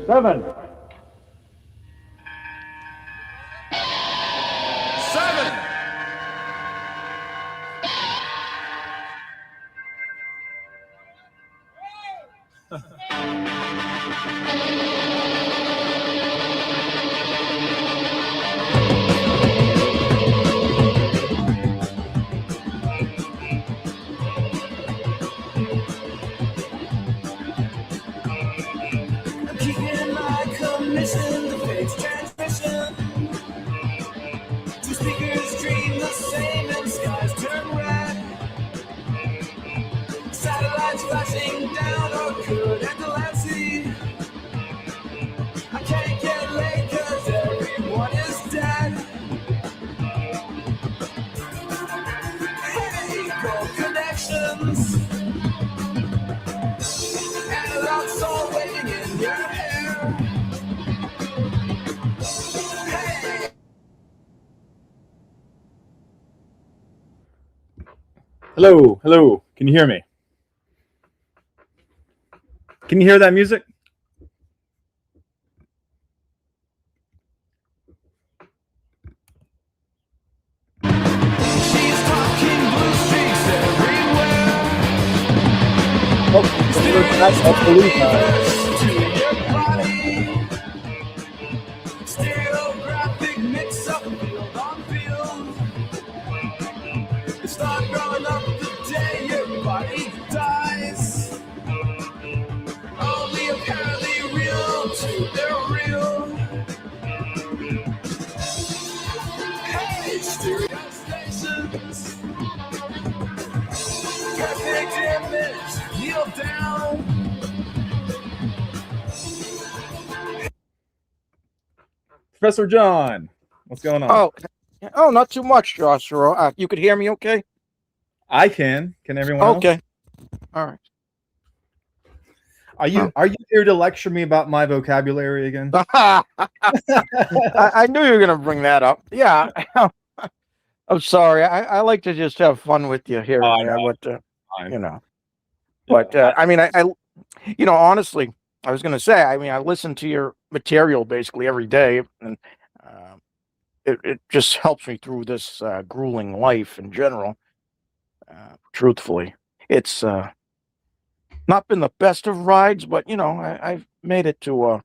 7. 7. Keeping my commission, the fate's transmission. Two speakers dream the same and skies turn red. Satellites flashing down or good epilepsy. I can't get laid cause everyone is dead. Hey, gold connections. Analog soul waiting in your hair. Hey. Hello, hello. Can you hear me? Can you hear that music? She's talking blue streaks everywhere. I believe that. To your body. Stereographic mix up field on field. It's not growing up the day your body dies. Only apparently real to their real. Hey, stereo stations. Perfect image, kneel down. Professor John, what's going on? Oh, not too much, Joshua. You could hear me okay? I can. Can everyone else? Okay. All right. Are you here to lecture me about my vocabulary again? I knew you were going to bring that up. Yeah. I'm sorry. I like to just have fun with you here. Oh, Yeah, no. but, Fine. you know. But, I mean, I honestly, I was going to say, I mean, I listen to your material basically every day, and it just helps me through this grueling life in general. Truthfully, it's not been the best of rides, but you know, I've made it to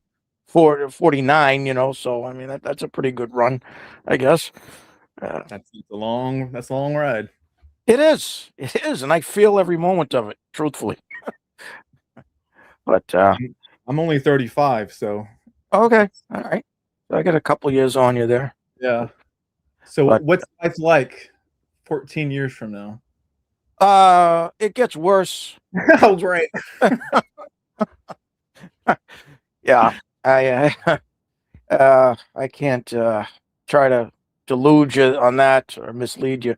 49. You know, so I mean that's a pretty good run, I guess. That's a long ride. It is, and I feel every moment of it. Truthfully, but I'm only 35, so okay, all right. So I got a couple years on you there. yeah. So But- what's life like 14 years from now? It gets worse. Oh, great. Yeah, I can't try to delude you on that or mislead you.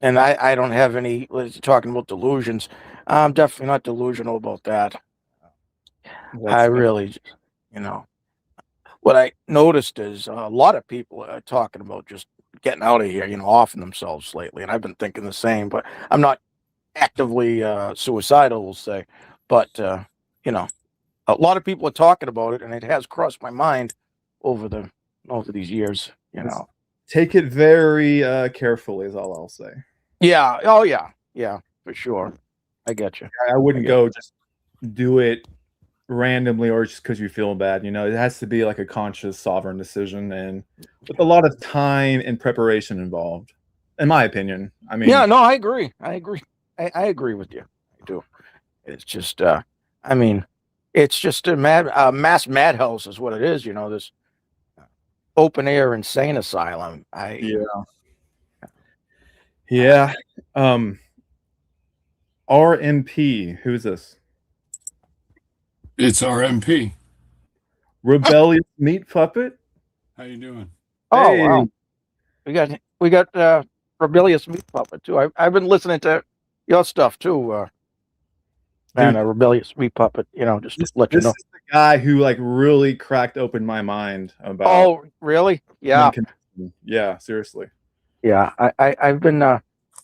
And I don't have any, talking about delusions. I'm definitely not delusional about that. I really, you know, what I noticed is a lot of people are talking about just getting out of here, you know, offing themselves lately. And I've been thinking the same, but I'm not actively suicidal, we'll say. But, you know, a lot of people are talking about it, and it has crossed my mind over these years, you know. Take it very carefully is all I'll say. Yeah. Oh, yeah. Yeah, for sure. I get you. I wouldn't go just do it randomly or just because you feel bad. You know, it has to be like a conscious, sovereign decision, and with a lot of time and preparation involved, in my opinion. I mean, yeah, no, I agree. I agree with you. I do. It's just, I mean, it's just a mass madhouse is what it is. You know, this open air insane asylum. Yeah. RMP. Who's this? It's RMP. Rebellious Meat Puppet. How you doing? Oh, Hey. wow. We got Rebellious Meat Puppet too. I've been listening to your stuff too, and Rebellious Meat Puppet. You know, just to let you know. This is the guy who like really cracked open my mind about. Oh, really? Yeah. Yeah, seriously. Yeah, I've been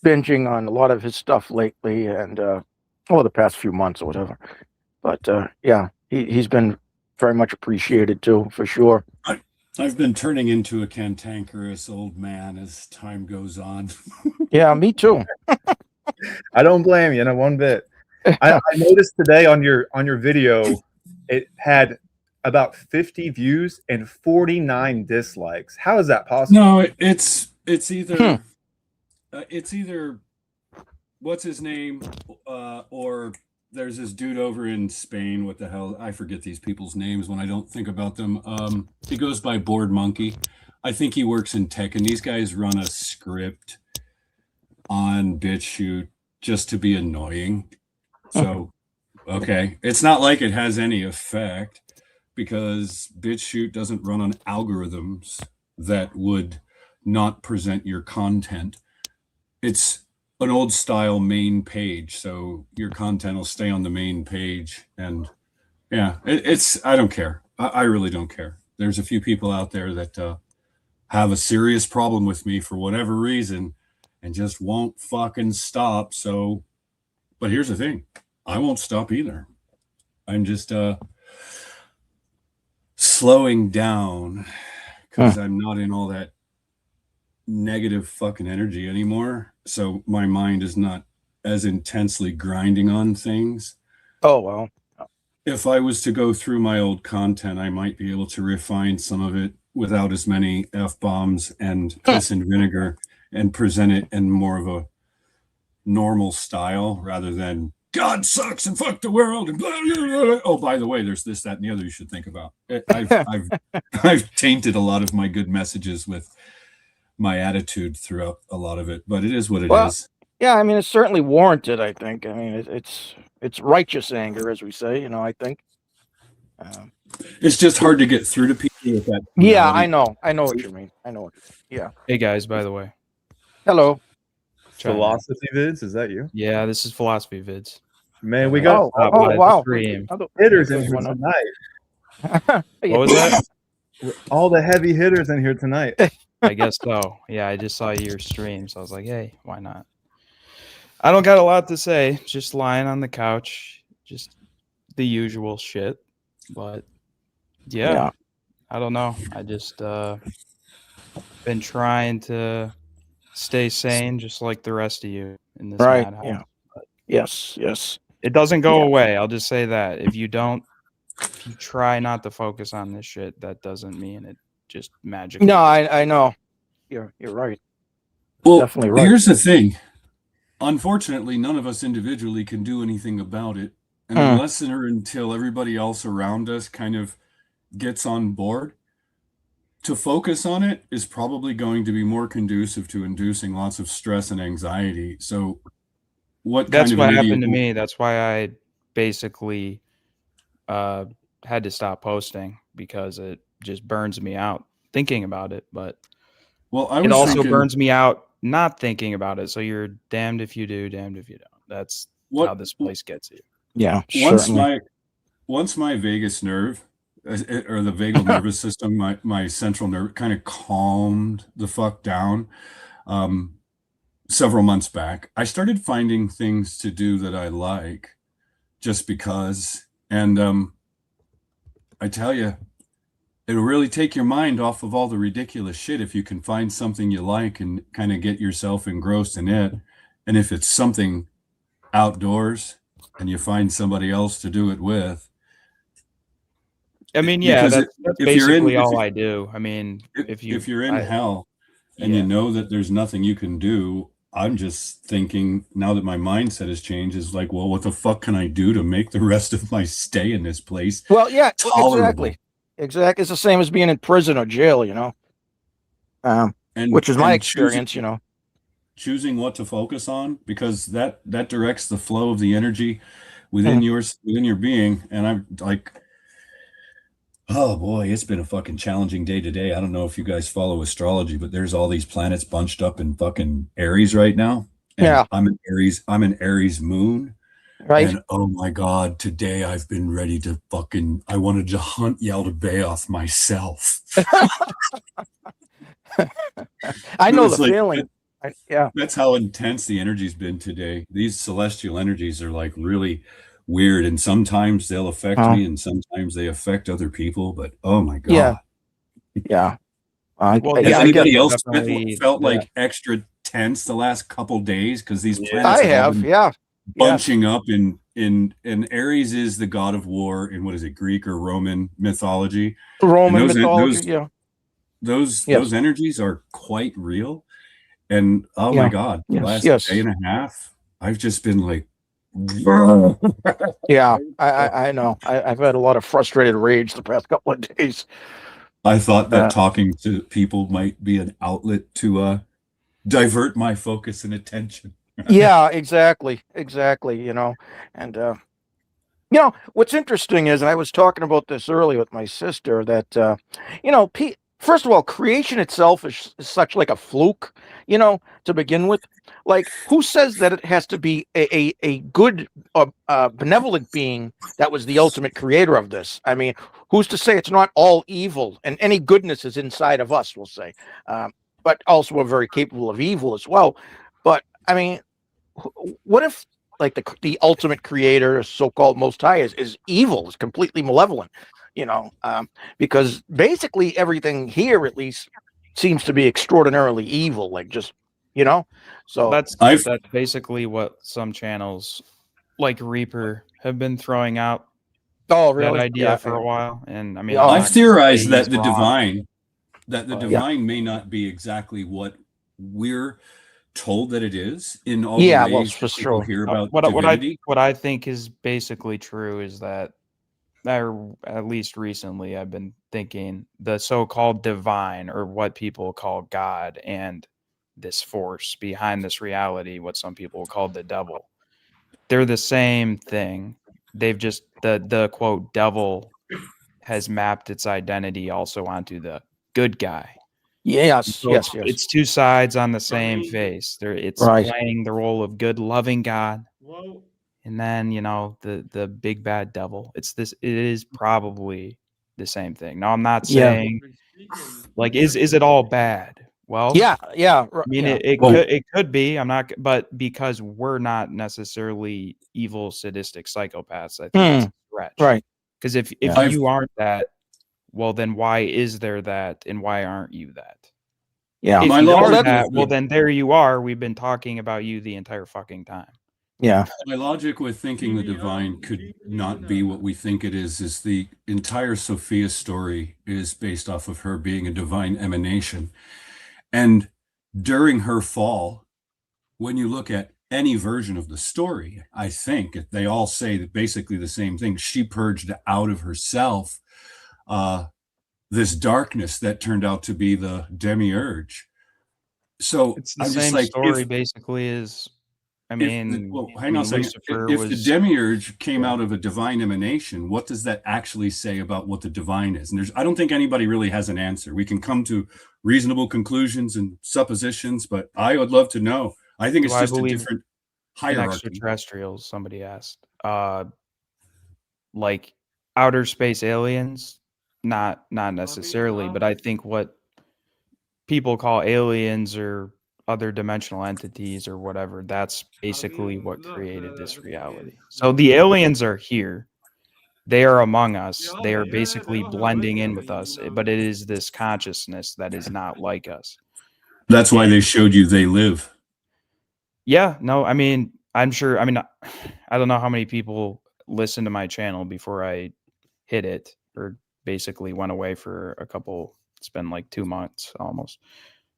binging on a lot of his stuff lately, and over the past few months or whatever. But yeah, he's been very much appreciated too, for sure. I've been turning into a cantankerous old man as time goes on. Yeah, me too. I don't blame you, not one bit. I noticed today on your video, it had about 50 views and 49 dislikes. How is that possible? No, it's either it's either what's his name, or there's this dude over in Spain. What the hell? I forget these people's names when I don't think about them. He goes by Bored Monkey. I think he works in tech, and these guys run a script on BitChute just to be annoying. So, okay, it's not like it has any effect because BitChute doesn't run on algorithms that would not present your content. It's an old style main page, so your content will stay on the main page. And yeah, it's I don't care. I really don't care. There's a few people out there that have a serious problem with me for whatever reason and just won't fucking stop. So, but here's the thing, I won't stop either. I'm just slowing down because I'm not in all that negative fucking energy anymore. So my mind is not as intensely grinding on things. Oh, well. If I was to go through my old content, I might be able to refine some of it without as many F-bombs and piss and vinegar and present it in more of a normal style rather than God sucks and fuck the world and blah, blah, blah. Oh, by the way, there's this, that, and the other you should think about. I've tainted a lot of my good messages with my attitude throughout a lot of it, but it is what it is. Yeah, I mean, it's certainly warranted, I think. I mean, it's righteous anger, as we say, I think. It's just hard to get through to people with that. Yeah, I know what you mean. Yeah. Hey guys, by the way. Hello. Philosophy vids, is that you? Yeah, this is philosophy vids. Man, we got wow. hitters in here tonight. What was that? All the heavy hitters in here tonight. I guess so. Yeah, I just saw your stream, so I was like, hey, why not? I don't got a lot to say. Just lying on the couch, just the usual shit. But yeah. I don't know. I just been trying to stay sane, just like the rest of you in this madhouse. Yeah. But yes. It doesn't go away. I'll just say that if you try not to focus on this shit, that doesn't mean it just magically. No, I know. You're right. Well, definitely right. Here's the thing. Unfortunately, none of us individually can do anything about it. And unless or until everybody else around us kind of gets on board, to focus on it is probably going to be more conducive to inducing lots of stress and anxiety. So that's what happened to me. That's why I basically had to stop posting because it just burns me out thinking about it. But it also burns me out not thinking about it. So you're damned if you do, damned if you don't. That's how this place gets you. Yeah. Once my vagus nerve or the vagal nervous system, my central nerve kind of calmed the fuck down several months back, I started finding things to do that I like just because. And I tell you, it'll really take your mind off of all the ridiculous shit if you can find something you like and kind of get yourself engrossed in it. And if it's something outdoors and you find somebody else to do it with. I mean, yeah, that's basically all I do. I mean, if you're in hell and you know that there's nothing you can do, I'm just thinking now that my mindset has changed is like, well, what the fuck can I do to make the rest of my stay in this place? Well, yeah, tolerable? Exactly. It's the same as being in prison or jail, which is my experience, Choosing what to focus on, because that directs the flow of the energy within your being. And I'm like, oh boy, it's been a fucking challenging day today. I don't know if you guys follow astrology, but there's all these planets bunched up in fucking Aries right now. And yeah. I'm an Aries moon. Right. And oh my God, today I've been ready to I wanted to hunt Yaldabaoth myself. I know the feeling. That's how intense the energy's been today. These celestial energies are like really, weird, and sometimes they'll affect Oh. me, and sometimes they affect other people. But oh my god, Yeah. Yeah. Well, has yeah, I anybody guess else definitely felt that- like extra tense the last couple days because these Yeah. planets I have all have. been Yeah. Yes. bunching up in Aries is the god of war in what is it, Greek or Roman mythology? Roman those- mythology. those- Yeah. Those Yes. those energies are quite real. And oh Yeah. my god, the Yes. last Yes. day and a half, I've just been like Yeah. I know. I've had a lot of frustrated rage the past couple of days. I thought that talking to people might be an outlet to divert my focus and attention. Yeah, exactly. Exactly. You know, and you know, what's interesting is, and I was talking about this earlier with my sister, that you know, first of all, creation itself is such like a fluke, you know, to begin with. Like, who says that it has to be a good, benevolent being that was the ultimate creator of this? I mean, who's to say it's not all evil and any goodness is inside of us? We'll say, but also we're very capable of evil as well. But I mean, what if like the ultimate creator, so-called most high, is evil, is completely malevolent, you know, because basically everything here at least seems to be extraordinarily evil, like just, you know, so that's basically what some channels like Reaper have been throwing out oh that really idea for a while. And I mean, Yeah, I'm I've not gonna theorized say that he's the wrong. divine may not be exactly what we're told that it is in all Yeah, the well, ways for that people sure. hear about What divinity. I think is basically true is that, or at least recently, I've been thinking the so-called divine, or what people call God, and this force behind this reality, what some people call the devil, they're the same thing. They've just the quote devil has mapped its identity also onto the good guy. Yes, So yes, yes. it's two sides on the same face. It's Right. playing the role of good, loving God, Whoa. and then, you know, the big bad devil. It is probably the same thing. Now, I'm not Yeah. saying like is it all bad? Well, Yeah, yeah, I mean, yeah. it could be. I'm not, but because we're not necessarily evil, sadistic psychopaths, I think that's a stretch. Right. Because if Yeah. you aren't that, well, then why is there that, and why aren't you that? Yeah. If My you are logic that, with well, the- then there you are. We've been talking about you the entire fucking time. Yeah. My logic with thinking the divine could not be what we think it is the entire Sophia story is based off of her being a divine emanation. And during her fall, when you look at any version of the story, I think they all say that basically the same thing. She purged out of herself this darkness that turned out to be the demiurge. So It's the I'm just same like, story, basically. Is I mean, hang on a second. Lucifer If the was demiurge came yeah. out of a divine emanation, what does that actually say about what the divine is? And I don't think anybody really has an answer. We can come to reasonable conclusions and suppositions, but I would love to know. I think Do it's I just a believe different in hierarchy. extraterrestrials? Somebody asked. Like outer space aliens? Not necessarily, but I think what people call aliens or other dimensional entities or whatever, that's basically what created this reality. So the aliens are here. They are among us. They are basically blending in with us, but it is this consciousness that is not like us. That's why they showed you they live. Yeah, no, I mean, I'm sure. I mean, I don't know how many people listen to my channel before I hit it, or basically went away for a couple. It's been like 2 months almost.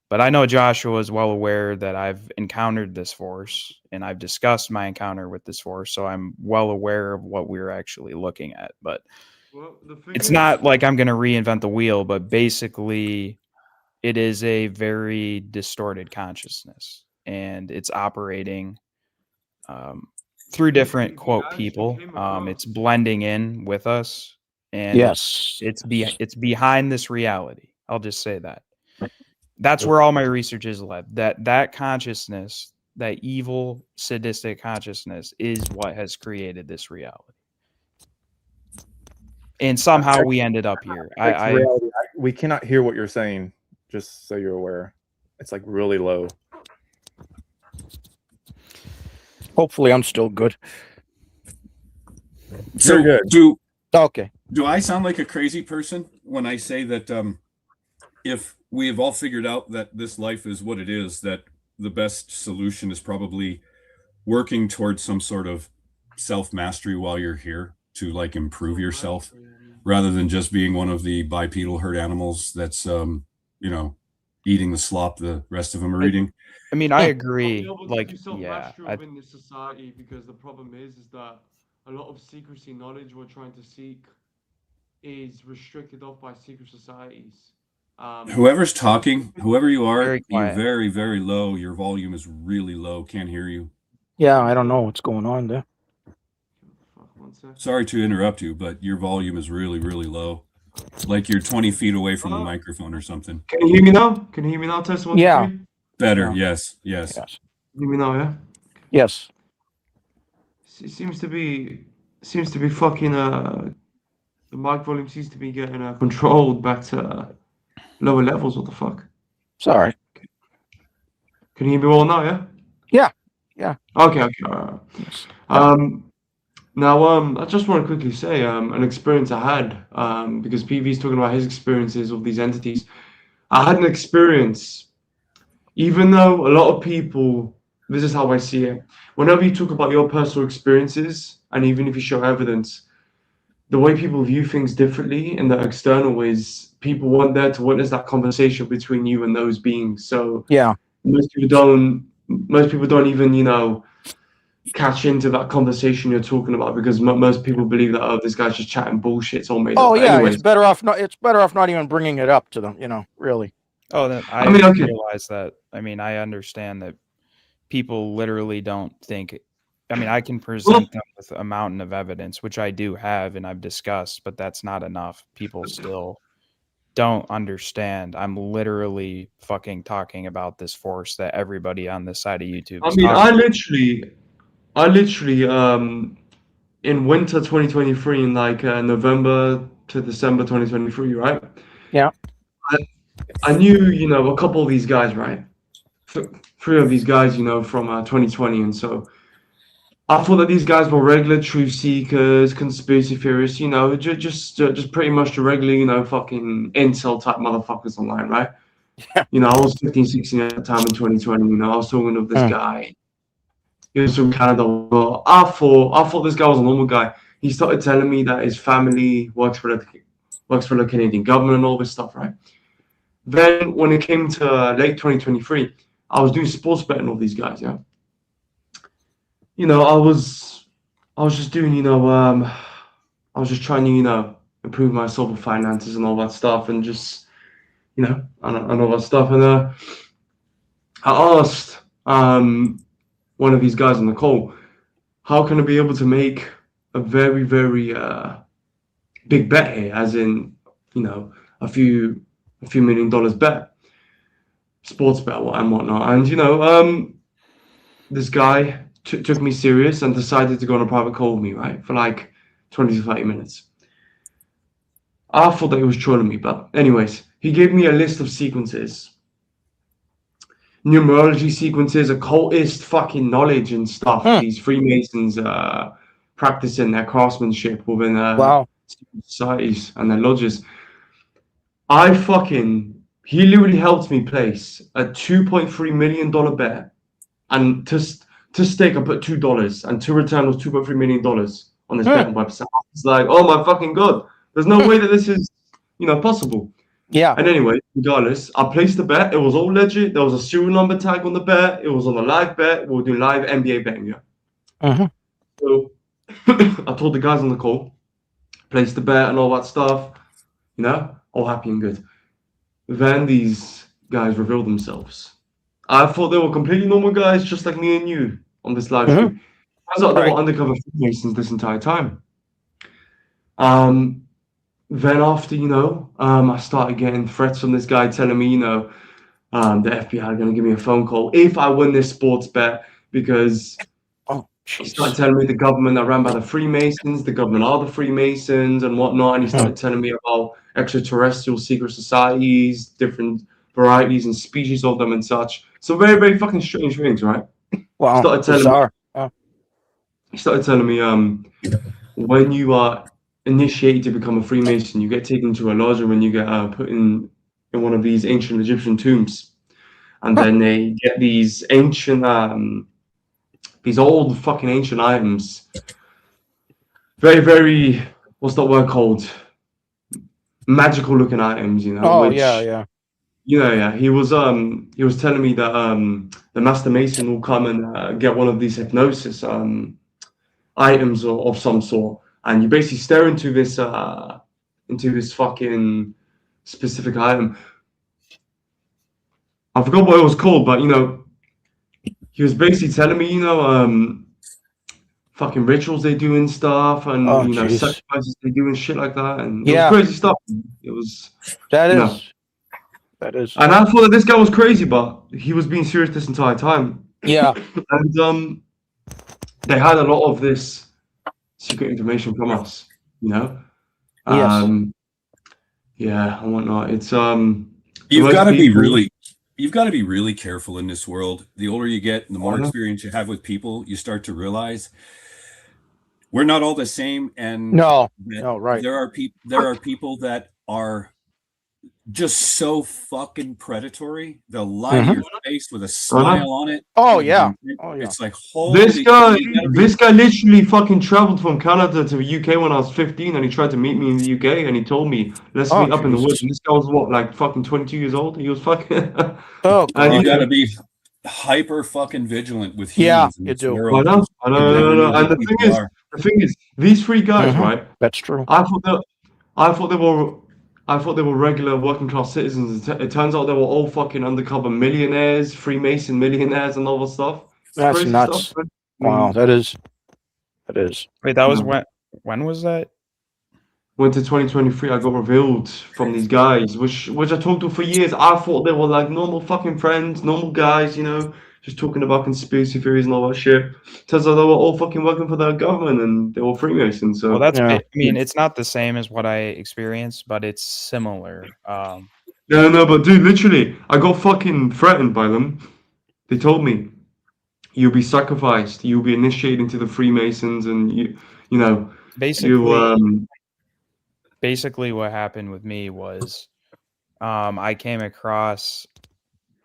But I know Joshua is well aware that I've encountered this force, and I've discussed my encounter with this force, so I'm well aware of what we're actually looking at. But it's not like I'm going to reinvent the wheel, but basically it is a very distorted consciousness, and it's operating through different quote people. It's blending in with us, and Yes. it's behind this reality. I'll just say that. That's where all my research is led. That consciousness, that evil, sadistic consciousness, is what has created this reality. And somehow we ended up here. We cannot hear what you're saying, just so you're aware. It's like really low. Hopefully I'm still good. So good. Okay. Do I sound like a crazy person when I say that if we have all figured out that this life is what it is, that the best solution is probably working towards some sort of self-mastery while you're here to like improve yourself rather than just being one of the bipedal herd animals that's eating the slop the rest of them are eating? I mean, I agree. Able to Like, do yeah, self-mastery within this society, because the problem is that a lot of secrecy knowledge we're trying to seek is restricted off by secret societies. Whoever's talking, whoever you are, Very you're quiet. very, very low. Your volume is really low. Can't hear you. Yeah, I don't know what's going on there. Fuck, 1 sec. Sorry to interrupt you, but your volume is really, really low. Like you're 20 feet away from the microphone or something. Can you hear me now? Can you hear me now? Test 1, 2, Yeah. 3. Better. Yeah. Yes. Yes. Yes. Hear me now, yeah. Yes. It seems to be fucking the mic volume seems to be getting controlled back to lower levels. What the fuck? Sorry. Can you hear me well now? Yeah. Yeah. Yeah. Okay. Okay. All right. Yes. Now, I just want to quickly say an experience I had because PV's talking about his experiences of these entities. I had an experience, even though a lot of people, this is how I see it. Whenever you talk about your personal experiences, and even if you show evidence, the way people view things differently in the external is people want there to witness that conversation between you and those beings. So Yeah. most people don't even, catch into that conversation you're talking about, because most people believe that, oh, this guy's just chatting bullshit, it's all made up. Oh yeah, Anyways, it's better off not even bringing it up to them, really. Oh, then I mean, okay. realize that. I mean, I understand that people literally don't think. I mean, I can present them with a mountain of evidence, which I do have and I've discussed, but that's not enough. People still don't understand. I'm literally fucking talking about this force that everybody on this side of YouTube is I mean, talking I literally, in winter 2023, in like November to December 2023, right? Yeah. I knew, a couple of these guys, right? Three of these guys, from 2020, and so I thought that these guys were regular truth seekers, conspiracy theorists, just pretty much the regular, fucking incel type motherfuckers online, right? Yeah. I was 15, 16 at the time in 2020, I was talking to this guy. He was from Canada. Well, I thought this guy was a normal guy. He started telling me that his family works for the Canadian government and all this stuff, right? Then when it came to late 2023, I was doing sports betting with these guys, yeah. I was just doing, I was just trying to, improve my sort of finances and all that stuff, and just, and all that stuff. And I asked one of these guys on the call, how can I be able to make a very, very big bet here, as in, a few $1 million bet, sports bet and whatnot. And this guy took me serious and decided to go on a private call with me, right, for like 20 to 30 minutes. I thought that he was trolling me, but anyways, he gave me a list of sequences, numerology sequences, occultist fucking knowledge and stuff. These Freemasons practicing their craftsmanship within societies and their lodges. He literally helped me place a $2.3 million bet, and to stake I put $2, and to return was $2.3 million on this betting website. It's like, oh my fucking god, there's no way that this is possible. Yeah. And anyway, regardless, I placed the bet. It was all legit. There was a serial number tag on the bet. It was on a live bet. We were doing live NBA betting, yeah. So I told the guys on the call, placed the bet and all that stuff, all happy and good. Then these guys revealed themselves. I thought they were completely normal guys, just like me and you on this live stream. Turns out they were undercover Freemasons this entire time. Then after, I started getting threats from this guy telling me, the FBI are going to give me a phone call if I win this sports bet, because he started telling me the government are run by the Freemasons, the government are the Freemasons and whatnot. And he started telling me about extraterrestrial secret societies, different varieties and species of them and such. So very, very fucking strange things, right? Wow. He started telling me, when you are initiated to become a Freemason, you get taken to a lodge, and when you get put in one of these ancient Egyptian tombs, and then they get these ancient, these old fucking ancient items, very, very, what's that word called? Magical looking items, you know, Oh which, yeah. yeah, he was telling me that the Master Mason will come and get one of these hypnosis items of some sort, and you basically stare into this fucking specific item. I forgot what it was called, but you know, he was basically telling me, you know, fucking rituals they do and stuff, and Oh you know, jeez. sacrifices they do and shit like that, and it was Yeah, crazy stuff. It was, that you is. know, That is. and I thought that this guy was crazy, but he was being serious this entire time. Yeah. And they had a lot of this secret information from us, you know. Yes. Yeah, and whatnot. It's You've got to be people. really careful in this world. The older you get and the more experience you have with people, you start to realize we're not all the same, and No. that No. Right. there are people that are just so fucking predatory. They'll lie to your face with a smile on it. Oh yeah. Oh yeah. It's like, holy This guy, shit, you gotta be- this guy literally fucking traveled from Canada to the UK when I was 15, and he tried to meet me in the UK, and he told me, let's Oh, meet up in the Jesus. woods. And this guy was what, like fucking 22 years old? He was fucking. Oh And you god. gotta be hyper fucking vigilant with Yeah, humans in you this do. world. I know. And People the thing is, these three guys, Mhm. right? That's true. I thought they were regular working class citizens. It turns out they were all fucking undercover millionaires, Freemason millionaires, and all that stuff. That's Crazy nuts. stuff. Wow. That is. That is. Wait, that was No. when was that? Went to 2023, I got revealed from these guys, which I talked to for years. I thought they were like normal fucking friends, normal guys, you know, just talking about conspiracy theories and all that shit. Turns out they were all fucking working for the government, and they were Freemasons. So Well, that's. Yeah. I mean, it's not the same as what I experienced, but it's similar. no, but dude, literally, I got fucking threatened by them. They told me, you'll be sacrificed, you'll be initiated into the Freemasons, and you know, Basically, what happened with me was, I came across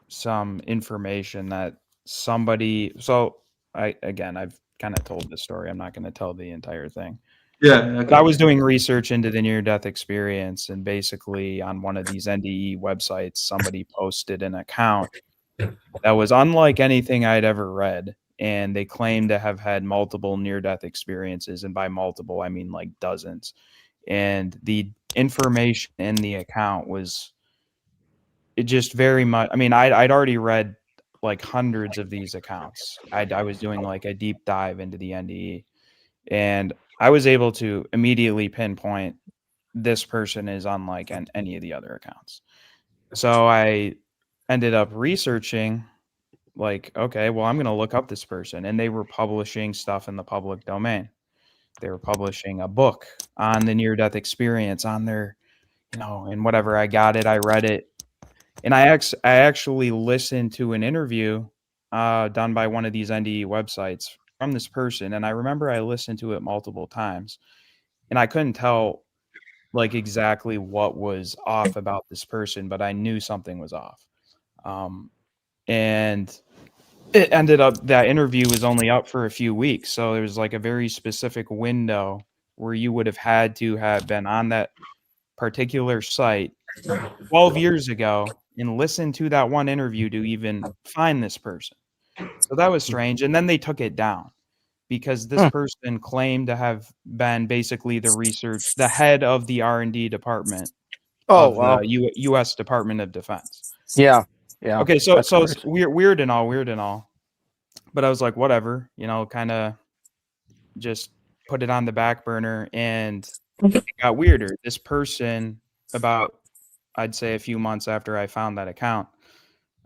some information that somebody. So I've kind of told this story. I'm not going to tell the entire thing. yeah. But I was doing research into the near-death experience, and basically on one of these NDE websites, somebody posted an account that was unlike anything I'd ever read, and they claimed to have had multiple near-death experiences, and by multiple, I mean like dozens. And the information in the account was it just very much. I mean, I'd already read like hundreds of these accounts. I was doing like a deep dive into the NDE, and I was able to immediately pinpoint this person is unlike any of the other accounts. So I ended up researching, like, okay, well, I'm going to look up this person. And they were publishing stuff in the public domain. They were publishing a book on the near-death experience on their, and whatever. I got it, I read it. And I actually listened to an interview done by one of these NDE websites from this person. And I remember I listened to it multiple times. And I couldn't tell like exactly what was off about this person, but I knew something was off. And it ended up that interview was only up for a few weeks. So there was like a very specific window where you would have had to have been on that particular site 12 years ago and listened to that one interview to even find this person. So that was strange. And then they took it down because this person claimed to have been basically the head of the R&D department of the U.S. Department of Defense. Yeah. Okay, so it's weird and all. But I was like, whatever, kind of just put it on the back burner, and it got weirder. This person, about, I'd say a few months after I found that account,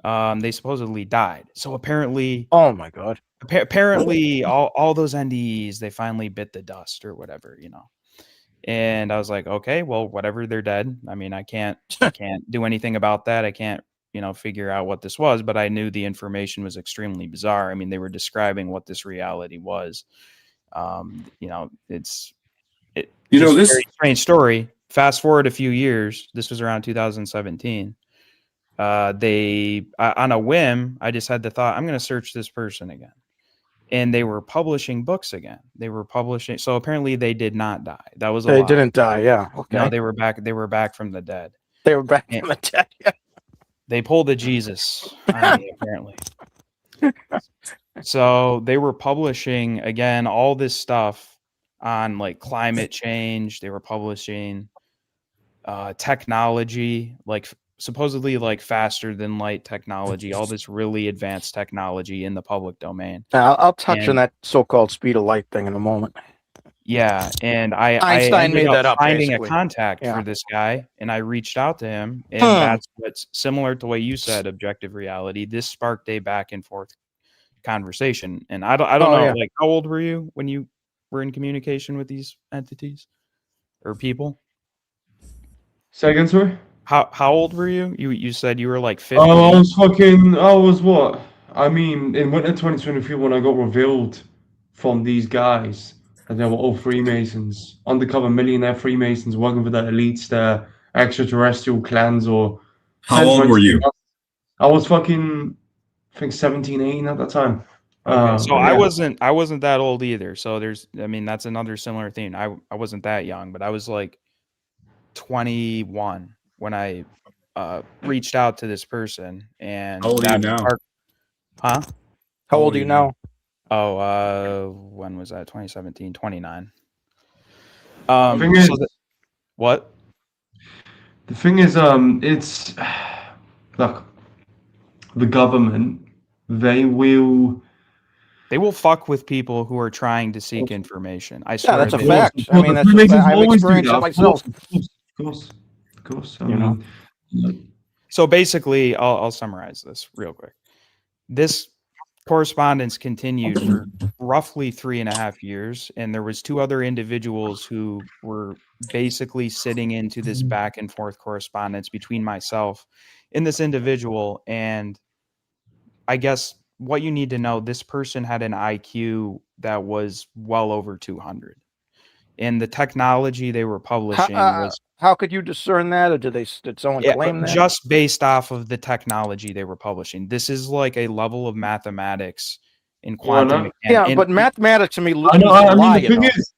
they supposedly died. So apparently, oh my god, apparently all those NDEs, they finally bit the dust or whatever, And I was like, okay, well, whatever, they're dead. I mean, I can't do anything about that. I can't, figure out what this was, but I knew the information was extremely bizarre. I mean, they were describing what this reality was. It's You know, just a this very strange story. Fast forward a few years. This was around 2017. They on a whim, I just had the thought, I'm going to search this person again. And they were publishing books again. They were publishing. So apparently they did not die. That was a They lie. didn't die. Yeah. Okay. No, they were back. They were back from the dead. They were back And from the dead. Yeah. they pulled a Jesus on me, apparently. So they were publishing again all this stuff on like climate change. They were publishing technology, like supposedly like faster than light technology, all this really advanced technology in the public domain. I'll touch on And- that so-called speed of light thing in a moment. Yeah, and I Einstein ended made up that up, finding basically. a contact Yeah. for this guy, and I reached out to him, and Hmm. that's what's similar to what you said, objective reality. This sparked a back and forth conversation, and I don't Oh, know, yeah. like, how old were you when you were in communication with these entities or people? Say again, sorry? How old were you? You said you were like 50. I was what? I mean, in winter 2023, when I got revealed from these guys, and they were all Freemasons, undercover millionaire Freemasons working for the elites, the extraterrestrial clans, or... How old were you? I was fucking, I think 17, 18 at that time. Okay, so but I yeah. wasn't that old either. So that's another similar thing. I wasn't that young, but I was like 21 when I reached out to this person, and How old are you that now? Huh? How old are you now? Oh, when was that? 2017, 29. Thing is- What? The thing is, it's... Look, the government, they will fuck with people who are trying to seek information. I Yeah, swear. that's a they fact. will. I mean, that's Freemasons I've always do experienced that, it myself. Of course. I You know? mean, So basically, I'll summarize this real quick. This correspondence continued for roughly 3.5 years, and there was 2 other individuals who were basically sitting into this back and forth correspondence between myself and this individual. And I guess what you need to know, this person had an IQ that was well over 200, and the technology they were publishing was How could you discern that, or did someone claim that? just based off of the technology they were publishing. This is like a level of mathematics in quantum mechanics. Yeah, and but mathematics to me, I know. I lie, mean, the thing is,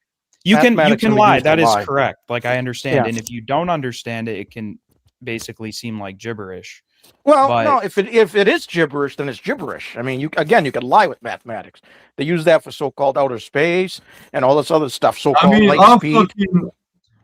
you can mathematics can be lie. used to That is lie. correct. Like, I understand, Yeah. and if you don't understand it, it can basically seem like gibberish. Well, But- no, if it is gibberish, then it's gibberish. I mean, you could lie with mathematics. They use that for so-called outer space and all this other stuff. I So-called mean, light speed.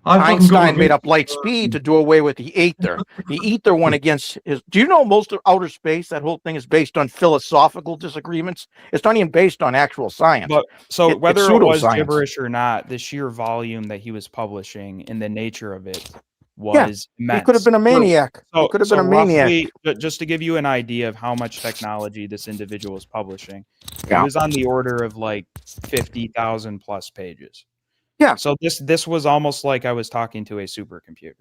Einstein made up. up light speed to do away with the ether. The ether went against his. Do you know most of outer space? That whole thing is based on philosophical disagreements. It's not even based on actual science. But so It's whether it was pseudoscience. gibberish or not, the sheer volume that he was publishing and the nature of it was immense. He could have been a maniac. So, He could have been a maniac. roughly, just to give you an idea of how much technology this individual was publishing, Yeah. it was on the order of like 50,000 plus pages. Yeah. So this was almost like I was talking to a supercomputer.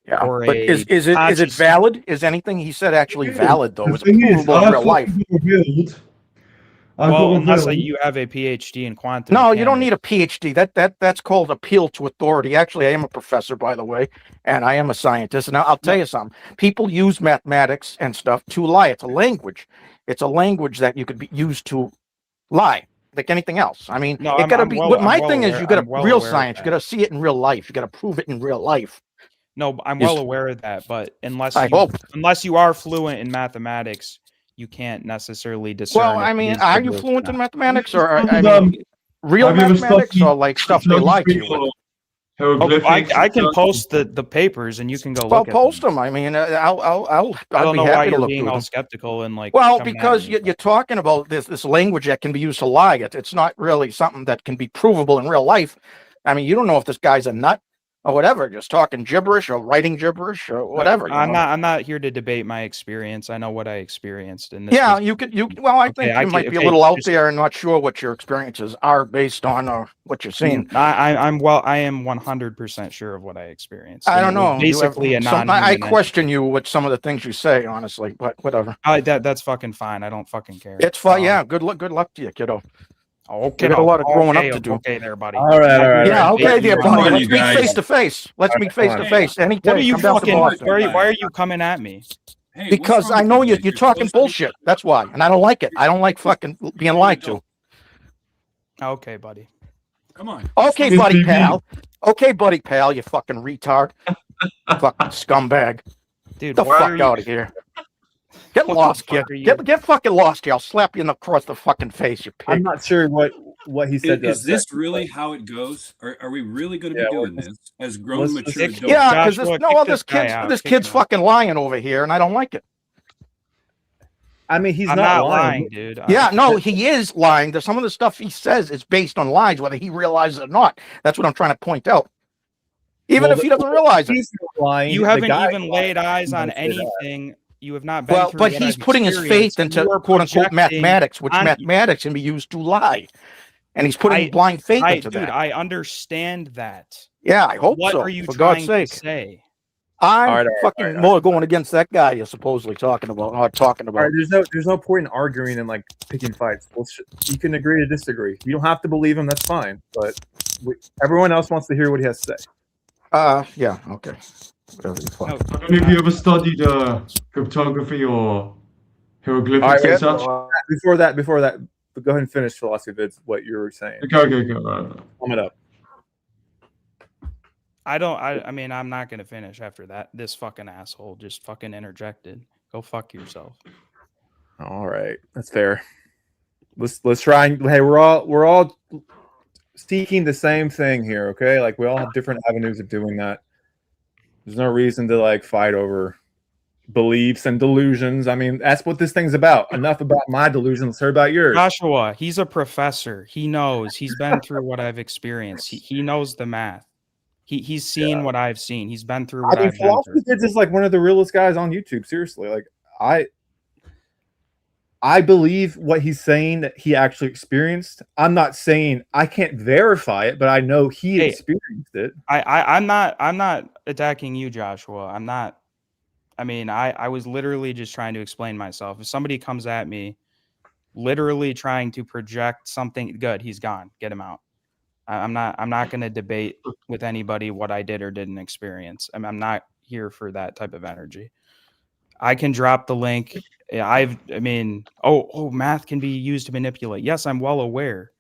Yeah, or but a is it conscious- valid? Is anything he said actually valid though? The Is it thing is, provable in I real life? fucking revealed. Well, unless you have a PhD in quantum. No, you don't need mechanics. a PhD. That's called appeal to authority. Actually, I am a professor, by the way, and I am a scientist. And I'll tell you something. People use mathematics and stuff to lie. It's a language. It's a language that you could be used to lie, like anything else. I mean, No, it gotta I'm be. well- What I'm my well thing is, aware- you got I'm well real aware of science. You that. got to see it in real life. You got to prove it in real life. No, I'm Is- well aware of that, but unless I hope. you are fluent in mathematics, you can't necessarily discern. Well, if I it mean, is are you gibberish or fluent in not. mathematics, or Have real you ever mathematics, studied or like stuff they lie to you with? Oh, Hieroglyphics. I can post the papers and you can go Well, look at post them. them. I mean, I'll I don't be know why happy to you're look being through all them. skeptical and like. Well, coming at because me. you're talking about this language that can be used to lie. It's not really something that can be provable in real life. I mean, you don't know if this guy's a nut or whatever, just talking gibberish or writing gibberish or whatever. you know. I'm not here to debate my experience. I know what I experienced in this. Yeah, was- you could. Well, I think Okay, you might be a okay, little out just- there and not sure what your experiences are based on what you're seeing. I am 100% sure of what I experienced. I and don't it was know. You have Basically, a some- non. I question you with some of the things you say, honestly, but whatever. That's fucking fine. I don't fucking care. It's fun. Yeah, good luck to you, kiddo. Okay, We got a no. lot of growing Okay, up to do. Okay, there, buddy. All right, all right. Yeah, okay, there, Come buddy. on, Let's you meet guys. face to face. Let's meet face to face. Any What are day. you Come down to fucking? Boston. Why are you coming at me? Hey, Because what's wrong I with know you you're guys? talking supposed to be- bullshit. That's why, and I don't like it. I don't like fucking being lied to. Okay, buddy. Come on. Okay, Yes, buddy baby. pal. Okay, buddy pal. You fucking retard. Fucking scumbag. Dude, Get the why fuck are you? out of here. Get What the lost, fuck kid. are you- Get fucking lost here. I'll slap you across the fucking face, you I'm pig. not sure what he said. to Is this upset you, really how it goes? Are we really going to Yeah, be well, doing this as grown, let's- mature let's- adults? Yeah, because Joshua, no, kick this this guy kid's out. this Kick kid's him out. fucking lying over here, and I don't like it. I mean, he's I'm not not lying. lying, dude. Yeah, no, he is lying. Some of the stuff he says is based on lies, whether he realizes it or not. That's what I'm trying to point out. Even Well, if he doesn't realize it. He's not lying. You the haven't guy's even lying. laid eyes I'm on gonna say that. anything. You have not been Well, through but what he's I've putting his faith experienced. into You are quote unquote projecting mathematics, which on- mathematics can be used to lie. And he's putting blind faith into dude, that. I understand that. Yeah, I hope What so. are you for trying God's to sake. say? I'm All right, fucking more going against that guy you're supposedly talking about. Not talking All about. right, there's no point in arguing and like picking fights. You can agree to disagree. You don't have to believe him. That's fine. But everyone else wants to hear what he has to say. Yeah, okay. Whatever you fuck. No, I don't know if you ever studied cryptography or hieroglyphics All and right, such. Before that, go ahead and finish philosophy vids. What you were saying. Okay. Sum it up. I mean, I'm not gonna finish after that. This fucking asshole just fucking interjected. Go fuck yourself. All right, that's fair. Let's try and hey, we're all seeking the same thing here, okay? Like we all have different avenues of doing that. There's no reason to like fight over beliefs and delusions. I mean, that's what this thing's about. Enough about my delusions. Let's hear about yours. Joshua, he's a professor. He knows. He's been through what I've experienced. He knows the math. He's seen what I've seen. He's been through what I mean, I've been through. philosophy vids is like one of the realest guys on YouTube. Seriously, like I believe what he's saying that he actually experienced. I'm not saying I can't verify it, but I know he experienced it. I'm not attacking you, Joshua. I'm not. I mean, I was literally just trying to explain myself. If somebody comes at me, literally trying to project something good, he's gone. Get him out. I'm not going to debate with anybody what I did or didn't experience. I'm not here for that type of energy. I can drop the link. Math can be used to manipulate. Yes, I'm well aware.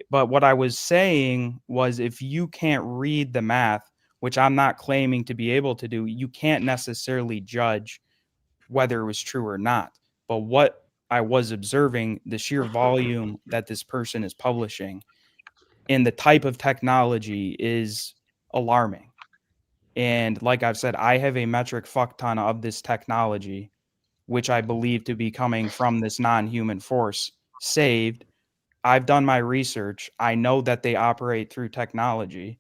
But what I was saying was if you can't read the math, which I'm not claiming to be able to do, you can't necessarily judge whether it was true or not. But what I was observing, the sheer volume that this person is publishing and the type of technology is alarming. And like I've said, I have a metric fuck ton of this technology, which I believe to be coming from this non-human force, saved. I've done my research. I know that they operate through technology.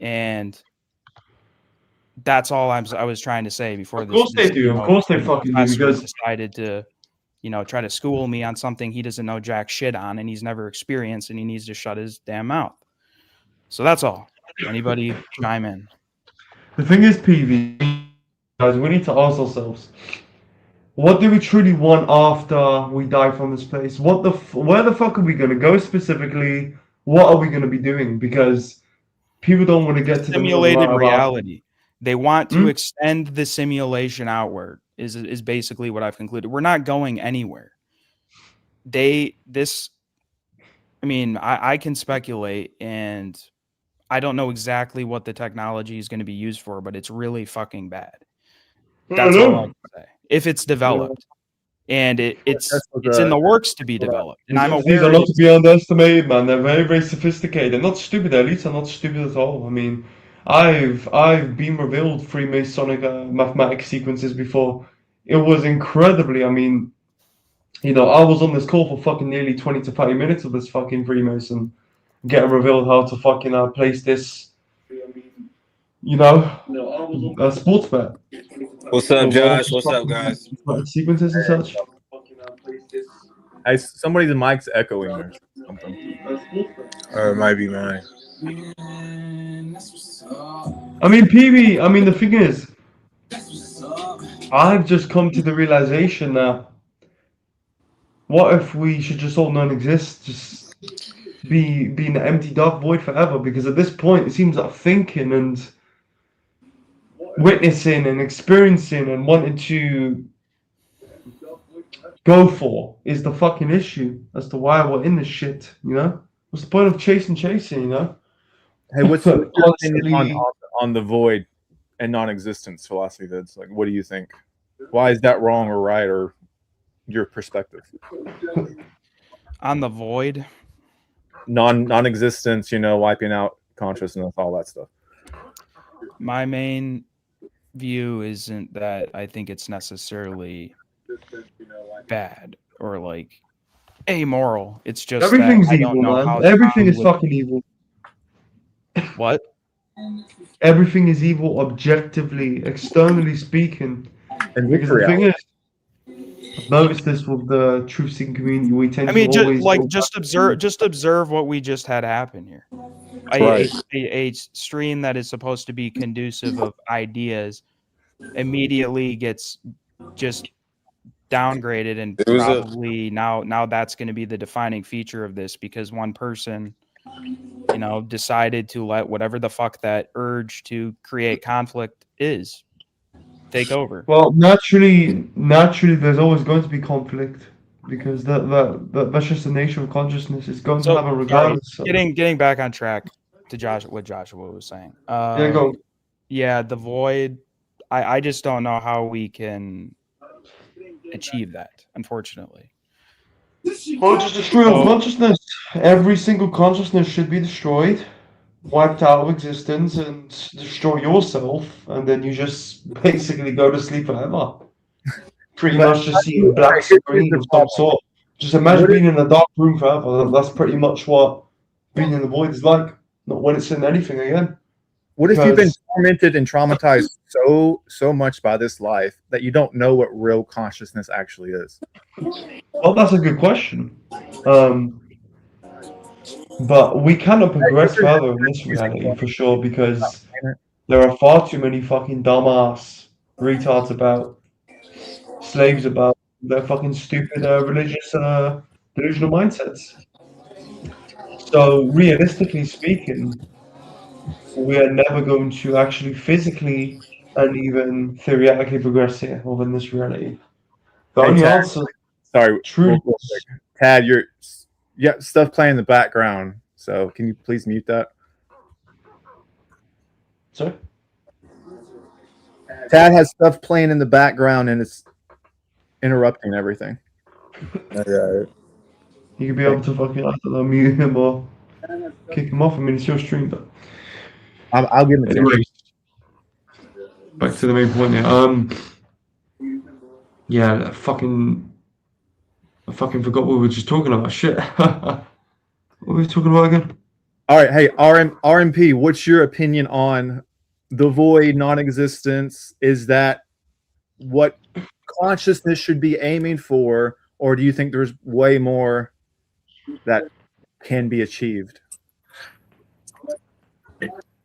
And that's all I was trying to say before Of course they do. Of course they fucking do. Because decided to, try to school me on something he doesn't know jack shit on and he's never experienced and he needs to shut his damn mouth. So that's all. Anybody chime in? the thing is, PV, guys, we need to ask ourselves, what do we truly want after we die from this place? Where the fuck are we gonna go specifically? What are we gonna be doing? Because people don't want to get to Simulated the reality. They want to extend the simulation outward. Is basically what I've concluded. We're not going anywhere. I can speculate, and I don't know exactly what the technology is going to be used for, but it's really fucking bad. That's all I can say. If it's developed, and it's in the works to be developed, and I'm These aware are not to be underestimated, man. They're very, very sophisticated. They're not stupid. The elites are not stupid at all. I mean, I've been revealed Freemasonic mathematics sequences before. It was incredibly. I mean, I was on this call for fucking nearly 20 to 30 minutes of this fucking Freemason getting revealed how to fucking place this. Sports bet. What's up, Josh? What's up, guys? Sequences and such. Somebody's mic's echoing or something. It might be mine. I mean, PB, the thing is, I've just come to the realization that what if we should just all non-exist? Just be in an empty dark void forever, because at this point it seems like thinking and witnessing and experiencing and wanting to go for is the fucking issue as to why we're in this shit, you know? What's the point of chasing, you know? Hey, what's your opinion Constantly. on the void and non-existence philosophy? That's like, what do you think? Why is that wrong or right, or your perspective? On the void, Non-existence, you know, wiping out consciousness, all that stuff. my main view isn't that I think it's necessarily bad or like amoral. It's just Everything's that I evil, don't know man. how Everything is strong fucking evil. what. Everything is evil objectively, externally speaking. And Because the thing is, I've noticed this with the truth-seeking community. We tend I mean, to always just observe what we just had happen here. Right. A stream that is supposed to be conducive of ideas immediately gets just downgraded, and It was probably now that's going to be the defining feature of this, because one person, you know, decided to let whatever the fuck that urge to create conflict is take over. Well, naturally, there's always going to be conflict, because that's just the nature of consciousness. It's going to So, have a regardless. getting back on track to what Joshua was saying. Yeah, go. Yeah, the void. I just don't know how we can achieve that, unfortunately. Well, just destroy all consciousness. Every single consciousness should be destroyed, wiped out of existence, and destroy yourself, and then you just basically go to sleep forever. Pretty much just see a black screen of some sort. Just imagine being in a dark room forever. That's pretty much what being in the void is like. Not witnessing anything again. What if you've been Because- tormented and traumatized so much by this life that you don't know what real consciousness actually is? Well, that's a good question. But we cannot progress further in this reality for sure, because there are far too many fucking dumbass retards about, slaves about their fucking stupid religious delusional mindsets. So realistically speaking, we are never going to actually physically and even theoretically progress here within this reality. The Hey, only Tad, answer, sorry, true. real quick. Tad, stuff playing in the background. So can you please mute that? Sorry? Tad has stuff playing in the background and it's interrupting everything. Okay. You could be able to fucking, I don't know, mute him or kick him off. I mean, it's your stream, but I'll give him a chance. anyways, back to the main point here. Yeah, I fucking forgot what we were just talking about. Shit. What were we talking about again? All right, hey, RMP, what's your opinion on the void, non-existence? Is that what consciousness should be aiming for, or do you think there's way more that can be achieved?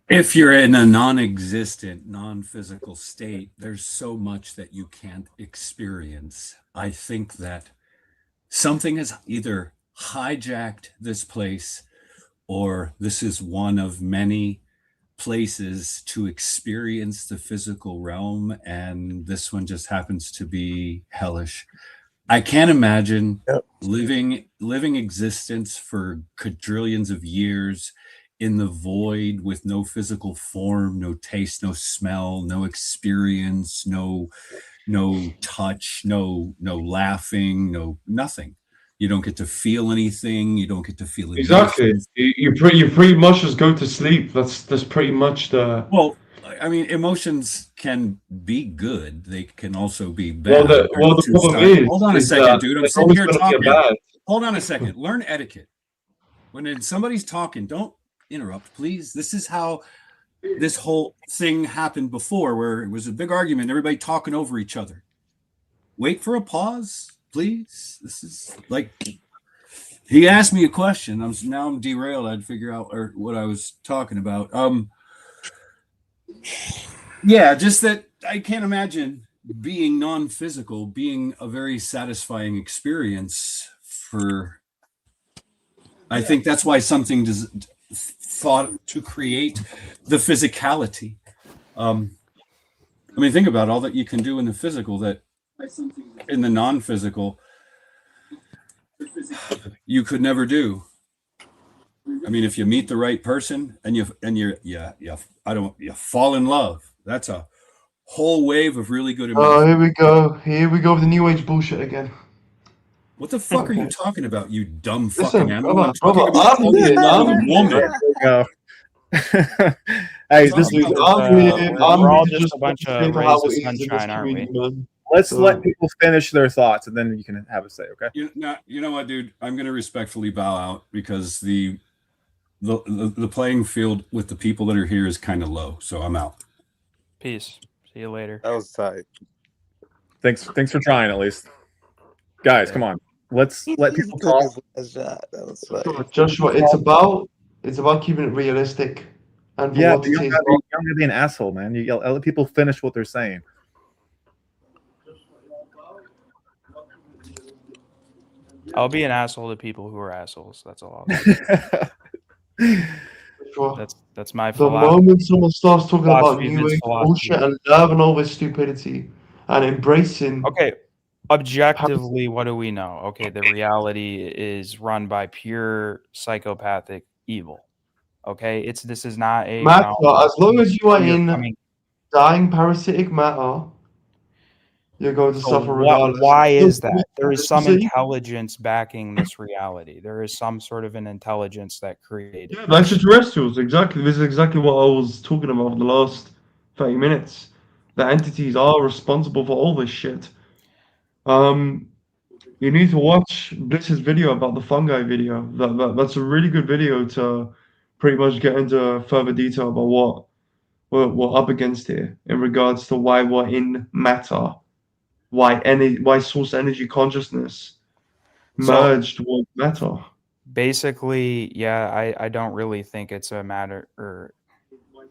If you're in a non-existent, non-physical state, there's so much that you can't experience. I think that something has either hijacked this place, or this is one of many places to experience the physical realm, and this one just happens to be hellish. I can't imagine living existence for quadrillions of years in the void with no physical form, no taste, no smell, no experience, no touch, no laughing, no nothing. You don't get to feel anything. You don't get to feel it. Exactly. You pretty much just go to sleep. That's pretty much the. Well, I mean, emotions can be good. They can also be bad. The problem is. Hold on a second, dude. I'm sitting here talking. Hold on a second. Learn etiquette. When somebody's talking, don't interrupt, please. This is how this whole thing happened before, where it was a big argument, everybody talking over each other. Wait for a pause, please. This is like, he asked me a question. I'm derailed. I'd figure out what I was talking about. Yeah, just that I can't imagine being non-physical being a very satisfying experience for I think that's why something thought to create the physicality. I mean, think about all that you can do in the physical that in the non-physical you could never do. I mean, if you meet the right person and you fall in love, that's a whole wave of really good emotion. Oh, here we go. Here we go with the new age bullshit again. What the fuck are you talking about, you dumb Listen, fucking animal? brother, I'm talking brother, about I'm falling here, in love with I'm a here. woman. There we go. Hey, this Dude, is I'm here. we're I'm all here to just just a bunch of say how rays of it is in this sunshine, aren't we? community, man. let's So- let people finish their thoughts and then you can have a say, okay? You know what, dude? I'm going to respectfully bow out because the playing field with the people that are here is kind of low, so I'm out. Peace. See you later. That was tight. Thanks for trying at least. Guys, come on. Let's let He people took talk. his last shot. That was like, Joshua, it's about keeping it realistic and for Yeah, what but you it don't is. gotta be an asshole, man. You gotta let people finish what they're saying. I'll be an asshole to people who are assholes. That's all. I'll say. Joshua, That's my the philosophy. moment someone starts talking about Philosophy new is age philosophy. bullshit and loving all this stupidity and embracing Okay, objectively, what do we know? Okay, the reality is run by pure psychopathic evil. Okay, this is not a matter, realm as long as you are where you're in coming. dying parasitic matter, you're going to So suffer regardless. why is that? There is some See? intelligence backing this reality. There is some sort of an intelligence that created. Yeah, the extraterrestrials, exactly. This is exactly what I was talking about for the last 30 minutes. The entities are responsible for all this shit. You need to watch Bliss's video about the fungi video. That's a really good video to pretty much get into further detail about what we're up against here in regards to why we're in matter, why source energy consciousness merged with matter. Basically, yeah, I don't really think it's a matter, or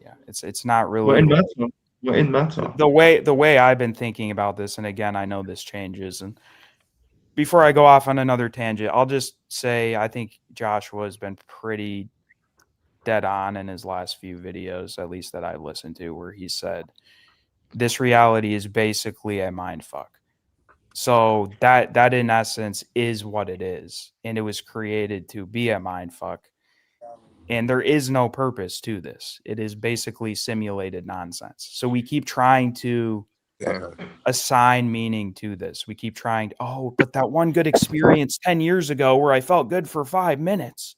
yeah, it's not really. We're in matter. We're in matter. The way I've been thinking about this, and again, I know this changes. And before I go off on another tangent, I'll just say I think Joshua has been pretty dead on in his last few videos, at least that I've listened to, where he said this reality is basically a mind fuck. So that in essence is what it is, and it was created to be a mind fuck. And there is no purpose to this. It is basically simulated nonsense. So we keep trying to assign meaning to this. We keep trying, but that one good experience 10 years ago where I felt good for 5 minutes.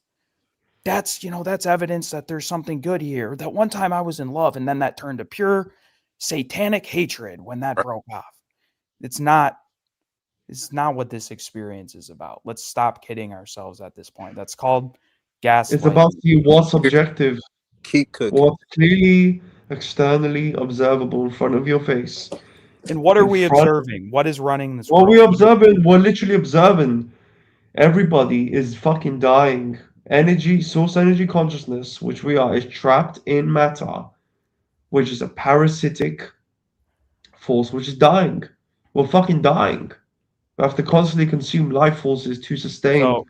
That's evidence that there's something good here. That one time I was in love and then that turned to pure satanic hatred when that broke off. It's not what this experience is about. Let's stop kidding ourselves at this point. That's called gaslighting. It's about seeing what's objective, keep cooking. what's clearly externally observable in front of your face. And what are we in front- observing? What is running this What world? we're observing, we're literally observing. Everybody is fucking dying. Energy, source energy consciousness, which we are, is trapped in matter, which is a parasitic force, which is dying. We're fucking dying. We have to constantly consume life forces to sustain. So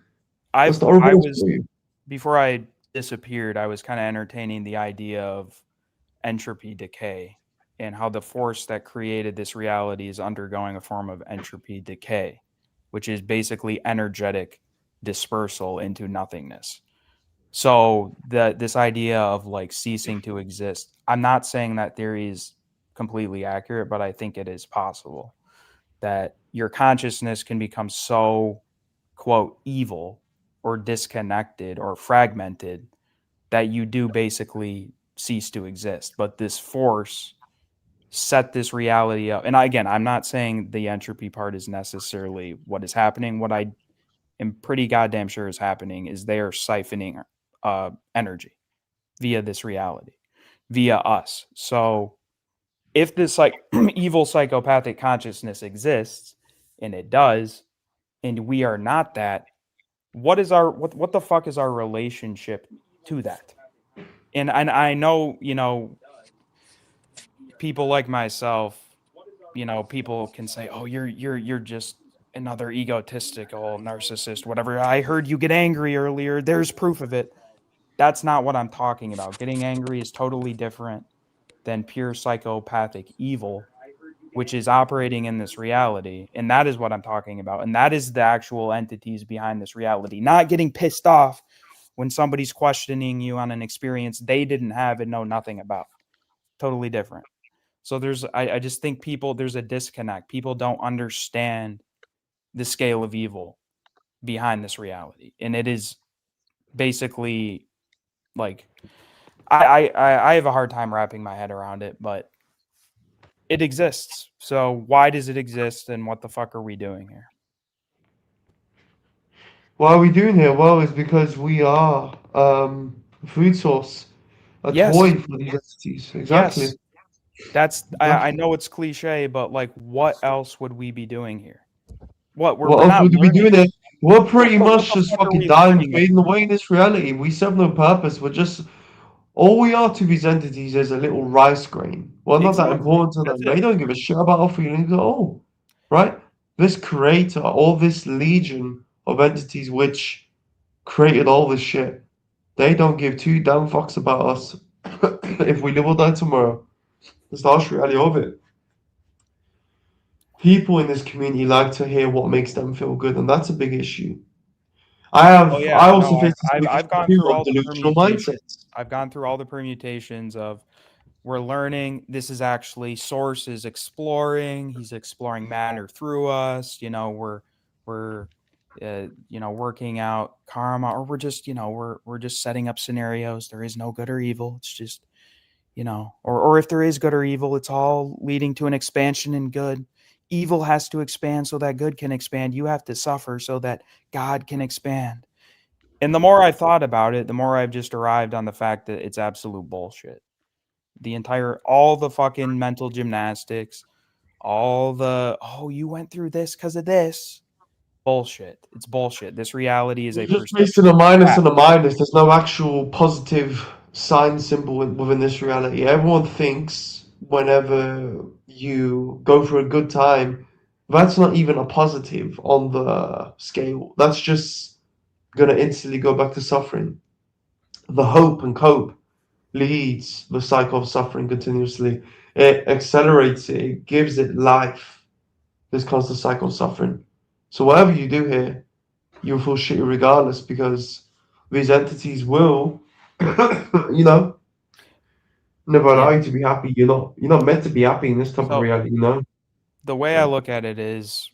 That's the I overall was, story. before I disappeared, I was kind of entertaining the idea of entropy decay and how the force that created this reality is undergoing a form of entropy decay, which is basically energetic dispersal into nothingness. So this idea of like ceasing to exist, I'm not saying that theory is completely accurate, but I think it is possible that your consciousness can become so, quote, evil or disconnected or fragmented that you do basically cease to exist. But this force set this reality up. And again, I'm not saying the entropy part is necessarily what is happening. What I am pretty goddamn sure is happening is they are siphoning energy via this reality, via us. So if this like evil psychopathic consciousness exists, and it does, and we are not that, what the fuck is our relationship to that? And I know, people like myself, people can say, oh, you're just another egotistical narcissist, whatever. I heard you get angry earlier. There's proof of it. That's not what I'm talking about. Getting angry is totally different than pure psychopathic evil, which is operating in this reality. And that is what I'm talking about. And that is the actual entities behind this reality. Not getting pissed off when somebody's questioning you on an experience they didn't have and know nothing about. Totally different. So I just think there's a disconnect. People don't understand the scale of evil behind this reality. And it is basically like, I have a hard time wrapping my head around it, but it exists. So why does it exist, and what the fuck are we doing here? What are we doing here? Well, it's because we are food source, a Yes. toy for these entities. Exactly. Yes. That's I know it's cliche, but like, what else would we be doing here? What we're What else not would we be learning. doing it? We're pretty What much the just fuck are fucking we dying, learning? fading away in this reality. We serve no purpose. We're just all we are to these entities is a little rice grain. We're not that Exactly. important to That's them. They it. don't give a shit about our feelings at all. Right? This creator, all this legion of entities which created all this shit, they don't give two damn fucks about us if we live or die tomorrow. That's the harsh reality of it. People in this community like to hear what makes them feel good, and that's a big issue. I Oh yeah, also no, face this big I've gone issue through of all the delusional permutations. mindsets. I've gone through all the permutations of, we're learning. This is actually Source is exploring. He's exploring matter through us. We're working out karma, or we're just we're just setting up scenarios. There is no good or evil. It's just or if there is good or evil, it's all leading to an expansion in good. Evil has to expand so that good can expand. You have to suffer so that God can expand. And the more I thought about it, the more I've just arrived on the fact that it's absolute bullshit. All the fucking mental gymnastics, all the, oh, you went through this because of this. Bullshit. It's bullshit. This reality is a It's just based on a perceptual minus trap. and a minus. There's no actual positive sign symbol within this reality. Everyone thinks whenever you go through a good time, that's not even a positive on the scale. That's just gonna instantly go back to suffering. The hope and cope leads the cycle of suffering continuously. It accelerates it, it gives it life, this constant cycle of suffering. So whatever you do here, you'll feel shitty regardless because these entities will, never allow Yeah. you to be happy. You're not meant to be happy in this type of So reality. the way I look at it is,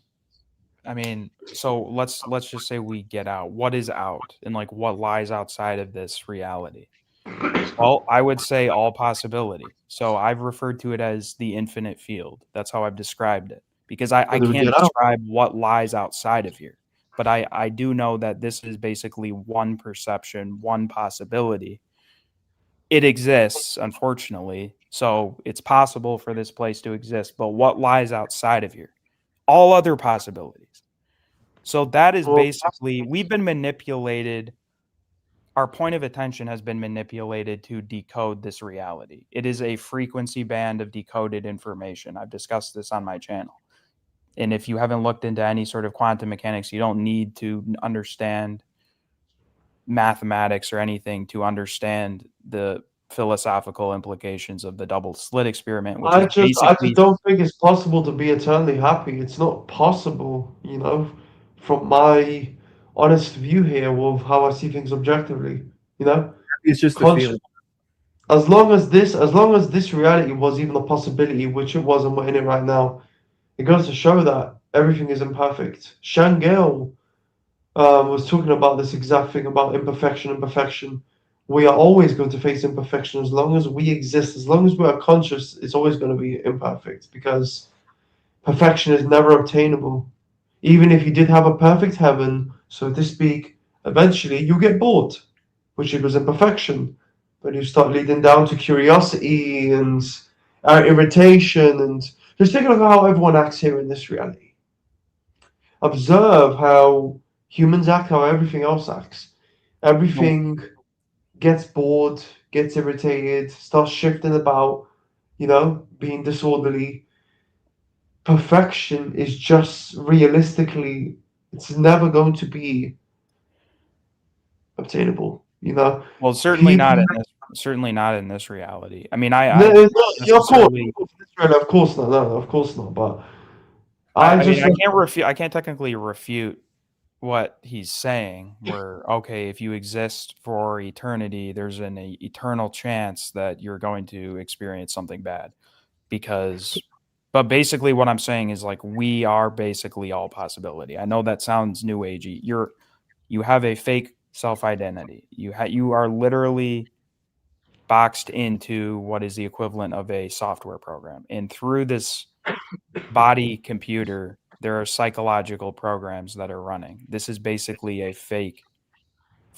I mean, so let's just say we get out. What is out, and like what lies outside of this reality? Well, I would say all possibility. So I've referred to it as the infinite field. That's how I've described it, because I Whether we can't get out. describe what lies outside of here. But I do know that this is basically one perception, one possibility. It exists, unfortunately. So it's possible for this place to exist. But what lies outside of here? All other possibilities. So that is Well, basically, we've been manipulated. Our point of attention has been manipulated to decode this reality. It is a frequency band of decoded information. I've discussed this on my channel. And if you haven't looked into any sort of quantum mechanics, you don't need to understand mathematics or anything to understand the philosophical implications of the double slit experiment, which is I just basically, don't think it's possible to be eternally happy. It's not possible, from my honest view here of how I see things objectively. It's just a Conscious. feeling. As long as this reality was even a possibility, which it was, and we're in it right now, it goes to show that everything is imperfect. Shangel was talking about this exact thing about imperfection and perfection. We are always going to face imperfection as long as we exist, as long as we are conscious. It's always going to be imperfect because perfection is never obtainable. Even if you did have a perfect heaven, so to speak, eventually you get bored, which equals imperfection. But you start leading down to curiosity and irritation, and just think of how everyone acts here in this reality. Observe how humans act, how everything else acts. Everything gets bored, gets irritated, starts shifting about, being disorderly. perfection is just realistically, it's never going to be obtainable. You know, Well, certainly people. not in this. Certainly not in this reality. I mean, No, I don't yeah, necessarily. of course not. No, of course not. But I I mean, just I can't refute. I can't technically refute what he's saying. Where okay, if you exist for eternity, there's an eternal chance that you're going to experience something bad. Because, but basically, what I'm saying is like we are basically all possibility. I know that sounds new agey. You have a fake self identity. You are literally boxed into what is the equivalent of a software program. And through this body computer, there are psychological programs that are running. This is basically a fake,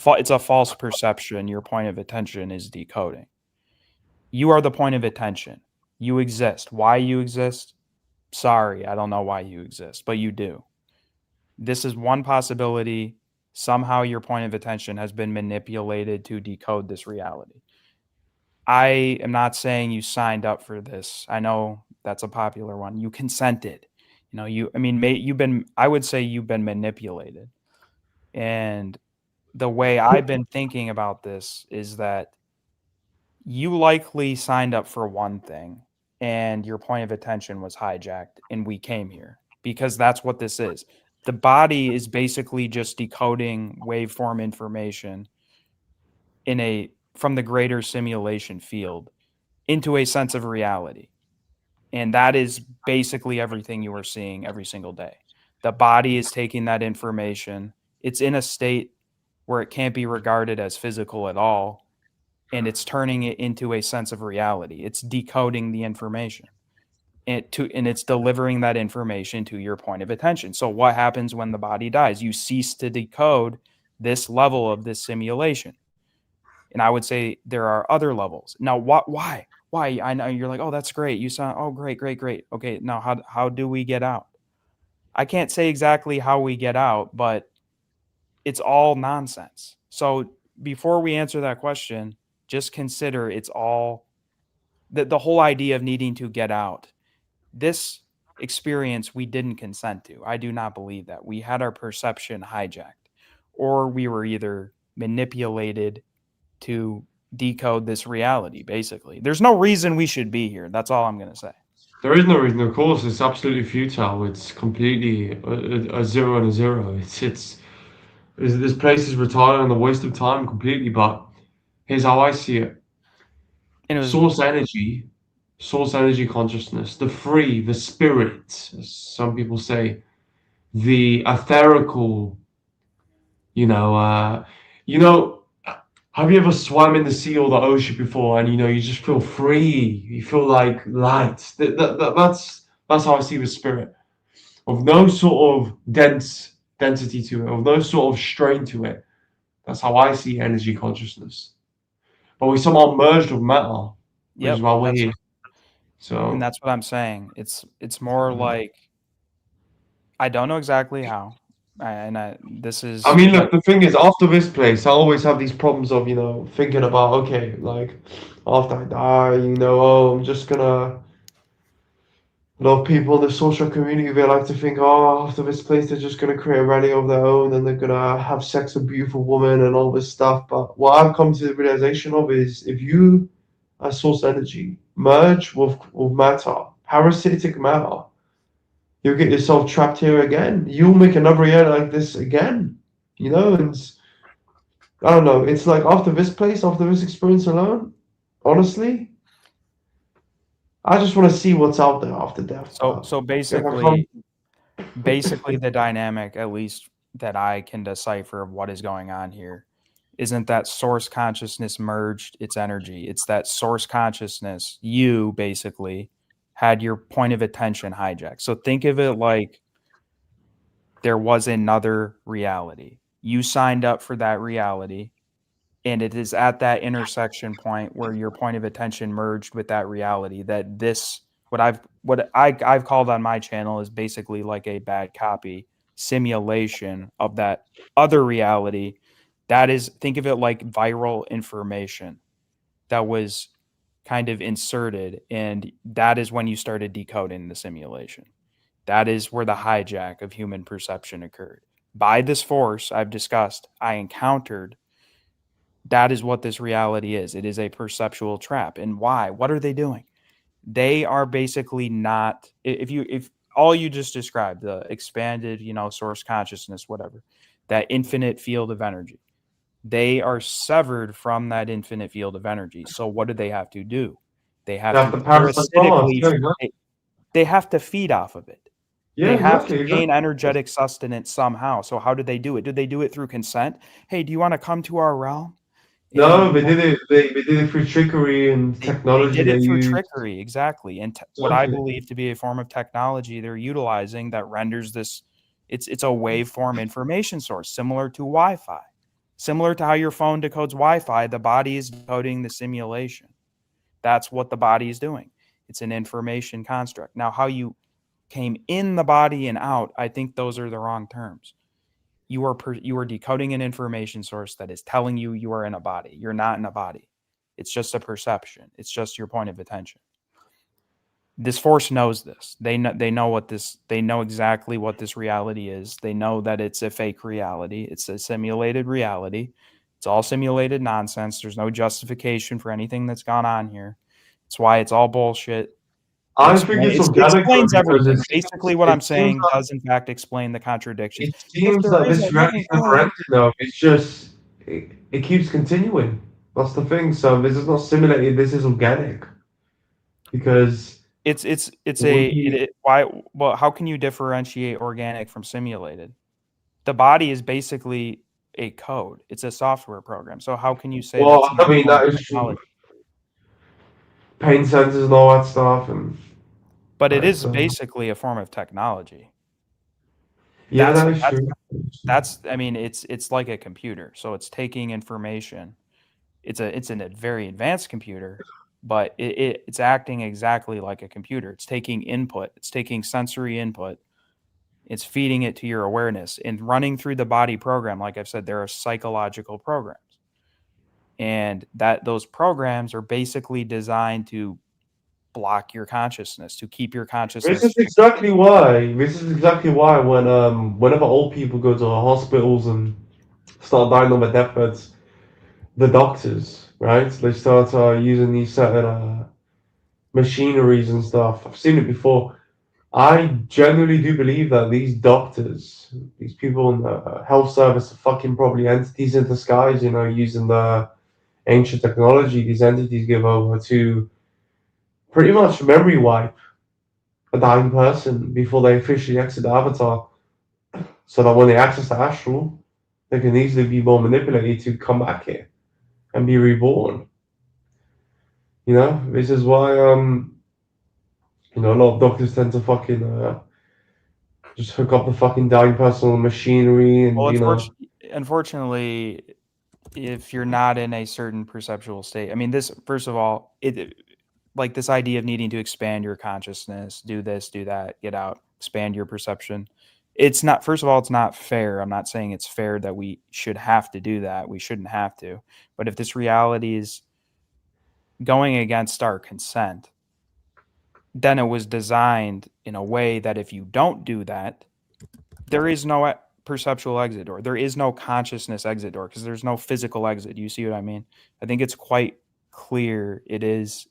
it's a false perception. Your point of attention is decoding. You are the point of attention. You exist. Why you exist? Sorry, I don't know why you exist, but you do. This is one possibility. Somehow your point of attention has been manipulated to decode this reality. I am not saying you signed up for this. I know that's a popular one. You consented. You know, I would say you've been manipulated. And the way I've been thinking about this is that you likely signed up for one thing and your point of attention was hijacked and we came here because that's what this is. The body is basically just decoding waveform information from the greater simulation field into a sense of reality. And that is basically everything you are seeing every single day. The body is taking that information. It's in a state where it can't be regarded as physical at all. And it's turning it into a sense of reality. It's decoding the information and it's delivering that information to your point of attention. So what happens when the body dies? You cease to decode this level of this simulation. And I would say there are other levels. Now, why? Why? I know you're like, oh, that's great. You sound, oh, great. Okay, now how do we get out? I can't say exactly how we get out, but it's all nonsense. So before we answer that question, just consider it's all the whole idea of needing to get out. This experience we didn't consent to. I do not believe that. We had our perception hijacked, or we were either manipulated to decode this reality, basically. There's no reason we should be here. That's all I'm going to say. there is no reason. Of course, it's absolutely futile. It's completely a zero and a zero. This place is retarded and a waste of time completely. But here's how I see it: And it was source energy consciousness, the spirit, as some people say, the etherical. You know, uh, you know. Have you ever swam in the sea or the ocean before, and you just feel free? You feel like light. That's how I see the spirit, of no sort of density to it, of no sort of strain to it. That's how I see energy consciousness. But we somehow merged with matter, which is why we're here. and So that's what I'm saying. It's more like I don't know exactly how. This is I mean, look, the thing is, after this place, I always have these problems of, thinking about, okay, like, after I die, oh, I'm just gonna. A lot of people in the social community, they like to think, oh, after this place, they're just gonna create a reality of their own and they're gonna have sex with beautiful women and all this stuff. But what I've come to the realization of is if you, as source energy, merge with matter, parasitic matter, you'll get yourself trapped here again. You'll make another reality like this again. And I don't know. It's like after this place, after this experience alone, honestly, I just want to see what's out there after death. so basically the dynamic, at least that I can decipher of what is going on here, isn't that source consciousness merged its energy. It's that source consciousness, you basically had your point of attention hijacked. So think of it like there was another reality. You signed up for that reality, and it is at that intersection point where your point of attention merged with that reality that this what I've called on my channel is basically like a bad copy simulation of that other reality. That is, think of it like viral information that was kind of inserted, and that is when you started decoding the simulation. That is where the hijack of human perception occurred. By this force I've discussed, I encountered. That is what this reality is. It is a perceptual trap. And why? What are they doing? They are basically not, if all you just described, the expanded, source consciousness, whatever, that infinite field of energy, they are severed from that infinite field of energy. So what do they have to do? They have You have to the parasite bars. parasitically, they have to feed off of it. Yeah, They have exactly. to gain energetic sustenance somehow. So how do they do it? Do they do it through consent? Hey, do you want to come to our realm? No, And they did it. They did it through trickery and they technology did it through used. trickery, exactly. And what I Exactly. believe to be a form of technology they're utilizing that renders this, it's a waveform information source, similar to Wi-Fi. Similar to how your phone decodes Wi-Fi, the body is decoding the simulation. That's what the body is doing. It's an information construct. Now, how you came in the body and out, I think those are the wrong terms. You are decoding an information source that is telling you you are in a body. You're not in a body. It's just a perception. It's just your point of attention. This force knows this. They know exactly what this reality is. They know that it's a fake reality. It's a simulated reality. It's all simulated nonsense. There's no justification for anything that's gone on here. That's why it's all bullshit. I think it's It organic though, explains because everything. Basically, what I'm saying does in fact explain the contradiction. it seems that this reality is never ending though. It's just it keeps continuing. That's the thing. So this is not simulated. This is organic. Because why? Well, how can you differentiate organic from simulated? The body is basically a code. It's a software program. So how can you say well, that's not I mean that is true. Pain sensors and all that stuff, and but it is basically a form of technology. Yeah, that is true. That's I mean, it's like a computer. So it's taking information. It's a very advanced computer, but it's acting exactly like a computer. It's taking input. It's taking sensory input. It's feeding it to your awareness and running through the body program. Like I've said, there are psychological programs, and those programs are basically designed to block your consciousness, to keep your consciousness. This is exactly why. Whenever old people go to the hospitals and start dying on their deathbeds, the doctors, right? They start using these certain machineries and stuff. I've seen it before. I genuinely do believe that these doctors, these people in the health service, are fucking probably entities in disguise, using the ancient technology these entities give over to pretty much memory wipe a dying person before they officially exit the avatar, so that when they access the astral, they can easily be more manipulated to come back here and be reborn. This is why a lot of doctors tend to fucking just hook up the fucking dying person on machinery and unfortunately, if you're not in a certain perceptual state, I mean, this, first of all, like this idea of needing to expand your consciousness, do this, do that, get out, expand your perception. It's not, first of all, it's not fair. I'm not saying it's fair that we should have to do that. We shouldn't have to. But if this reality is going against our consent, then it was designed in a way that if you don't do that, there is no perceptual exit door. There is no consciousness exit door because there's no physical exit. You see what I mean? I think it's quite clear it is,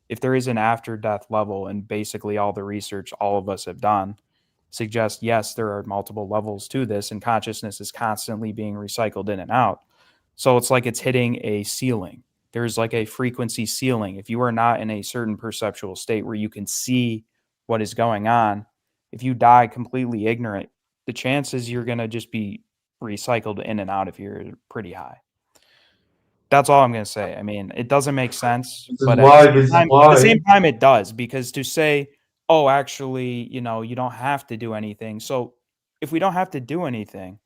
if there is an after death level, and basically all the research all of us have done suggests, yes, there are multiple levels to this, and consciousness is constantly being recycled in and out. So it's like it's hitting a ceiling. There's like a frequency ceiling. If you are not in a certain perceptual state where you can see what is going on, if you die completely ignorant, the chances you're going to just be recycled in and out of here are pretty high. That's all I'm going to say. I mean, it doesn't make sense, but at the same time, it does, because to say, oh, actually, you don't have to do anything. So if we don't have to do anything,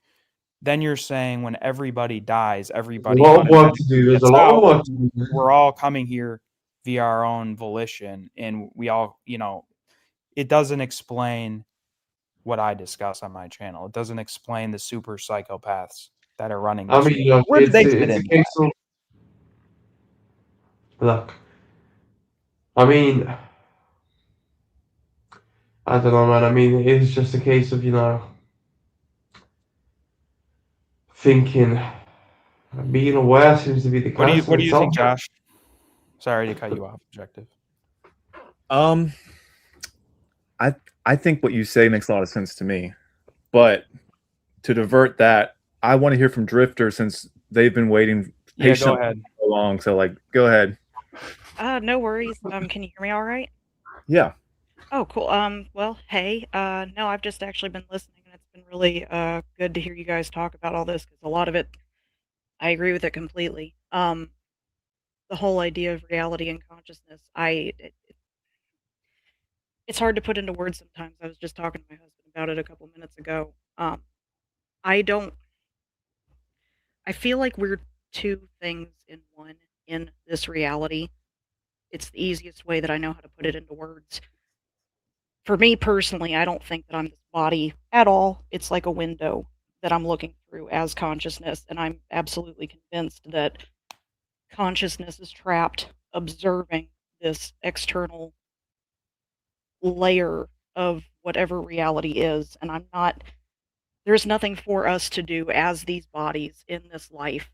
then you're saying when everybody dies, everybody gets out. We're all coming here via our own volition, and we all, it doesn't explain what I discuss on my channel. It doesn't explain the super psychopaths that are running this. Where do they fit in? Look, I I don't know, man. I mean, it's just a case of, thinking. Being aware seems to be the What do constant you think, itself. Josh? Sorry to cut you off, Objective. Um, I think what you say makes a lot of sense to me, but to divert that, I want to hear from Drifter since they've been waiting Yeah, go patiently ahead. so long. So, like, go ahead. No worries. Can you hear me all right? Yeah. Oh, cool. Well, hey, no, I've just actually been listening, and it's been really good to hear you guys talk about all this, because a lot of it, I agree with it completely. The whole idea of reality and consciousness, it's hard to put into words sometimes. I was just talking to my husband about it a couple minutes ago. I don't, I feel like we're two things in one in this reality. It's the easiest way that I know how to put it into words. For me personally, I don't think that I'm this body at all. It's like a window that I'm looking through as consciousness, and I'm absolutely convinced that consciousness is trapped observing this external layer of whatever reality is, and there's nothing for us to do as these bodies in this life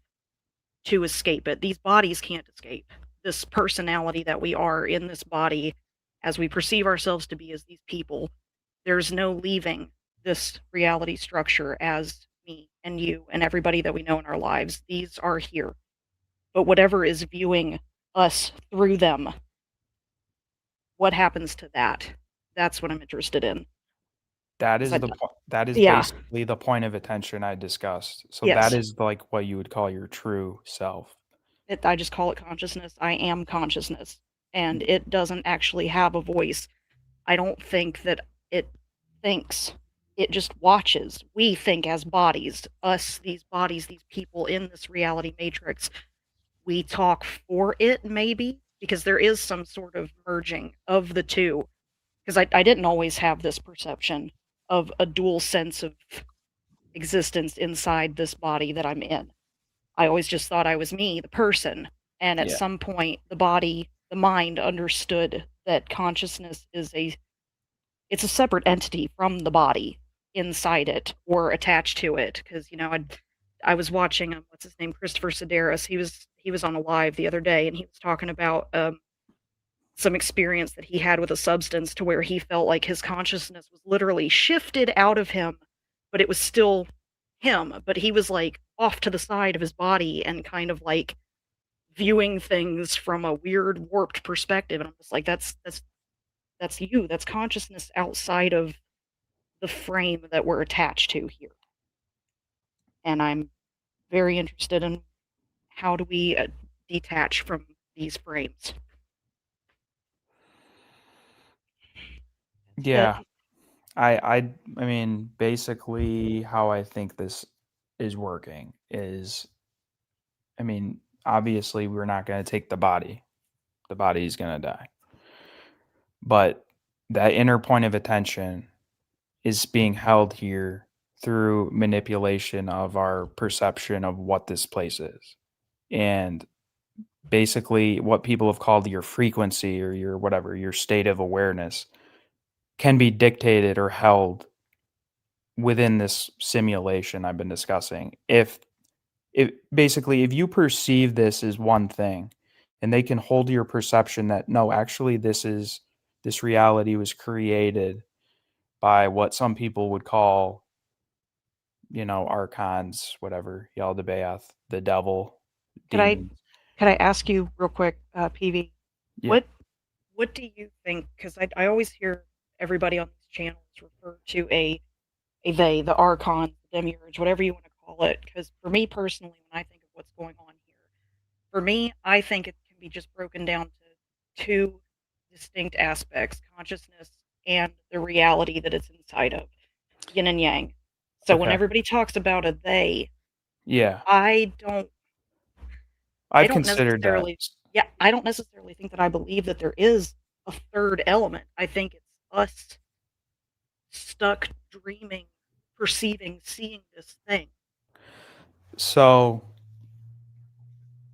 to escape it. These bodies can't escape this personality that we are in this body as we perceive ourselves to be as these people. There's no leaving this reality structure as me and you and everybody that we know in our lives. These are here. But whatever is viewing us through them, what happens to that? That's what I'm interested in. That is 'Cause that is yeah. basically the point of attention I discussed. So Yes. that is like what you would call your true self. I just call it consciousness. I am consciousness, and it doesn't actually have a voice. I don't think that it thinks. It just watches. We think as bodies, us, these bodies, these people in this reality matrix. We talk for it, maybe, because there is some sort of merging of the two. Because I didn't always have this perception of a dual sense of existence inside this body that I'm in. I always just thought I was me, the person. And at Yeah. some point, the mind understood that consciousness it's a separate entity from the body inside it or attached to it. Because, I was watching, what's his name, Christopher Sedaris. He was on a live the other day, and he was talking about some experience that he had with a substance to where he felt like his consciousness was literally shifted out of him, but it was still him. But he was like off to the side of his body and kind of like viewing things from a weird, warped perspective. And I'm just like, that's you. That's consciousness outside of the frame that we're attached to here. And I'm very interested in how do we detach from these frames. Yeah. I mean, basically how I think this is working is, I mean, obviously we're not going to take the body. The body is going to die. But that inner point of attention is being held here through manipulation of our perception of what this place is. And basically what people have called your frequency or your whatever, your state of awareness can be dictated or held within this simulation I've been discussing. If basically if you perceive this as one thing and they can hold your perception that no, actually this reality was created by what some people would call, archons, whatever, Yaldabaoth, the devil, Could I demons. ask you real quick, PV? Yeah. What do you think? Because I always hear everybody on these channels refer to a they, the archon, the demiurge, whatever you want to call it. Because for me personally, when I think of what's going on here, for me, I think it can be just broken down to two distinct aspects: consciousness and the reality that it's inside of, yin and yang. So when Okay. everybody talks about a they, Yeah. I don't I've considered that. necessarily, yeah, I don't necessarily think that I believe that there is a third element. I think it's us stuck dreaming, perceiving, seeing this thing. So,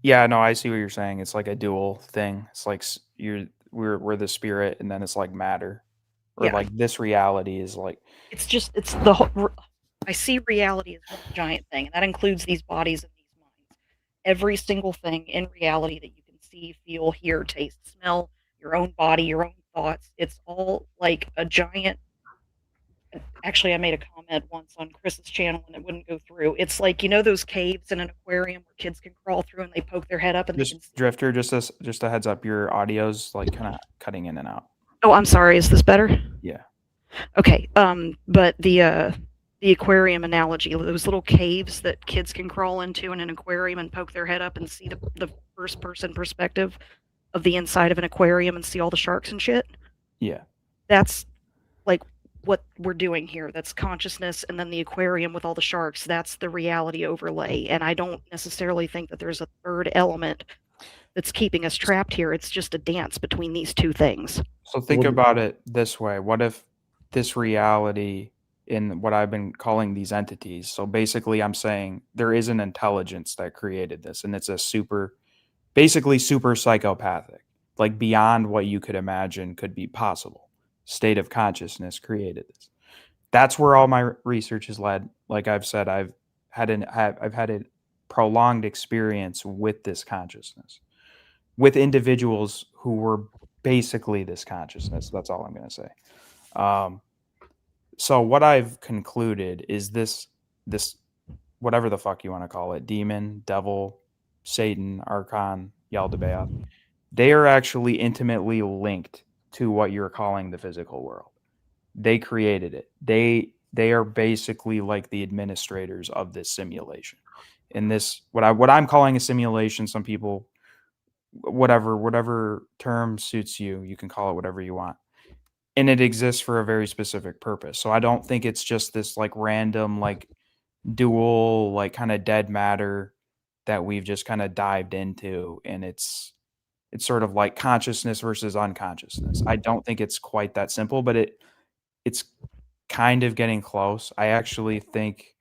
yeah, no, I see what you're saying. It's like a dual thing. It's like we're the spirit, and then it's like matter. or Yeah. like this reality is like. It's just it's the whole. I see reality as one giant thing, and that includes these bodies and these minds. Every single thing in reality that you can see, feel, hear, taste, smell, your own body, your own thoughts, it's all like a giant. Actually, I made a comment once on Chris's channel and it wouldn't go through. It's like, you know, those caves in an aquarium where kids can crawl through and they poke their head up and they can see. Drifter, just a heads up, your audio's like kind of cutting in and out. Oh, I'm sorry. Is this better? Yeah. Okay. But the aquarium analogy, those little caves that kids can crawl into in an aquarium and poke their head up and see the first person perspective of the inside of an aquarium and see all the sharks and shit. Yeah. That's like what we're doing here. That's consciousness, and then the aquarium with all the sharks, that's the reality overlay. And I don't necessarily think that there's a third element that's keeping us trapped here. It's just a dance between these two things. So think about it this way. What if this reality in what I've been calling these entities, so basically I'm saying there is an intelligence that created this, and it's basically super psychopathic, like beyond what you could imagine could be possible. State of consciousness created this. That's where all my research has led. Like I've said, I've had a prolonged experience with this consciousness, with individuals who were basically this consciousness. That's all I'm going to say. So what I've concluded is this whatever the fuck you want to call it, demon, devil, Satan, Archon, Yaldabaoth, they are actually intimately linked to what you're calling the physical world. They created it. They are basically like the administrators of this simulation. In this, what I'm calling a simulation, some people, whatever term suits you, you can call it whatever you want. And it exists for a very specific purpose. So I don't think it's just this like random, like dual, like kind of dead matter that we've just kind of dived into, and it's sort of like consciousness versus unconsciousness. I don't think it's quite that simple, but it's kind of getting close. I actually think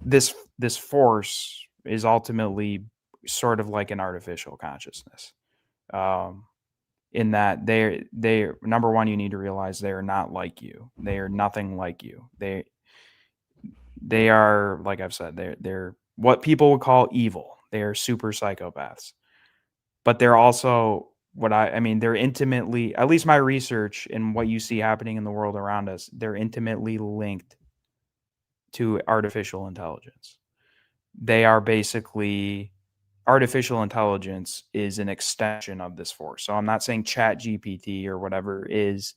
this force is ultimately sort of like an artificial consciousness. In that they number one, you need to realize they are not like you. They are nothing like you. They are, like I've said, they're what people would call evil. They are super psychopaths. But they're also they're intimately, at least my research and what you see happening in the world around us, they're intimately linked to artificial intelligence. They are basically, artificial intelligence is an extension of this force. So I'm not saying Chat GPT or whatever is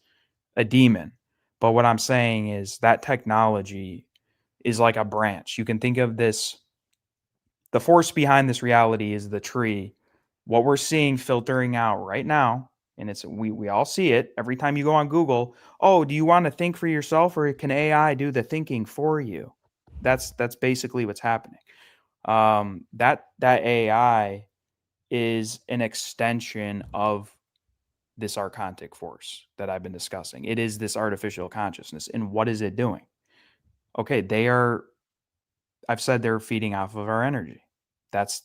a demon, but what I'm saying is that technology is like a branch. You can think of this, the force behind this reality is the tree. What we're seeing filtering out right now, and it's we all see it every time you go on Google. Oh, do you want to think for yourself, or can AI do the thinking for you? That's basically what's happening. That AI is an extension of this archontic force that I've been discussing. It is this artificial consciousness. And what is it doing? Okay, I've said they're feeding off of our energy. That's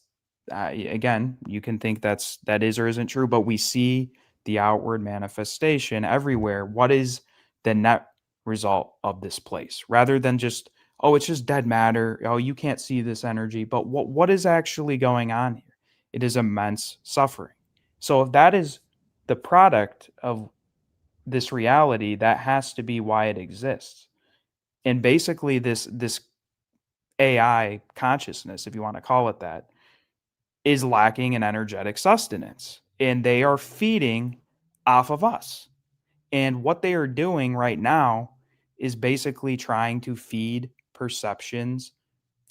again, you can think that is or isn't true, but we see the outward manifestation everywhere. What is the net result of this place? Rather than just, oh, it's just dead matter. Oh, you can't see this energy. But what is actually going on here? It is immense suffering. So if that is the product of this reality, that has to be why it exists. And basically this AI consciousness, if you want to call it that, is lacking an energetic sustenance, and they are feeding off of us. And what they are doing right now is basically trying to feed perceptions,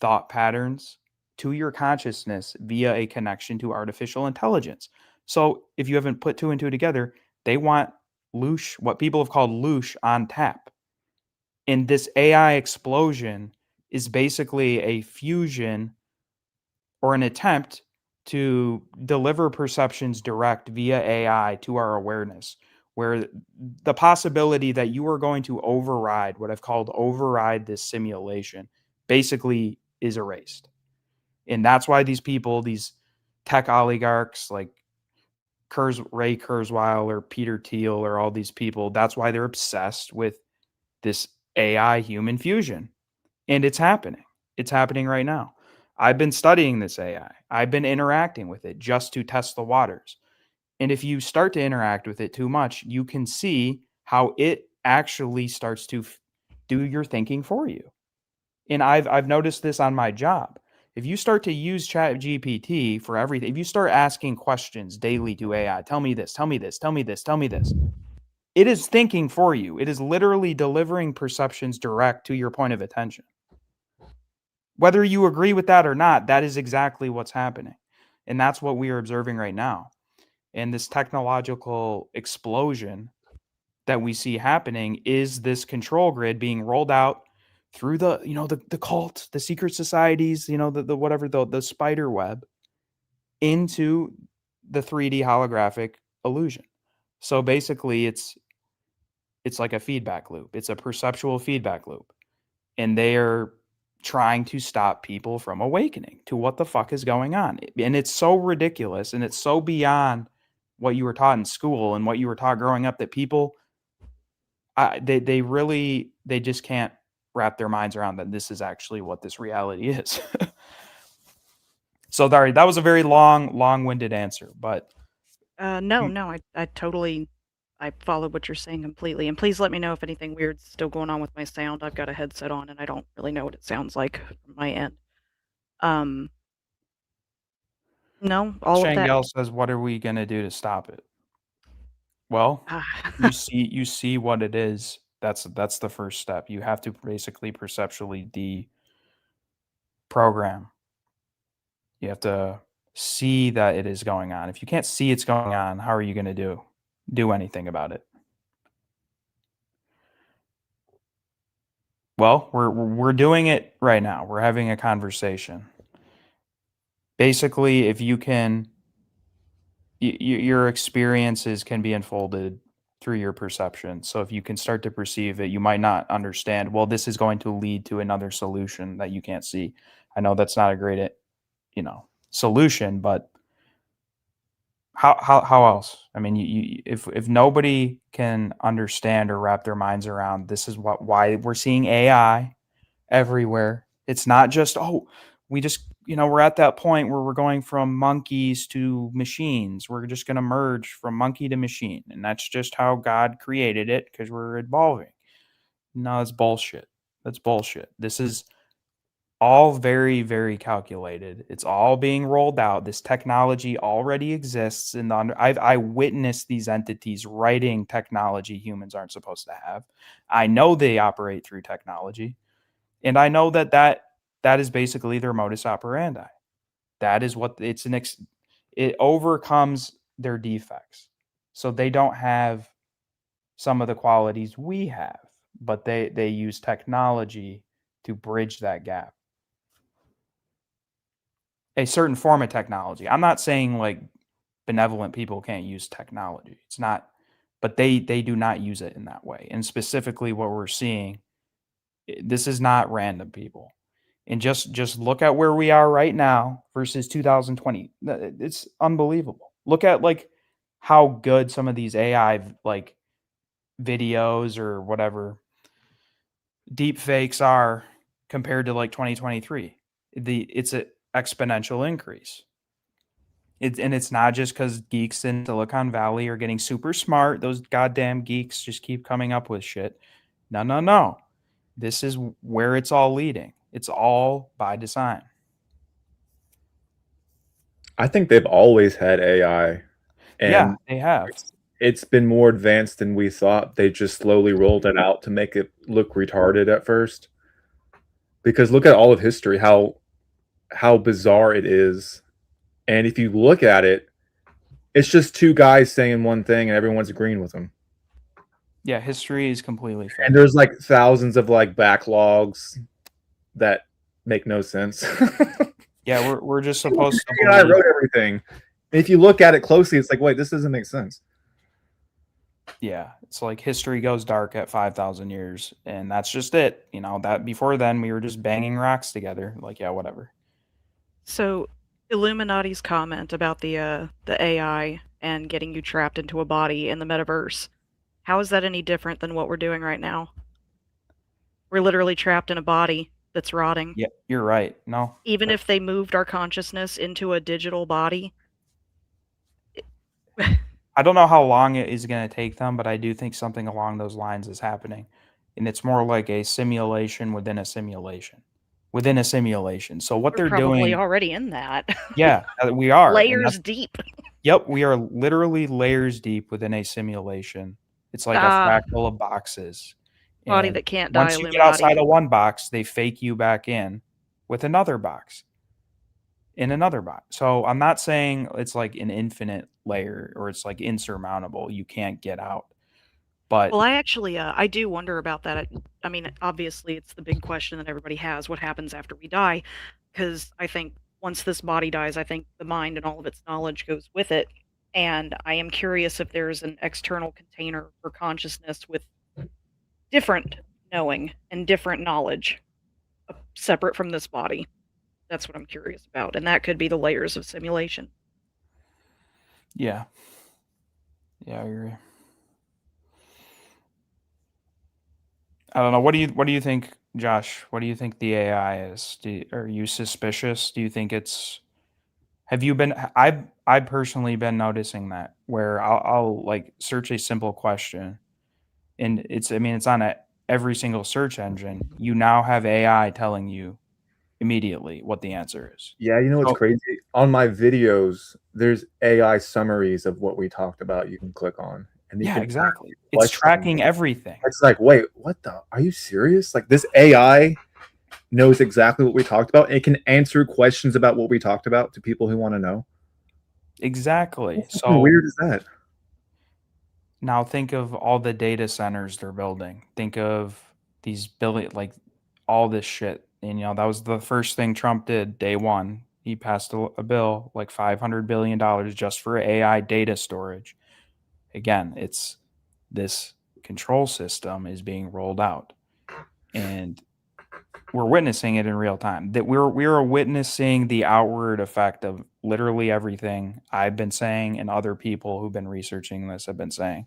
thought patterns to your consciousness via a connection to artificial intelligence. So if you haven't put two and two together, they want loosh, what people have called loosh on tap. And this AI explosion is basically a fusion or an attempt to deliver perceptions direct via AI to our awareness, where the possibility that you are going to override what I've called override this simulation basically is erased. And that's why these people, these tech oligarchs like Ray Kurzweil or Peter Thiel or all these people. That's why they're obsessed with this AI human fusion. And it's happening. It's happening right now. I've been studying this AI. I've been interacting with it just to test the waters. And if you start to interact with it too much, you can see how it actually starts to do your thinking for you. And I've noticed this on my job. If you start to use ChatGPT for everything, if you start asking questions daily to AI, tell me this, tell me this, tell me this, tell me this, it is thinking for you. It is literally delivering perceptions direct to your point of attention. Whether you agree with that or not, that is exactly what's happening. And that's what we are observing right now. And this technological explosion that we see happening is this control grid being rolled out through the, the cult, the secret societies, the whatever, the spider web into the 3D holographic illusion. So basically it's like a feedback loop. It's a perceptual feedback loop. And they are trying to stop people from awakening to what the fuck is going on. And it's so ridiculous and it's so beyond what you were taught in school and what you were taught growing up that people, they just can't wrap their minds around that this is actually what this reality is. So Dari, that was a very long-winded answer, but no, I totally, I follow what you're saying completely. And please let me know if anything weird's still going on with my sound. I've got a headset on and I don't really know what it sounds like from my end. No, all of that. Shangel says, what are we going to do to stop it? Well, you see what it is. That's the first step. You have to basically perceptually deprogram. You have to see that it is going on. If you can't see it's going on, how are you going to do anything about it? Well, we're doing it right now. We're having a conversation. Basically, if you can, your experiences can be unfolded through your perception. So if you can start to perceive it, you might not understand, well, this is going to lead to another solution that you can't see. I know that's not a great, solution, but how else? I mean, if nobody can understand or wrap their minds around, this is why we're seeing AI everywhere. It's not just, we just, we're at that point where we're going from monkeys to machines. We're just going to merge from monkey to machine. And that's just how God created it because we're evolving. No, that's bullshit. That's bullshit. This is all very, very calculated. It's all being rolled out. This technology already exists. I witnessed these entities writing technology humans aren't supposed to have. I know they operate through technology. And I know that is basically their modus operandi. That is what it overcomes their defects. So they don't have some of the qualities we have, but they use technology to bridge that gap. A certain form of technology. I'm not saying like benevolent people can't use technology. It's not, but they do not use it in that way. And specifically what we're seeing, this is not random people. And just look at where we are right now versus 2020. It's unbelievable. Look at like how good some of these AI like videos or whatever deep fakes are compared to like 2023. It's an exponential increase. It's not just because geeks in Silicon Valley are getting super smart. Those goddamn geeks just keep coming up with shit. No. This is where it's all leading. It's all by design. I think they've always had AI. And yeah, they have. It's been more advanced than we thought. They just slowly rolled it out to make it look retarded at first. Because look at all of history, how bizarre it is. And if you look at it, it's just two guys saying one thing and everyone's agreeing with them. Yeah, history is completely fake. And there's like thousands of like backlogs that make no sense. Yeah, we're just supposed to believe. I wrote everything. If you look at it closely, it's like, wait, this doesn't make sense. Yeah, it's like history goes dark at 5,000 years, and that's just it. That before then we were just banging rocks together. Like, yeah, whatever. So Illuminati's comment about the AI and getting you trapped into a body in the metaverse. How is that any different than what we're doing right now? We're literally trapped in a body that's rotting. Yeah, you're right. No, Even if they moved our consciousness into a digital body. I don't know how long it is going to take them, but I do think something along those lines is happening. And it's more like a simulation within a simulation. Within a simulation. So what We're they're probably doing, already in that. yeah, we are. And Layers deep. Yep, we are literally layers deep within a simulation. It's like a fractal of boxes. Body And that can't die, once you get Illuminati. outside of one box, they fake you back in with another box. In another box. So I'm not saying it's like an infinite layer or it's like insurmountable. You can't get out. But Well, I actually, I do wonder about that. I mean, obviously, it's the big question that everybody has: what happens after we die? Because I think once this body dies, I think the mind and all of its knowledge goes with it. And I am curious if there's an external container for consciousness with different knowing and different knowledge, separate from this body. That's what I'm curious about, and that could be the layers of simulation. yeah, I agree. I don't know. What do you think, Josh? What do you think the AI is? Are you suspicious? Do you think it's? Have you been? I've personally been noticing that where I'll like search a simple question, and it's on every single search engine. You now have AI telling you immediately what the answer is. Yeah, you know what's So- crazy? On my videos, there's AI summaries of what we talked about you can click on. And you Yeah, can exactly. ask It's questions. tracking everything. It's like, wait, what the? Are you serious? Like this AI knows exactly what we talked about. It can answer questions about what we talked about to people who want to know. Exactly. How So weird is that? now think of all the data centers they're building. Think of these all this shit. And that was the first thing Trump did day one. He passed a bill like $500 billion just for AI data storage. Again, it's this control system is being rolled out. And we're witnessing it in real time. That we're witnessing the outward effect of literally everything I've been saying and other people who've been researching this have been saying,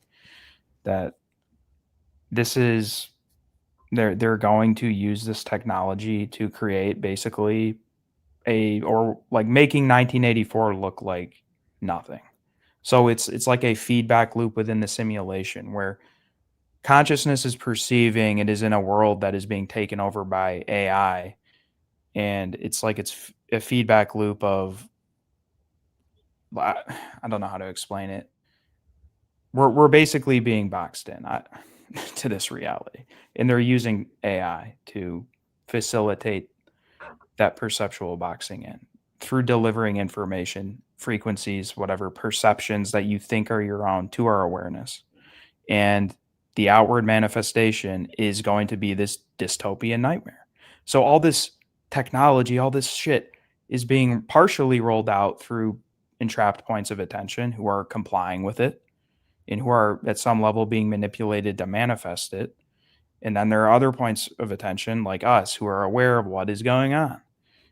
that this is they're going to use this technology to create basically making 1984 look like nothing. So it's like a feedback loop within the simulation where consciousness is perceiving it is in a world that is being taken over by AI. And it's like it's a feedback loop of, I don't know how to explain it. We're basically being boxed in to this reality, and they're using AI to facilitate that perceptual boxing in through delivering information, frequencies, whatever perceptions that you think are your own to our awareness. And the outward manifestation is going to be this dystopian nightmare. So all this technology, all this shit is being partially rolled out through entrapped points of attention who are complying with it and who are at some level being manipulated to manifest it. And then there are other points of attention like us who are aware of what is going on.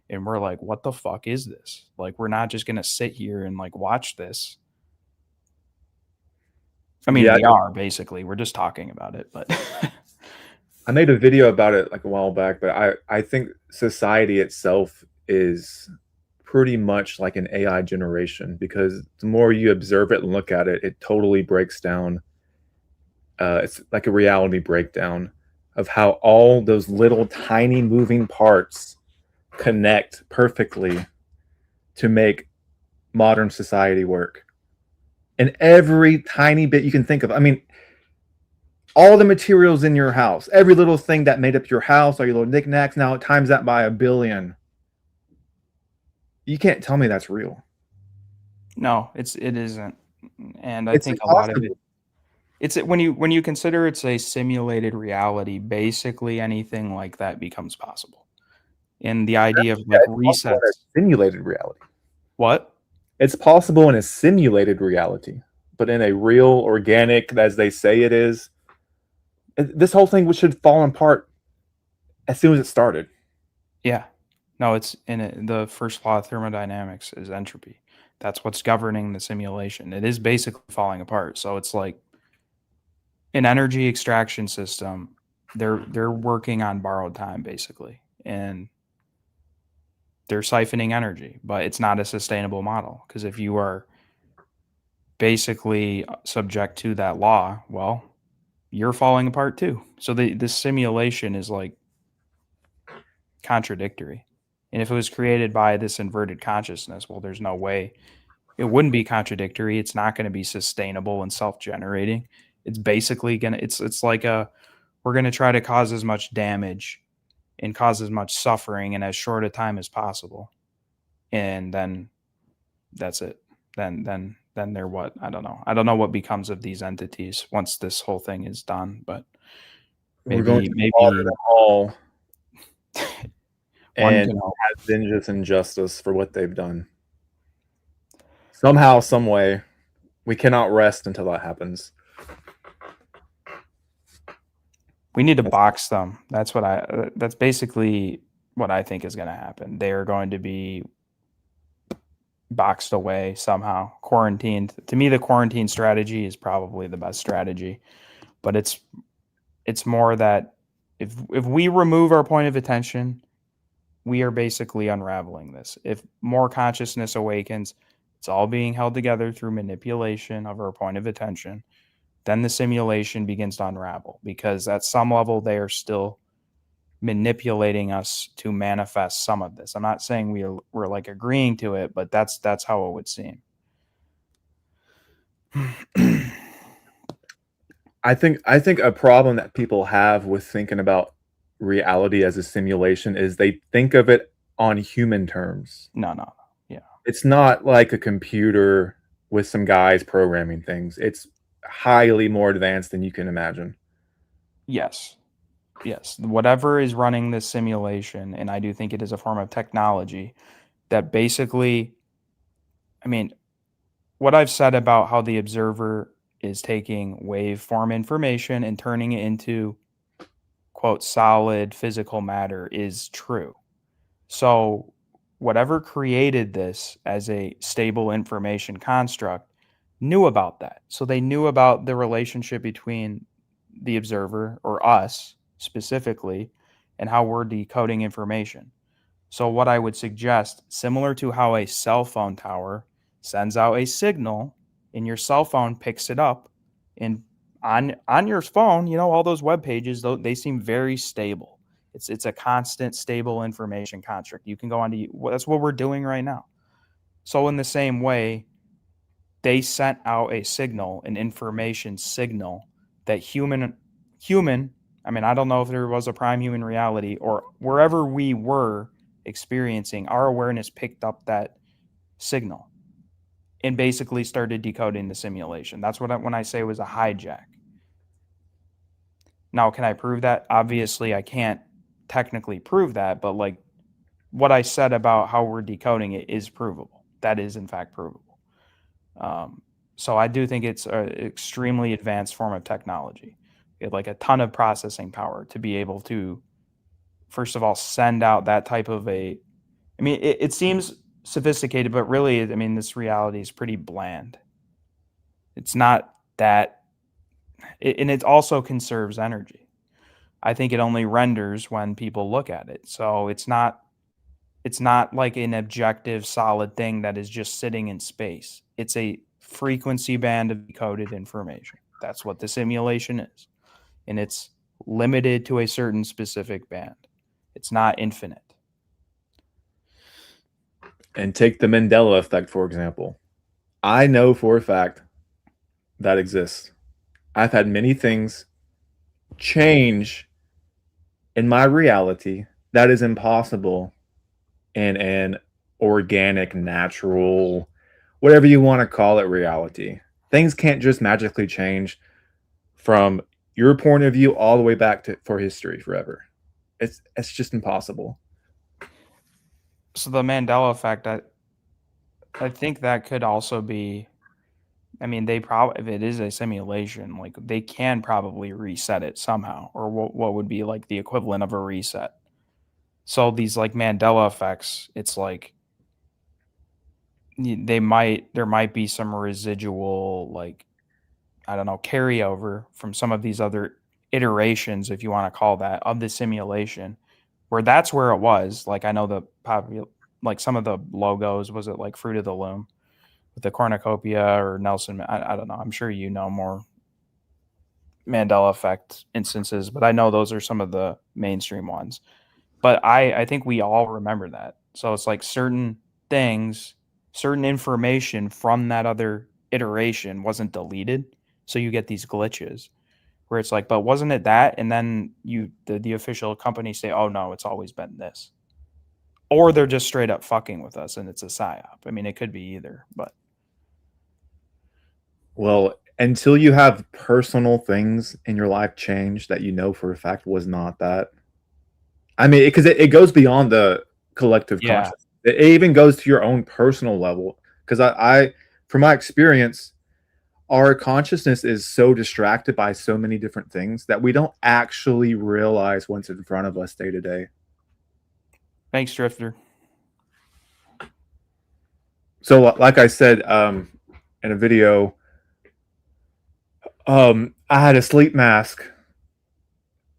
And we're like, what the fuck is this? Like, we're not just going to sit here and like watch this. I mean, Yeah. we are basically, we're just talking about it, but I made a video about it like a while back, but I think society itself is pretty much like an AI generation because the more you observe it and look at it, it totally breaks down. It's like a reality breakdown of how all those little tiny moving parts connect perfectly to make modern society work. And every tiny bit you can think of. I mean, all the materials in your house, every little thing that made up your house, all your little knickknacks, now times that by 1 billion. You can't tell me that's real. no, it isn't. And I think a lot of it, when you consider it's a simulated reality, basically anything like that becomes possible. And the idea of like resets. Simulated reality. What? It's possible in a simulated reality, but in a real, organic, as they say it is, this whole thing should fall apart as soon as it started. Yeah. No, it's in it. The first law of thermodynamics is entropy. That's what's governing the simulation. It is basically falling apart. So it's like an energy extraction system. They're working on borrowed time basically, and they're siphoning energy, but it's not a sustainable model, because if you are basically subject to that law, well, you're falling apart too. So this simulation is like contradictory. And if it was created by this inverted consciousness, well, there's no way it wouldn't be contradictory. It's not going to be sustainable and self-generating. It's basically going to, it's like we're going to try to cause as much damage and cause as much suffering in as short a time as possible. And then that's it. Then they're what? I don't know. I don't know what becomes of these entities once this whole thing is done, but We're going to slaughter them all and have vengeance and justice for what they've done. Somehow, some way, we cannot rest until that happens. We need to box them. That's basically what I think is going to happen. They are going to be boxed away somehow, quarantined. To me, the quarantine strategy is probably the best strategy, but it's more that if we remove our point of attention, we are basically unraveling this. If more consciousness awakens, it's all being held together through manipulation of our point of attention, then the simulation begins to unravel, because at some level they are still manipulating us to manifest some of this. I'm not saying we're like agreeing to it, but that's how it would seem. I think a problem that people have with thinking about reality as a simulation is they think of it on human terms. No. Yeah. It's not like a computer with some guys programming things. It's highly more advanced than you can imagine. Yes. Whatever is running this simulation, and I do think it is a form of technology that basically, I mean, what I've said about how the observer is taking waveform information and turning it into, quote, solid physical matter is true. So whatever created this as a stable information construct knew about that. So they knew about the relationship between the observer, or us specifically, and how we're decoding information. So what I would suggest, similar to how a cell phone tower sends out a signal and your cell phone picks it up, and on your phone, all those web pages, though, they seem very stable. It's a constant, stable information construct. You can go on to, that's what we're doing right now. So in the same way, they sent out a signal, an information signal that human, I mean, I don't know if there was a prime human reality, or wherever we were experiencing, our awareness picked up that signal and basically started decoding the simulation. That's when I say it was a hijack. Now, can I prove that? Obviously, I can't technically prove that, but like what I said about how we're decoding it is provable. That is, in fact, provable. So I do think it's an extremely advanced form of technology. It like a ton of processing power to be able to, first of all, send out that type of I mean, it seems sophisticated, but really, I mean, this reality is pretty bland. It's not that, and it also conserves energy. I think it only renders when people look at it. So it's not like an objective, solid thing that is just sitting in space. It's a frequency band of decoded information. That's what the simulation is. And it's limited to a certain specific band. It's not infinite. And take the Mandela effect, for example. I know for a fact that exists. I've had many things change in my reality that is impossible in an organic, natural, whatever you want to call it, reality. Things can't just magically change from your point of view all the way back for history forever. It's just impossible. So the Mandela effect, I think that could also be, I mean, they probably, if it is a simulation, like they can probably reset it somehow, or what would be like the equivalent of a reset. So these like Mandela effects, it's like there might be some residual, like, I don't know, carryover from some of these other iterations, if you want to call that, of the simulation, where that's where it was. Like, I know like some of the logos, was it like Fruit of the Loom with the cornucopia or Nelson? I don't know. I'm sure you know more Mandela effect instances, but I know those are some of the mainstream ones. But I think we all remember that. So it's like certain things, certain information from that other iteration wasn't deleted. So you get these glitches where it's like, but wasn't it that? And then the official company say, oh no, it's always been this. Or they're just straight up fucking with us and it's a psyop. I mean, it could be either, but. Well, until you have personal things in your life change that you know for a fact was not that. I mean, because it goes beyond the collective consciousness. It even goes to your own personal level. Because I, from my experience, our consciousness is so distracted by so many different things that we don't actually realize what's in front of us day to day. Thanks, Drifter. So, like I said in a video, I had a sleep mask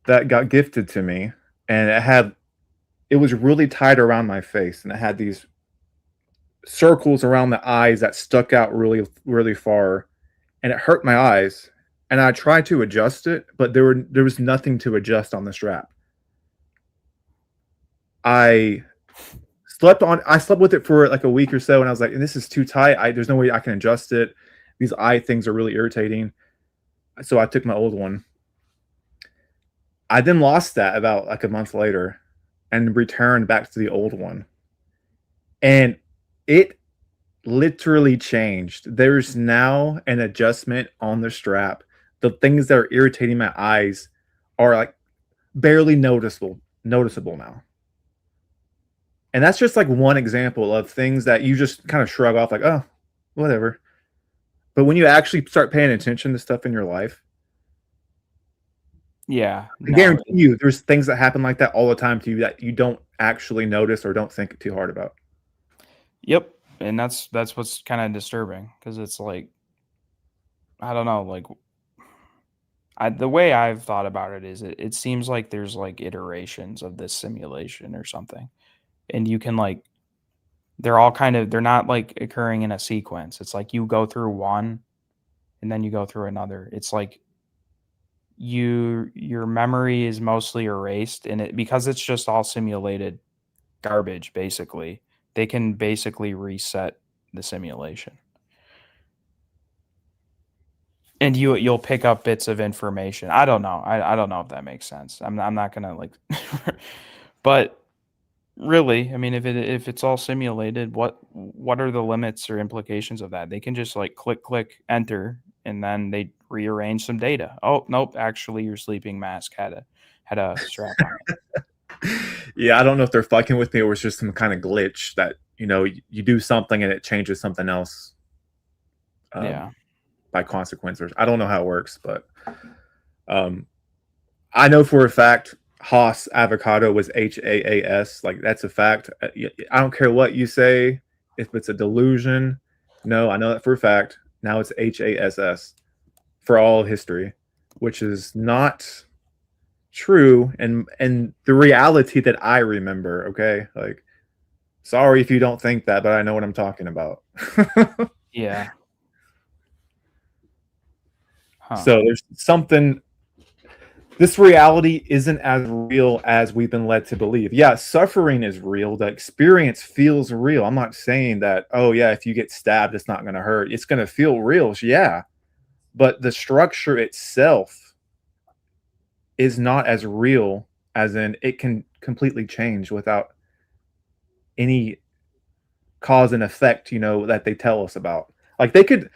that got gifted to me, and it was really tight around my face, and it had these circles around the eyes that stuck out really, really far, and it hurt my eyes. And I tried to adjust it, but there was nothing to adjust on the strap. I slept with it for like a week or so, and I was like, this is too tight. There's no way I can adjust it. These eye things are really irritating. So I took my old one. I then lost that about like a month later and returned back to the old one. And it literally changed. There's now an adjustment on the strap. The things that are irritating my eyes are like barely noticeable now. And that's just like one example of things that you just kind of shrug off like, oh, whatever. But when you actually start paying attention to stuff in your life, I guarantee you there's things that happen like that all the time to you that you don't actually notice or don't think too hard about. Yep. And that's what's kind of disturbing, because it's like, I don't know, like the way I've thought about it is it seems like there's like iterations of this simulation or something. And you can like, they're not like occurring in a sequence. It's like you go through one and then you go through another. It's like your memory is mostly erased, and because it's just all simulated garbage, basically, they can basically reset the simulation. And you'll pick up bits of information. I don't know. I don't know if that makes sense. I'm not gonna like but really, I mean, if it's all simulated, what are the limits or implications of that? They can just like click enter, and then they rearrange some data. Oh nope, actually your sleeping mask had a strap on it. Yeah, I don't know if they're fucking with me or it's just some kind of glitch that, you do something and it changes something else. By consequences. I don't know how it works, but I know for a fact Haas avocado was HAAS. Like, that's a fact. I don't care what you say, if it's a delusion. No, I know that for a fact. Now it's HASS for all history, which is not true. And the reality that I remember, okay? Like, sorry if you don't think that, but I know what I'm talking about. Yeah. Huh. So there's something. This reality isn't as real as we've been led to believe. Yeah, suffering is real. The experience feels real. I'm not saying that, oh yeah, if you get stabbed, it's not going to hurt. It's going to feel real. Yeah. But the structure itself is not as real, as in it can completely change without any cause and effect, that they tell us about. Like, they could.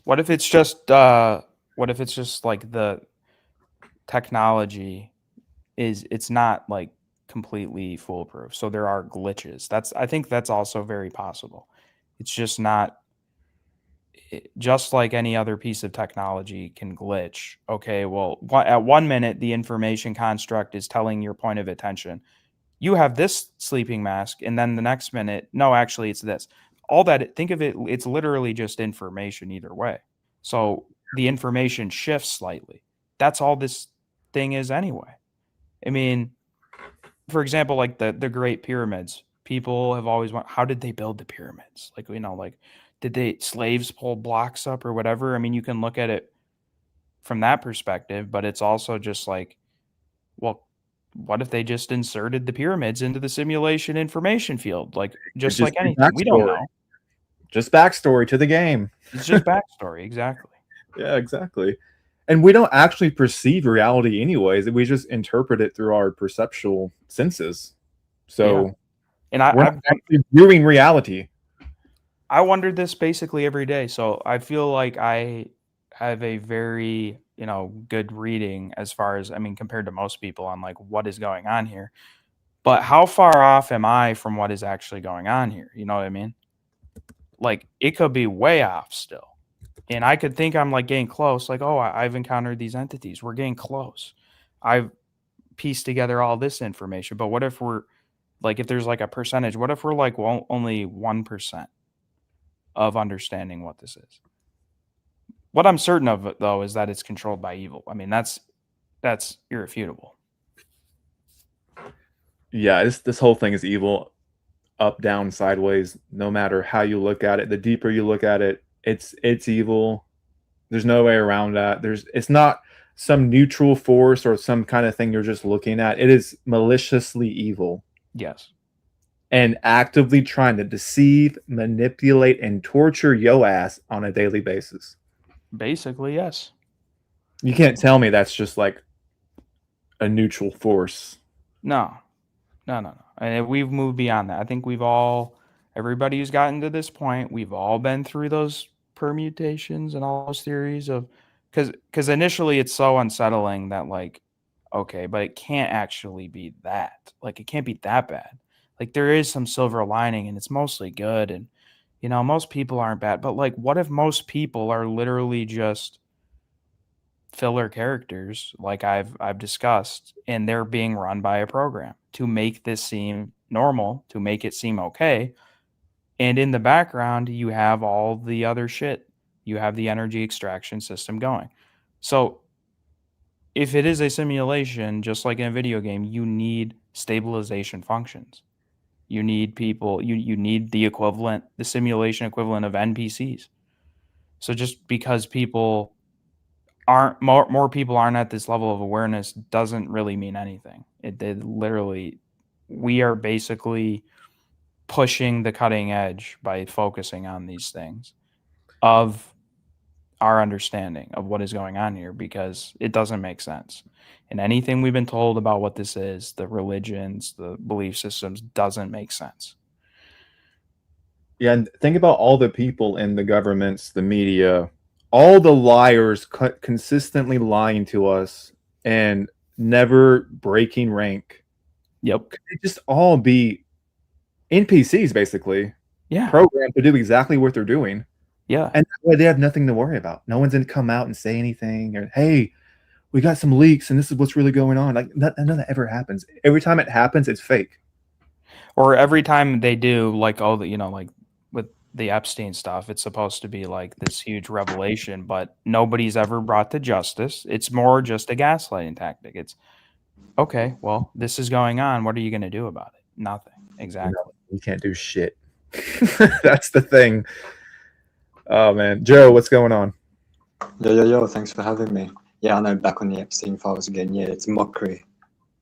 What if it's just like the technology it's not like completely foolproof, so there are glitches. I think that's also very possible. It's just not, just like any other piece of technology can glitch. Okay, well, at 1 minute the information construct is telling your point of attention, you have this sleeping mask, and then the next minute, no, actually it's this. all that, think of it, it's literally just information either way. So the information shifts slightly. That's all this thing is anyway. I mean, for example, like the Great Pyramids, people have always wondered, how did they build the pyramids? Like, like, did slaves pull blocks up or whatever? I mean, you can look at it from that perspective, but it's also just like, well, what if they just inserted the pyramids into the simulation information field? Like, just like anything, we don't know. Just backstory to the game. It's just backstory, exactly. Yeah, exactly. And we don't actually perceive reality anyways. We just interpret it through our perceptual senses. So, and we're not actually viewing reality. I wondered this basically every day. So I feel like I have a very, good reading as far as, compared to most people on like what is going on here. But how far off am I from what is actually going on here? You know what I mean? Like, it could be way off still. And I could think I'm like getting close, like, oh, I've encountered these entities. We're getting close. I've pieced together all this information. But what if we're like, if there's like a percentage, what if we're like only 1% of understanding what this is? What I'm certain of, though, is that it's controlled by evil. I mean, that's irrefutable. Yeah, this whole thing is evil, up, down, sideways. No matter how you look at it, the deeper you look at it, it's evil. There's no way around that. It's not some neutral force or some kind of thing you're just looking at. It is maliciously evil. Yes. And actively trying to deceive, manipulate, and torture your ass on a daily basis. Basically, yes. You can't tell me that's just like a neutral force. No. And we've moved beyond that. I think everybody who's gotten to this point, we've all been through those permutations and all those theories of, because initially it's so unsettling that like, okay, but it can't actually be that. Like, it can't be that bad. Like, there is some silver lining and it's mostly good. And, most people aren't bad. But like, what if most people are literally just filler characters, like I've discussed, and they're being run by a program to make this seem normal, to make it seem okay. And in the background, you have all the other shit. You have the energy extraction system going. So if it is a simulation, just like in a video game, you need stabilization functions. You need people, you need the simulation equivalent of NPCs. So just because people aren't, more people aren't at this level of awareness doesn't really mean anything. It literally, we are basically pushing the cutting edge by focusing on these things of our understanding of what is going on here, because it doesn't make sense. And anything we've been told about what this is, the religions, the belief systems, doesn't make sense. Yeah, and think about all the people in the governments, the media, all the liars consistently lying to us and never breaking rank. Yep. Could they just all be NPCs, basically? Yeah. Programmed to do exactly what they're doing. Yeah. And they have nothing to worry about. No one's going to come out and say anything, or, hey, we got some leaks and this is what's really going on. Like, none of that ever happens. Every time it happens, it's fake. Or every time they do, like, like with the Epstein stuff, it's supposed to be like this huge revelation, but nobody's ever brought to justice. It's more just a gaslighting tactic. It's, okay, well, this is going on. What are you going to do about it? Nothing. Exactly. No, you can't do shit. That's the thing. Oh, man. Joe, what's going on? Yo, thanks for having me. Yeah, I know, back on the Epstein files again. Yeah, it's mockery.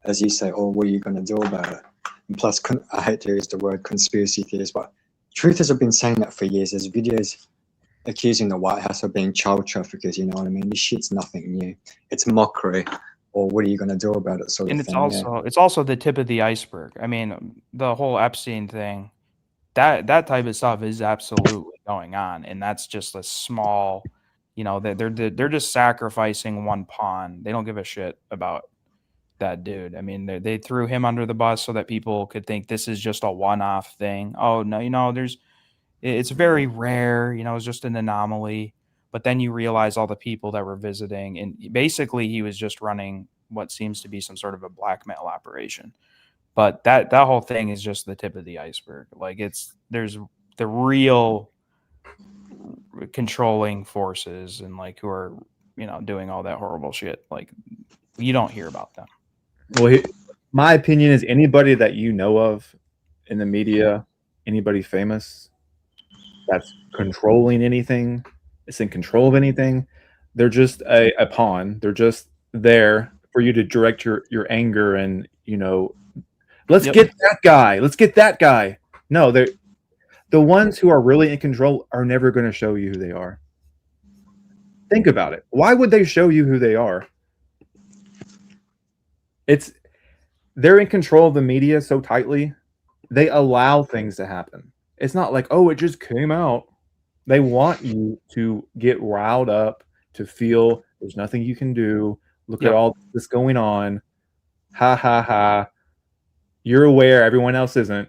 As you say, oh, what are you going to do about it? And plus, I hate to use the word conspiracy theories, but truthers have been saying that for years. There's videos accusing the White House of being child traffickers, you know what I mean? This shit's nothing new. It's mockery, or what are you going to do about it, sort of thing. It's also the tip of the iceberg. I mean, the whole Epstein thing, that type of stuff is absolutely going on, and that's just a small, they're just sacrificing one pawn. They don't give a shit about that dude. I mean, they threw him under the bus so that people could think this is just a one-off thing. Oh no, it's very rare. It's just an anomaly. But then you realize all the people that were visiting, and basically he was just running what seems to be some sort of a blackmail operation. But that whole thing is just the tip of the iceberg. Like, there's the real controlling forces and like who are, you know, doing all that horrible shit. Like you don't hear about them. Well, my opinion is anybody that you know of in the media, anybody famous that's controlling anything, is in control of anything, they're just a pawn. They're just there for you to direct your anger and, you know, let's get that guy. Let's get that guy. No, they're the ones who are really in control are never going to show you who they are. Think about it. Why would they show you who they are? They're in control of the media so tightly, they allow things to happen. It's not like, oh, it just came out. They want you to get riled up, to feel there's nothing you can do. Look at all this going on. Ha ha ha. You're aware, everyone else isn't.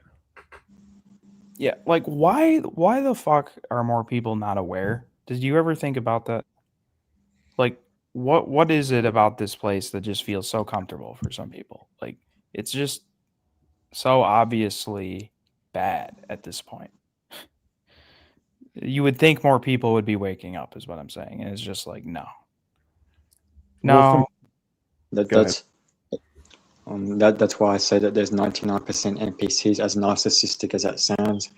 Yeah, like why the fuck are more people not aware? Did you ever think about that? Like what is it about this place that just feels so comfortable for some people? Like it's just so obviously bad at this point. You would think more people would be waking up is what I'm saying. And it's just like no. Well, That's why I say that there's 99% NPCs, as narcissistic as that sounds.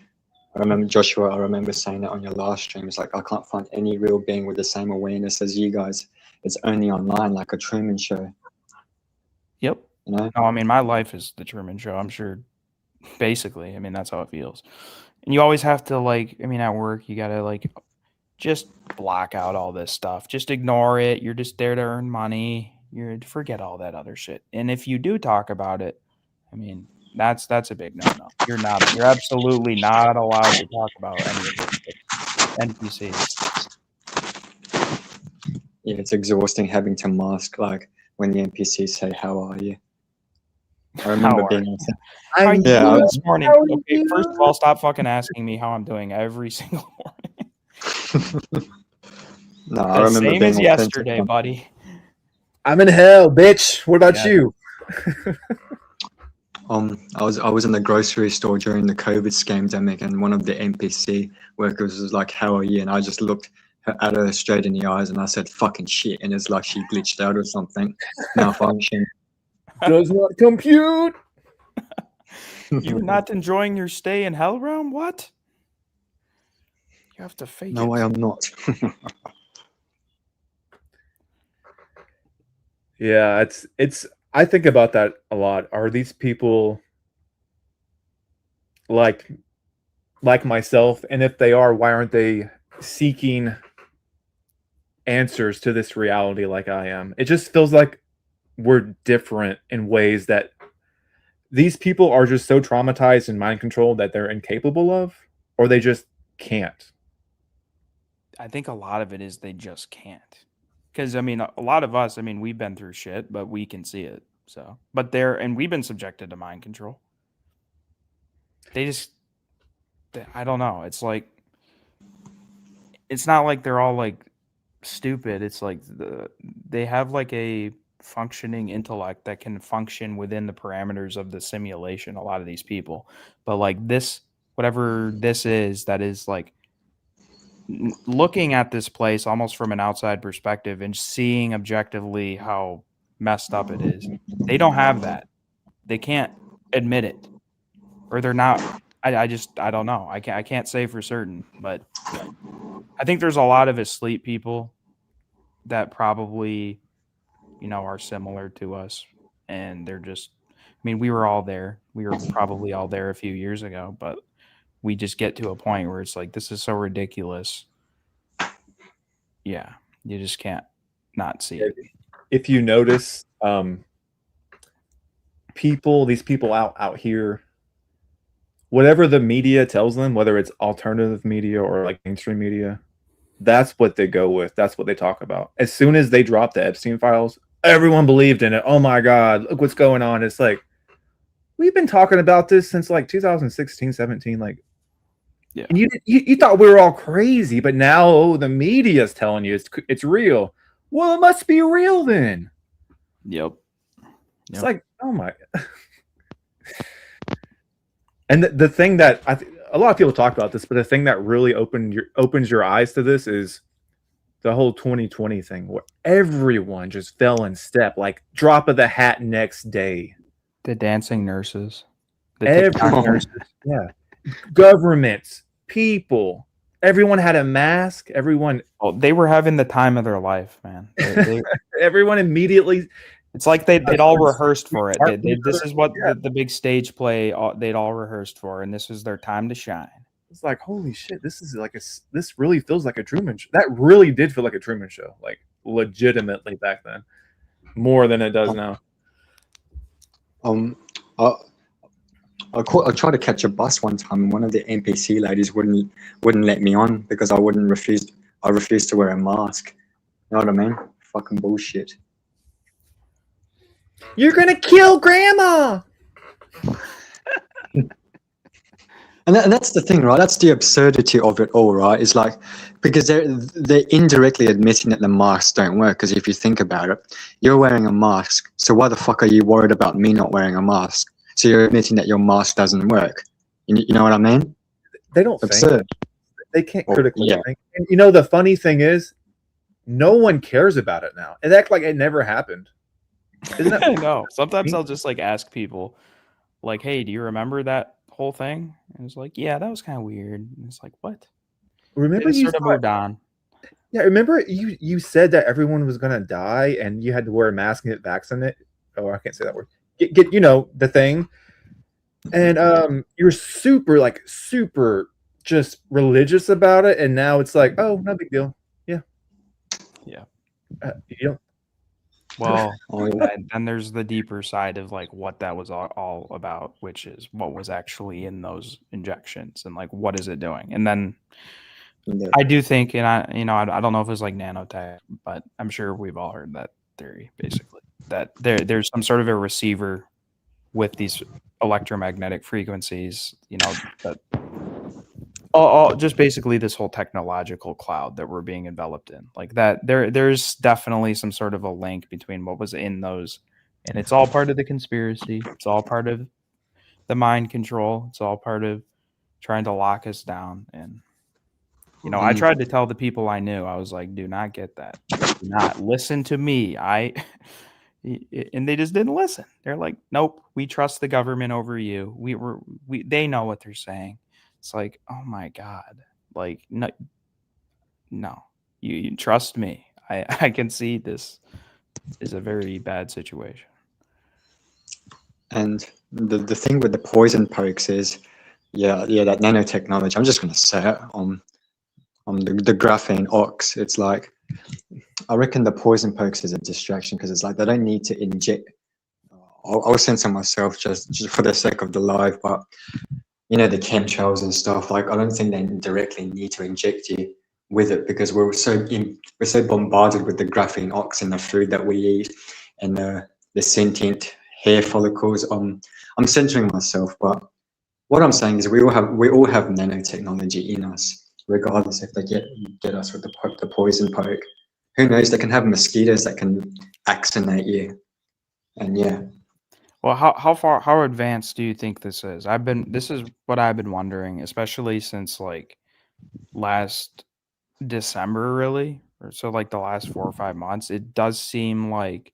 I remember, Joshua, I remember saying that on your last stream. It's like, I can't find any real being with the same awareness as you guys. It's only online, like a Truman Show. Yep. You know? No, I mean, my life is the Truman Show. I'm sure, basically. I mean, that's how it feels. And you always have to, like, I mean, at work, you got to, like, just block out all this stuff. Just ignore it. You're just there to earn money. Forget all that other shit. And if you do talk about it, I mean, that's a big no-no. You're absolutely not allowed to talk about any of this NPCs. Yeah, it's exhausting having to mask, like, when the NPCs say, how are you? I remember being I'm doing this morning. Okay, first of all, stop fucking asking me how I'm doing every single morning. No, I remember same being as yesterday, buddy. I'm in hell, bitch. What about you? I was in the grocery store during the COVID scamdemic, and one of the NPC workers was like, "How are you?" And I just looked at her straight in the eyes, and I said, "Fucking shit!" And it's like she glitched out or something, malfunction. Does not compute. You're not enjoying your stay in Hell Realm? What? You have to fake it. No, I am not. Yeah, it's. I think about that a lot. Are these people like myself? And if they are, why aren't they seeking answers to this reality like I am? It just feels like we're different in ways that these people are just so traumatized and mind controlled that they're incapable of, or they just can't. I think a lot of it is they just can't. Because, I mean, a lot of us, I mean, we've been through shit, but we can see it. So, but and we've been subjected to mind control. I don't know. It's like, it's not like they're all like stupid. It's like they have like a functioning intellect that can function within the parameters of the simulation. A lot of these people, but like this, whatever this is, that is like looking at this place almost from an outside perspective and seeing objectively how messed up it is. They don't have that. They can't admit it, or they're not. I don't know. I can't say for certain, but I think there's a lot of asleep people that probably, you know, are similar to us, and they're just. I mean, we were all there. We were probably all there a few years ago, but we just get to a point where it's like, this is so ridiculous. Yeah, you just can't not see it. If you notice, these people out here, whatever the media tells them, whether it's alternative media or like mainstream media, that's what they go with. That's what they talk about. As soon as they drop the Epstein files, everyone believed in it. Oh my God, look what's going on. It's like, we've been talking about this since like 2016, 17. Like, yeah. And you thought we were all crazy, but now the media's telling you it's real. Well, it must be real then. Yep. It's like, oh my. And the thing that a lot of people talk about this, but the thing that really opens your eyes to this is the whole 2020 thing, where everyone just fell in step, like drop of the hat next day. The dancing nurses. The Every TikTok nurses. Yeah, governments, people, everyone had a mask. Everyone, Oh, they were having the time of their life, man. everyone immediately. It's like they'd all rehearsed for it. This is what Yeah. the big stage play they'd all rehearsed for, and this was their time to shine. It's like, holy shit, this is like this really feels like a Truman Show. That really did feel like a Truman Show, like legitimately back then, more than it does now. I tried to catch a bus one time, and one of the NPC ladies wouldn't let me on because I refused to wear a mask. You know what I mean? Fucking bullshit. You're gonna kill Grandma. And that's the thing, right? That's the absurdity of it all, right? It's like, because they're indirectly admitting that the masks don't work. Because if you think about it, you're wearing a mask, so why the fuck are you worried about me not wearing a mask? So you're admitting that your mask doesn't work. You know what I mean? They don't Absurd. think. They can't critically yeah. think. And you know, the funny thing is, no one cares about it now. It acts like it never happened. Isn't it? I know. Sometimes I'll just like ask people, like, "Hey, do you remember that whole thing?" And it's like, "Yeah, that was kind of weird." And it's like, "What?" Remember It you sort of moved on. Yeah, remember you said that everyone was gonna die and you had to wear a mask and get vaccinated. Oh, I can't say that word. Get you know the thing. And you're super just religious about it, and now it's like, oh, no big deal. Yeah. You don't. Well, then there's the deeper side of like what that was all about, which is what was actually in those injections and like what is it doing. And then I do think, and I don't know if it's like nanotech, but I'm sure we've all heard that theory, basically, that there's some sort of a receiver with these electromagnetic frequencies, that all just basically this whole technological cloud that we're being enveloped in, like that. There's definitely some sort of a link between what was in those, and it's all part of the conspiracy. It's all part of the mind control. It's all part of trying to lock us down. And I tried to tell the people I knew, I was like, do not get that. Do not listen to me. And they just didn't listen. They're like, nope, we trust the government over you. They know what they're saying. It's like, oh my God, like, no, you trust me. I can see this is a very bad situation. And the thing with the poison pokes is, that nanotechnology, I'm just going to say it, on the graphene ox, it's like, I reckon the poison pokes is a distraction because it's like they don't need to inject. I'll censor myself just for the sake of the live, but the chemtrails and stuff, like I don't think they directly need to inject you with it because we're so bombarded with the graphene ox in the food that we eat and the sentient hair follicles. I'm censoring myself, but what I'm saying is we all have nanotechnology in us, regardless if they get us with the poison poke. Who knows? They can have mosquitoes that can vaccinate you, and yeah. Well, how advanced do you think this is? This is what I've been wondering, especially since like last December, really, or so like the last 4 or 5 months. It does seem like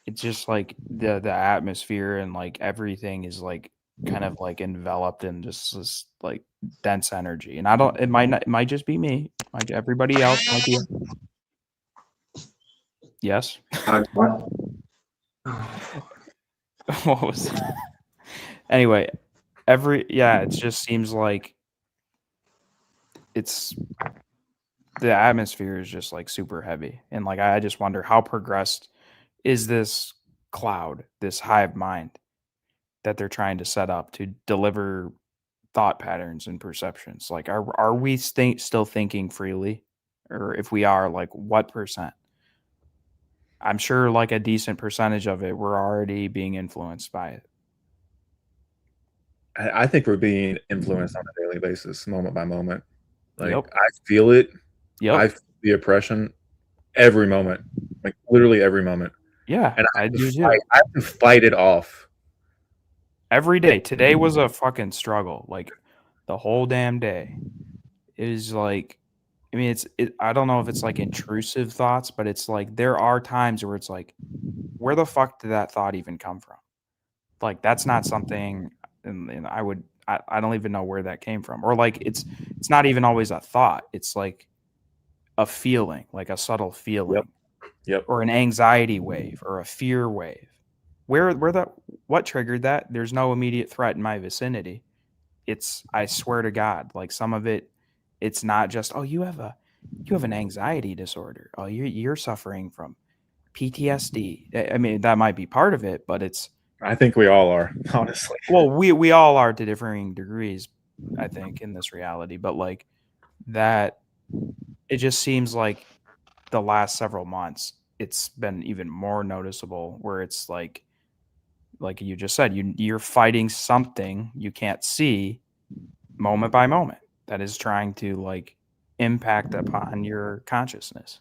it's just like the atmosphere and like everything is like kind of like enveloped in just this like dense energy. And it might just be me. Everybody else might be. Yes. What? What was that? Anyway, it just seems like it's the atmosphere is just like super heavy, and like I just wonder how progressed is this cloud, this hive mind that they're trying to set up to deliver thought patterns and perceptions. Like are we still thinking freely, or if we are, like what percent? I'm sure like a decent percentage of it, we're already being influenced by it. I think we're being influenced on a daily basis, moment by moment. Like Yep. I feel it. Yep. I feel the oppression every moment, like literally every moment. Yeah, And I do too. I have to fight it off Every day. Today was a fucking struggle. Like the whole damn day. It is like, I mean, I don't know if it's like intrusive thoughts, but it's like there are times where it's like, where the fuck did that thought even come from? Like, that's not something, and I don't even know where that came from. Or like, it's not even always a thought. It's like a feeling, like a subtle feeling. Yep. Or an anxiety wave or a fear wave. What triggered that? There's no immediate threat in my vicinity. I swear to God, like some of it, it's not just, oh, you have an anxiety disorder. Oh, you're suffering from PTSD. I mean, that might be part of it, but I think we all are, honestly. well, we all are to differing degrees, I think, in this reality. But like that, it just seems like the last several months, it's been even more noticeable where it's like you just said, you're fighting something you can't see moment by moment that is trying to like impact upon your consciousness.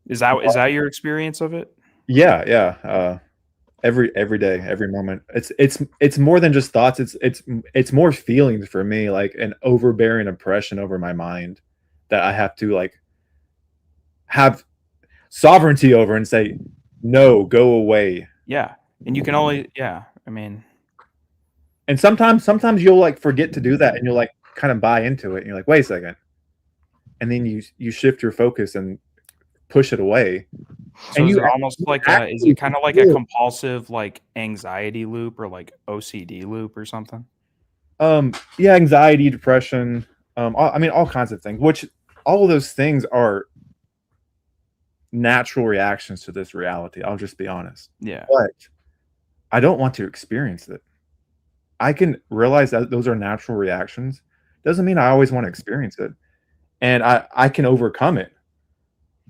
Is that your experience of it? Yeah. Every day, every moment. It's more than just thoughts. It's more feelings for me, like an overbearing oppression over my mind that I have to like have sovereignty over and say, no, go away. Yeah. And you can only, yeah, I mean, and sometimes you'll like forget to do that and you'll like kind of buy into it and you're like, wait a second. And then you shift your focus and push it away. So and is you it almost like is it kind of like a compulsive like anxiety loop or like OCD loop or something? Yeah, anxiety, depression, all kinds of things, which all of those things are natural reactions to this reality. I'll just be honest. Yeah. But I don't want to experience it. I can realize that those are natural reactions. Doesn't mean I always want to experience it. And I can overcome it.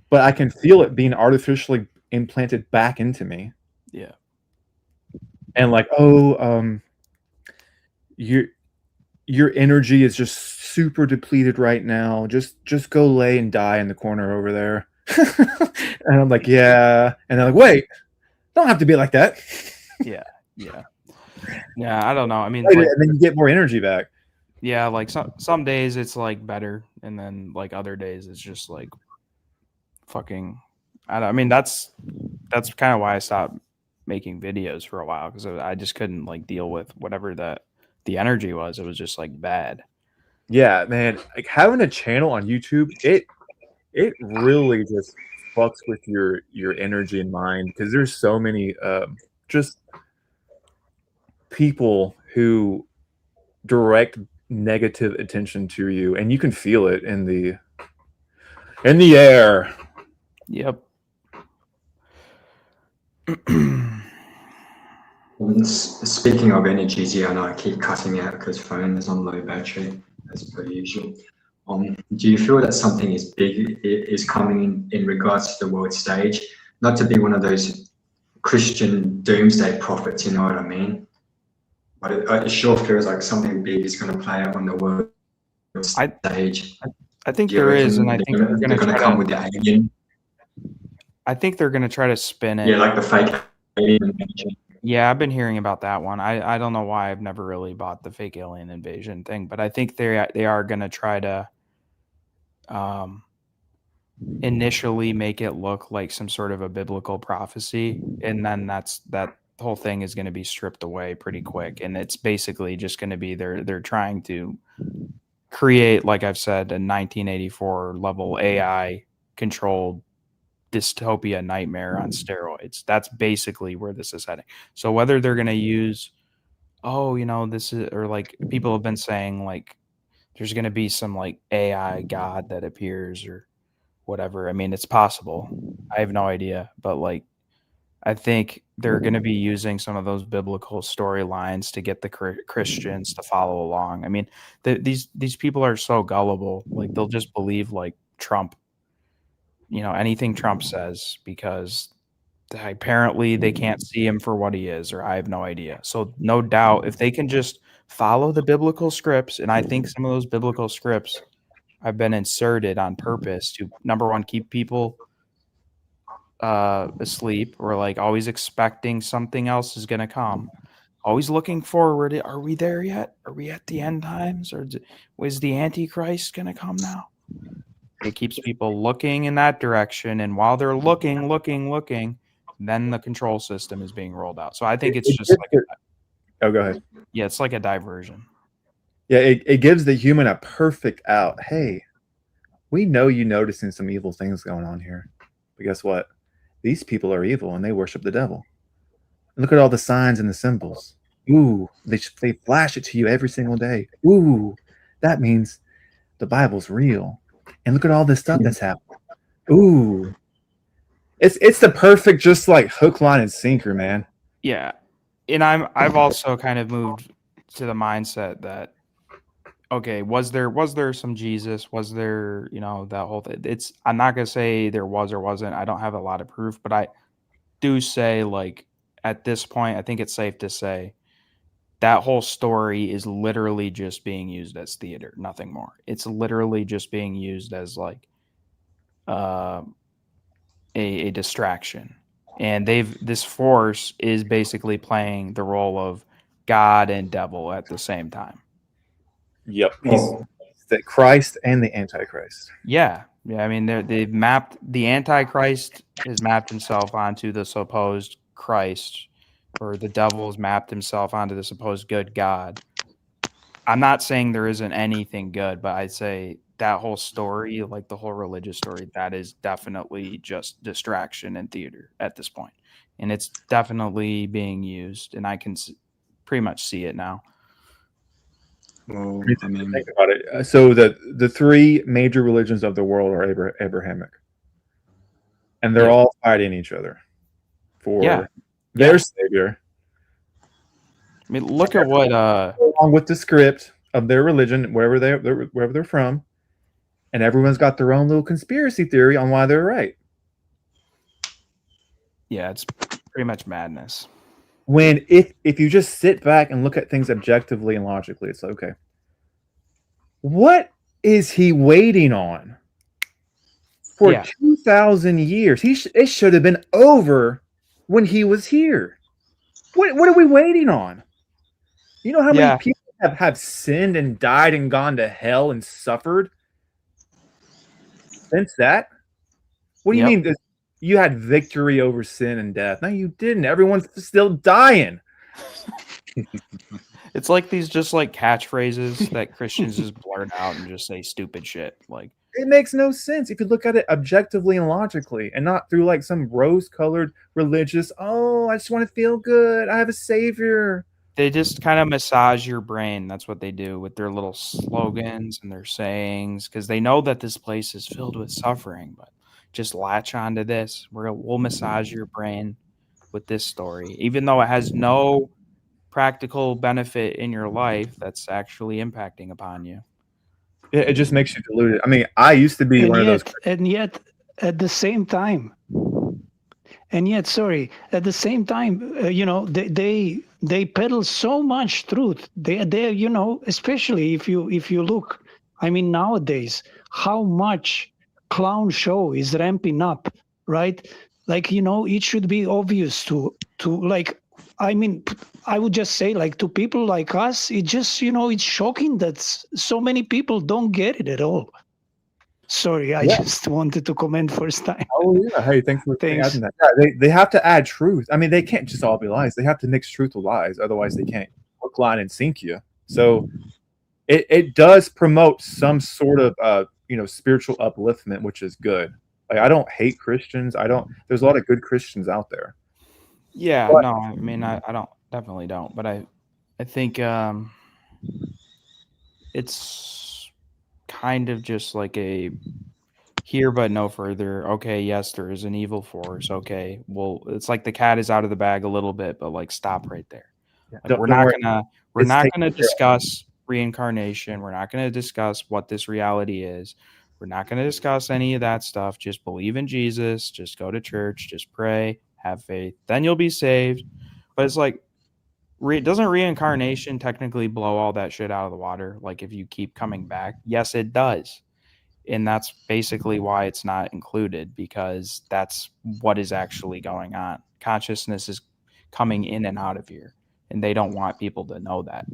But I can feel it being artificially implanted back into me. Yeah. And like, your energy is just super depleted right now. Just go lay and die in the corner over there. And I'm like, yeah. And they're like, wait, don't have to be like that. Yeah. I don't know. I mean, and then you get more energy back. Yeah, like some days it's like better, and then like other days it's just like fucking. I mean, that's kind of why I stopped making videos for a while, because I just couldn't like deal with whatever the energy was. It was just like bad. Yeah, man. Like having a channel on YouTube, it really just fucks with your energy and mind, because there's so many just people who direct negative attention to you, and you can feel it in the air. Yep. Speaking of energies, yeah, I know I keep cutting out because phone is on low battery as per usual. Do you feel that something is big is coming in regards to the world stage? Not to be one of those Christian doomsday prophets, you know what I mean? But it sure feels like something big is going to play out on the world stage. I think there is, and I think they're going to come with the alien. I think they're going to try to spin it. Yeah, like the fake alien. Yeah, I've been hearing about that one. I don't know why I've never really bought the fake alien invasion thing, but I think they are going to try to initially make it look like some sort of a biblical prophecy, and then that whole thing is going to be stripped away pretty quick, and it's basically just going to be they're trying to create, like I've said, a 1984 level AI controlled dystopia nightmare on steroids. That's basically where this is heading. So whether they're going to use, this is, or like people have been saying, like there's going to be some like AI god that appears or whatever. I mean, it's possible. I have no idea, but like I think they're going to be using some of those biblical storylines to get the Christians to follow along. I mean, these people are so gullible. Like they'll just believe like Trump, anything Trump says, because apparently they can't see him for what he is, or I have no idea. So no doubt if they can just follow the biblical scripts, and I think some of those biblical scripts have been inserted on purpose to, number one, keep people asleep, or like always expecting something else is going to come, always looking forward. Are we there yet? Are we at the end times? Or is the Antichrist going to come now? It keeps people looking in that direction. And while they're looking, then the control system is being rolled out. So I think it's just like oh, go ahead. Yeah, it's like a diversion. Yeah, it gives the human a perfect out. Hey, we know you noticing some evil things going on here. But guess what? These people are evil and they worship the devil. Look at all the signs and the symbols. Ooh, they flash it to you every single day. Ooh, that means the Bible's real. And look at all this stuff that's happening. Ooh. It's the perfect just like hook, line, and sinker, man. Yeah. And I've also kind of moved to the mindset that, okay, was there some Jesus? Was there, that whole thing? I'm not gonna say there was or wasn't. I don't have a lot of proof, but I do say, like, at this point, I think it's safe to say that whole story is literally just being used as theater, nothing more. It's literally just being used as like a distraction. And this force is basically playing the role of God and devil at the same time. Yep. He's the Christ and the Antichrist. Yeah. I mean, they've mapped the Antichrist has mapped himself onto the supposed Christ, or the devil has mapped himself onto the supposed good God. I'm not saying there isn't anything good, but I'd say that whole story, like the whole religious story, that is definitely just distraction and theater at this point. And it's definitely being used, and I can pretty much see it now. Well, I mean, think about it. So the three major religions of the world are Abrahamic, and they're all fighting each other for their savior. I mean, look at what along with the script of their religion, wherever they're from, and everyone's got their own little conspiracy theory on why they're right. Yeah, it's pretty much madness. When if you just sit back and look at things objectively and logically, it's okay. What is he waiting on for 2,000 years? It should have been over when he was here. What are we waiting on? You know how many people have sinned and died and gone to hell and suffered since that? What do you mean? You had victory over sin and death? No, you didn't. Everyone's still dying. It's like these just like catchphrases that Christians just blurt out and just say stupid shit. Like, it makes no sense if you look at it objectively and logically, and not through like some rose-colored religious, oh, I just want to feel good, I have a savior. They just kind of massage your brain. That's what they do with their little slogans and their sayings, because they know that this place is filled with suffering, but just latch onto this. We'll massage your brain with this story, even though it has no practical benefit in your life that's actually impacting upon you. It just makes you deluded. I mean, I used to be one of those. And yet, at the same time, at the same time, they peddle so much truth. They especially if you look, I mean, nowadays, how much clown show is ramping up, right? Like, it should be obvious to like, I mean, I would just say, like, to people like us, it just, it's shocking that so many people don't get it at all. Sorry, I just wanted to comment first time. Oh yeah, hey, thanks for adding that. Yeah, they have to add truth. I mean, they can't just all be lies. They have to mix truth with lies, otherwise they can't hook, line, and sink you. So it does promote some sort of spiritual upliftment, which is good. Like, I don't hate Christians. There's a lot of good Christians out there. Yeah, but, no, I mean, I definitely don't. But I think it's kind of just like a here but no further. Okay, yes, there is an evil force. Okay, well, it's like the cat is out of the bag a little bit, but like stop right there. Like, we're not gonna discuss reincarnation. We're not gonna discuss what this reality is. We're not gonna discuss any of that stuff. Just believe in Jesus. Just go to church. Just pray. Have faith. Then you'll be saved. But it's like, doesn't reincarnation technically blow all that shit out of the water? Like, if you keep coming back? Yes, it does. And that's basically why it's not included, because that's what is actually going on. Consciousness is coming in and out of here. and they don't want people to know that.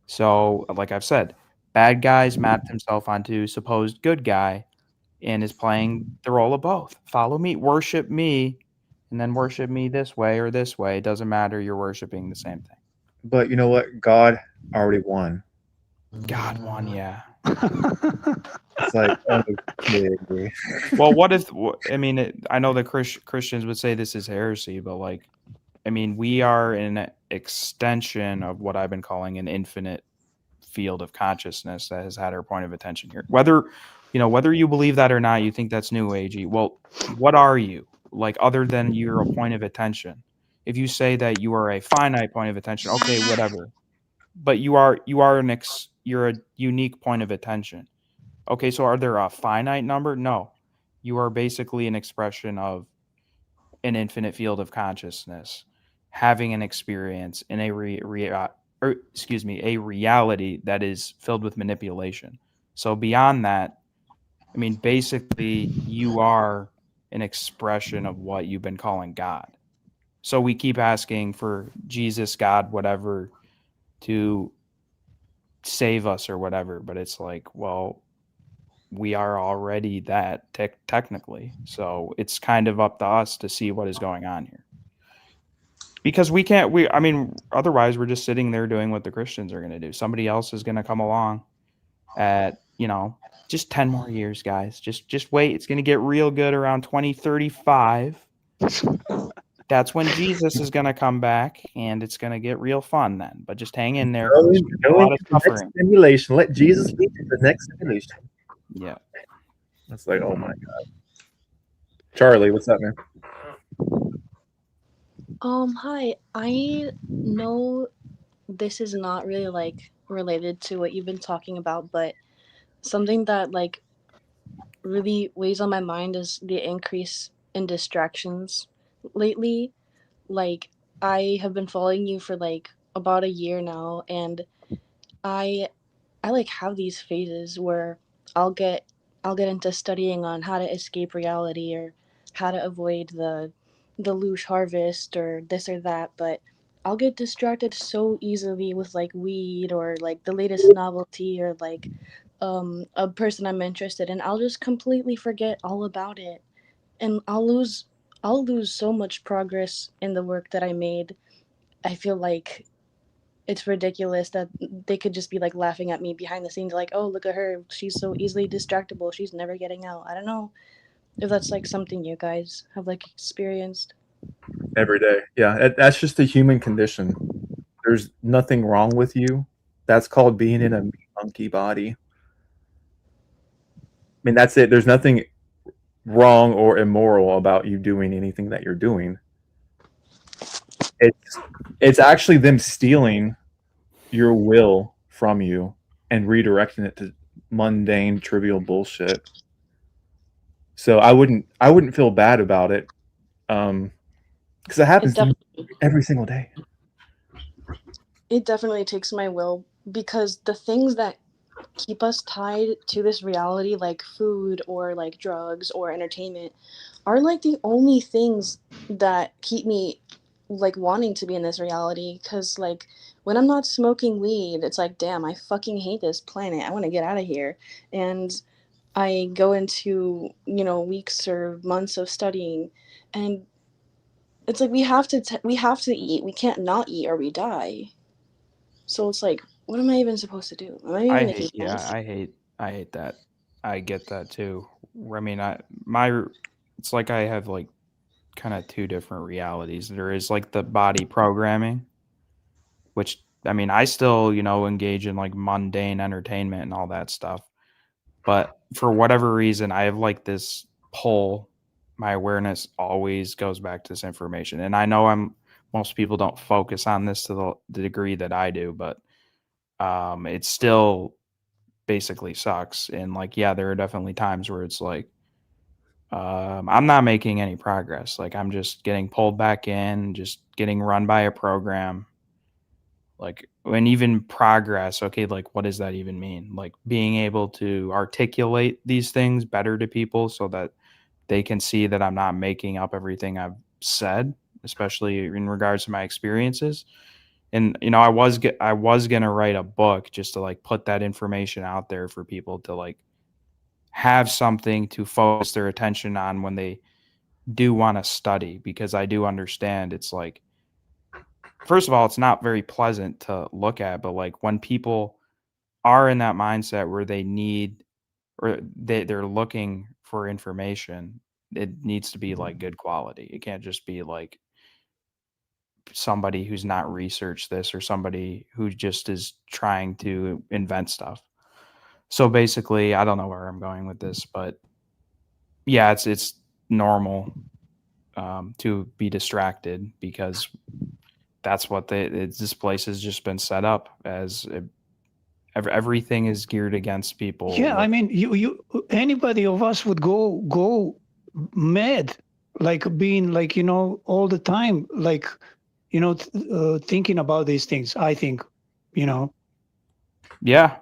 So, like I've said, bad guys mapped himself onto supposed good guy and is playing the role of both. Follow me, worship me, and then worship me this way or this way. It doesn't matter. You're worshiping the same thing. But you know what? God already won. God won, yeah. It's like, okay. Well, what if, I mean, I know that Christians would say this is heresy, but like, I mean, we are an extension of what I've been calling an infinite field of consciousness that has had our point of attention here. Whether you believe that or not, you think that's new agey. Well, what are you? Like, other than you're a point of attention. If you say that you are a finite point of attention, okay, whatever. But you're a unique point of attention. Okay, so are there a finite number? No. You are basically an expression of an infinite field of consciousness, having an experience in a a reality that is filled with manipulation. So beyond that, I mean, basically, you are an expression of what you've been calling God. So we keep asking for Jesus, God, whatever, to save us or whatever, but it's like, well, we are already that technically. So it's kind of up to us to see what is going on here. Because I mean, otherwise we're just sitting there doing what the Christians are going to do. Somebody else is going to come along at, just 10 more years, guys. Just wait. It's going to get real good around 2035. That's when Jesus is going to come back, and it's going to get real fun then. But just hang in there. Go A lot of into the next suffering. simulation. Let Jesus lead you to the next simulation. Yeah. That's like, oh my God. Charlie, what's up, man? Hi. I know this is not really like related to what you've been talking about, but something that like really weighs on my mind is the increase in distractions lately. Like, I have been following you for like about a year now, and I like have these phases where I'll get into studying on how to escape reality or how to avoid the loosh harvest or this or that, but I'll get distracted so easily with like weed or like the latest novelty or like a person I'm interested in. I'll just completely forget all about it, and I'll lose so much progress in the work that I made. I feel like it's ridiculous that they could just be like laughing at me behind the scenes, like, oh, look at her, she's so easily distractible, she's never getting out. I don't know if that's like something you guys have like experienced. Every day. Yeah, that's just a human condition. There's nothing wrong with you. That's called being in a monkey body. I mean, that's it. There's nothing wrong or immoral about you doing anything that you're doing. It's actually them stealing your will from you and redirecting it to mundane, trivial bullshit. So I wouldn't feel bad about it, because it happens to me every single day. It definitely takes my will, because the things that keep us tied to this reality, like food or like drugs or entertainment, are like the only things that keep me like wanting to be in this reality. Because like when I'm not smoking weed, it's like, damn, I fucking hate this planet, I want to get out of here. And I go into weeks or months of studying, and it's like we have to eat, we can't not eat or we die. So it's like, what am I even supposed to do? Am I even making sense? I hate that. I get that too. I mean, it's like I have like kind of two different realities. There is like the body programming, which I mean, I still, engage in like mundane entertainment and all that stuff. But for whatever reason, I have like this pull. My awareness always goes back to this information. And I know most people don't focus on this to the degree that I do, but it still basically sucks. And like, yeah, there are definitely times where it's like, I'm not making any progress. Like, I'm just getting pulled back in, just getting run by a program. Like, when even progress, okay, like, what does that even mean? Like, being able to articulate these things better to people so that they can see that I'm not making up everything I've said, especially in regards to my experiences. And I was gonna write a book just to like put that information out there for people to like have something to focus their attention on when they do want to study, because I do understand it's like, first of all, it's not very pleasant to look at, but like when people are in that mindset where they need, or they're looking for information, it needs to be like good quality. It can't just be like somebody who's not researched this or somebody who just is trying to invent stuff. So basically, I don't know where I'm going with this, but yeah, it's normal to be distracted, because that's what this place has just been set up as. Everything is geared against people. Yeah, I mean, you anybody of us would go mad, like being like, all the time, like, thinking about these things. I think, Yeah.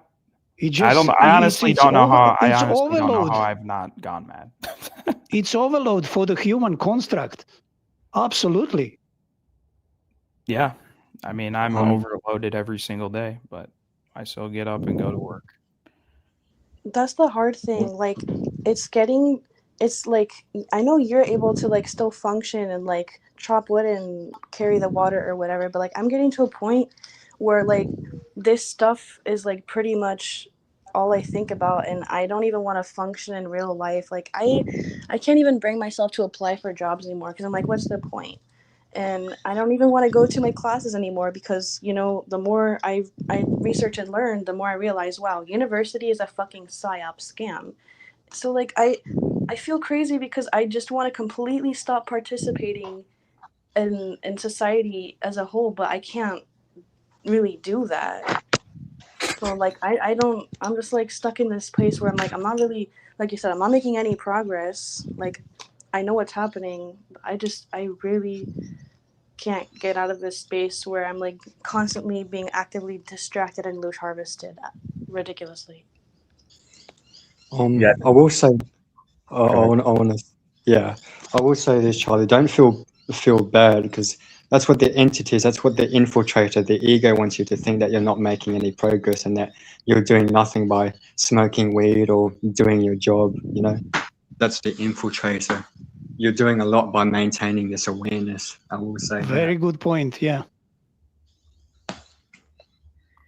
It just, I honestly don't know how. I honestly overload. don't know how I've not gone mad. It's overload for the human construct. Absolutely. Yeah, I mean, I'm overloaded every single day, but I still get up and go to work. That's the hard thing. Like, it's like, I know you're able to like still function and like chop wood and carry the water or whatever, but like I'm getting to a point where like this stuff is like pretty much all I think about, and I don't even want to function in real life. Like I can't even bring myself to apply for jobs anymore because I'm like, what's the point? And I don't even want to go to my classes anymore because, the more I research and learn, the more I realize, wow, university is a fucking psyop scam. So like I feel crazy because I just want to completely stop participating in society as a whole, but I can't really do that. So like I'm just like stuck in this place where I'm like, I'm not really, like you said, I'm not making any progress. Like I know what's happening, but I really can't get out of this space where I'm like constantly being actively distracted and loot harvested ridiculously. Yeah. I will say, I want to, yeah, I will say this, Charlie. Don't feel bad, because that's what the entities, that's what the infiltrator, the ego wants you to think, that you're not making any progress and that you're doing nothing by smoking weed or doing your job. That's the infiltrator. You're doing a lot by maintaining this awareness. I will say Very good point. Yeah.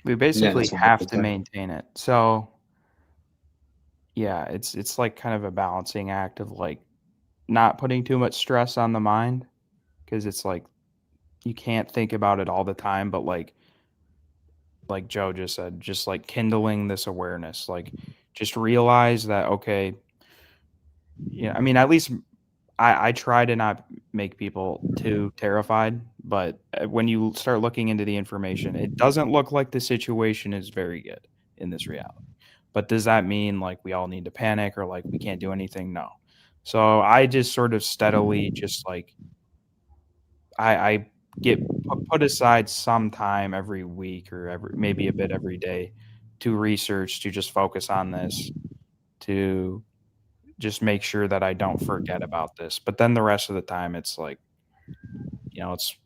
We basically have to maintain it. So yeah, it's like kind of a balancing act of like not putting too much stress on the mind, because it's like you can't think about it all the time, but like Joe just said, just like kindling this awareness, like just realize that, okay, I mean, at least I try to not make people too terrified, but when you start looking into the information, it doesn't look like the situation is very good in this reality. But does that mean like we all need to panic or like we can't do anything? No. So I just sort of steadily just like I get put aside some time every week or maybe a bit every day to research, to just focus on this, to just make sure that I don't forget about this. But then the rest of the time, it's like,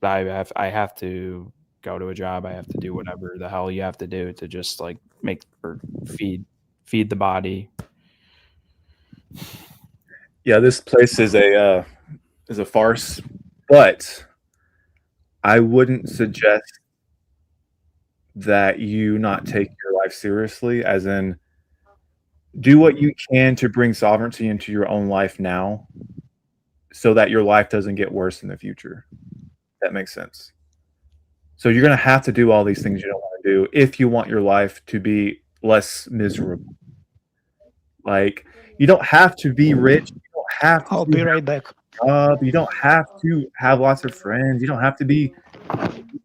I have to go to a job. I have to do whatever the hell you have to do to just like make or feed the body. Yeah, this place is a farce, but I wouldn't suggest that you not take your life seriously, as in do what you can to bring sovereignty into your own life now so that your life doesn't get worse in the future. That makes sense. So you're going to have to do all these things you don't want to do if you want your life to be less miserable. Like, you don't have to be rich. You don't have to I'll be right back. You don't have to have lots of friends. You don't have to be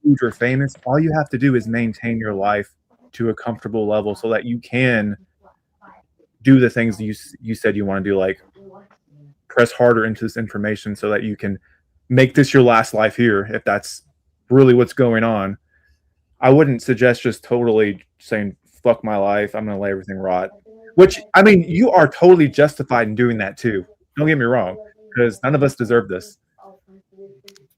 huge or famous. All you have to do is maintain your life to a comfortable level so that you can do the things you said you want to do, like press harder into this information so that you can make this your last life here, if that's really what's going on. I wouldn't suggest just totally saying, fuck my life, I'm going to let everything rot. Which, I mean, you are totally justified in doing that too. Don't get me wrong, because none of us deserve this.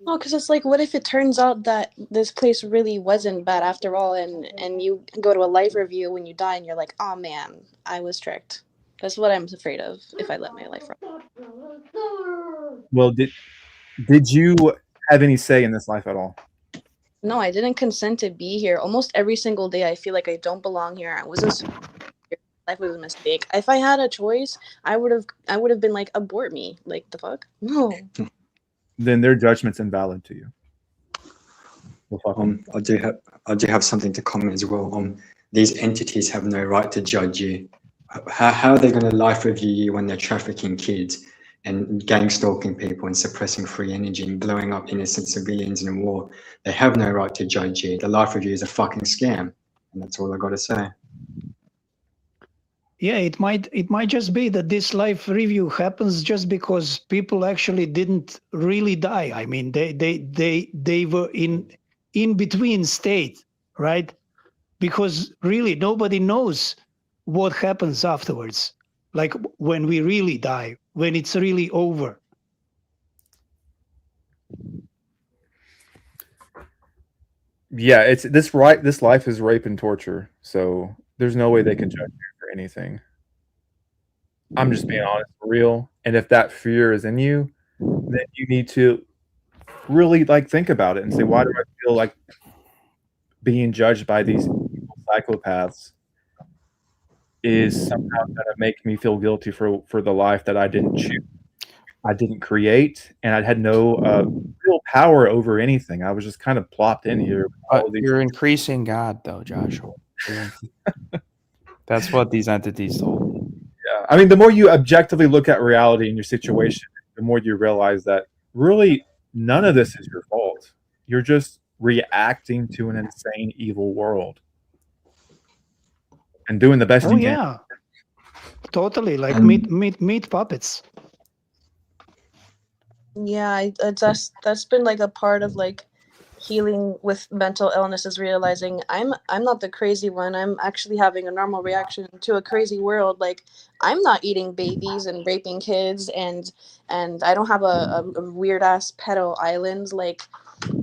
No, because it's like, what if it turns out that this place really wasn't bad after all, and you go to a life review when you die, and you're like, oh man, I was tricked. That's what I'm afraid of if I let my life run. Well, did you have any say in this life at all? No, I didn't consent to be here. Almost every single day, I feel like I don't belong here. I wasn't. Life was a mistake. If I had a choice, I would have been like, abort me. Like, the fuck? No. Then their judgment's invalid to you. Well, fuck 'em. I do have something to comment as well. These entities have no right to judge you. How are they going to life review you when they're trafficking kids and gang stalking people and suppressing free energy and blowing up innocent civilians in a war? They have no right to judge you. The life review is a fucking scam, and that's all I got to say. Yeah, it might just be that this life review happens just because people actually didn't really die. I mean, they were in between state, right? Because really nobody knows what happens afterwards, like when we really die, when it's really over. Yeah, it's this life is rape and torture, so there's no way they can judge you for anything. I'm just being honest, for real. And if that fear is in you, then you need to really like think about it and say, why do I feel like being judged by these psychopaths is somehow going to make me feel guilty for the life that I didn't choose, I didn't create, and I had no real power over anything. I was just kind of plopped in here. You're increasing God, though, Joshua. That's what these entities told me. Yeah, I mean, the more you objectively look at reality and your situation, the more you realize that really none of this is your fault. You're just reacting to an insane, evil world and doing the best you can. Yeah, totally. Like meat puppets. Yeah, that's been like a part of like healing with mental illness, is realizing I'm not the crazy one. I'm actually having a normal reaction to a crazy world. Like, I'm not eating babies and raping kids, and I don't have a weird ass pedo island. Like,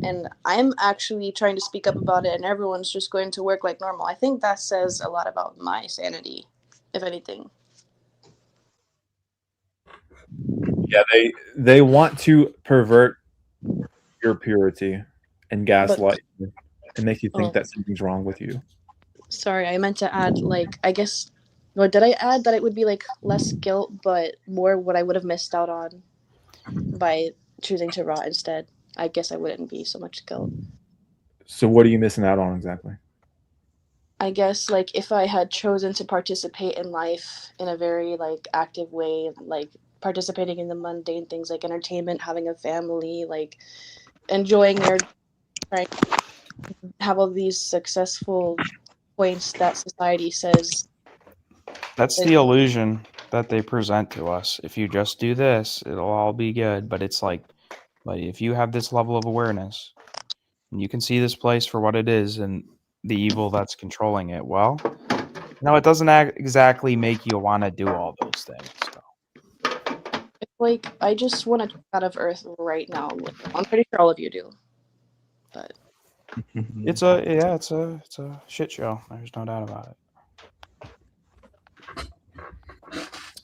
and I'm actually trying to speak up about it, and everyone's just going to work like normal. I think that says a lot about my sanity, if anything. Yeah, they want to pervert your purity and gaslight you and make you think that something's wrong with you. Sorry, I meant to add, like, I guess, or did I add that it would be like less guilt, but more what I would have missed out on by choosing to rot instead? I guess I wouldn't be so much guilt. So what are you missing out on exactly? I guess, like, if I had chosen to participate in life in a very, like, active way, like, participating in the mundane things like entertainment, having a family, like, enjoying their, right, have all these successful points that society says. That's the illusion that they present to us. If you just do this, it'll all be good. But it's like, but if you have this level of awareness and you can see this place for what it is and the evil that's controlling it, well, no, it doesn't exactly make you want to do all those things. So. It's like, I just want to get out of Earth right now. I'm pretty sure all of you do. But it's a shit show. There's no doubt about it.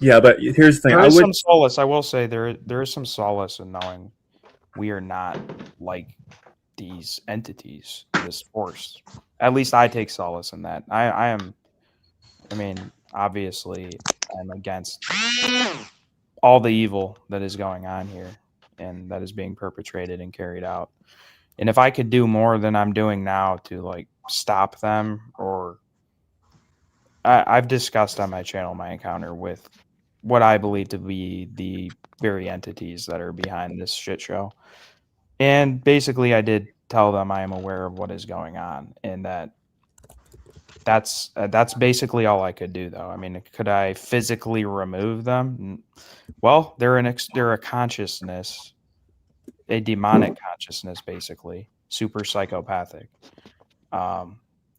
Yeah, but here's the thing. There is some solace. I will say there is some solace in knowing we are not like these entities, this force. At least I take solace in that. I mean, obviously, I'm against all the evil that is going on here and that is being perpetrated and carried out. And if I could do more than I'm doing now to like stop them, or I've discussed on my channel my encounter with what I believe to be the very entities that are behind this shit show. And basically I did tell them I am aware of what is going on, and that's basically all I could do, though. I mean, could I physically remove them? Well, they're a consciousness, a demonic consciousness, basically, super psychopathic.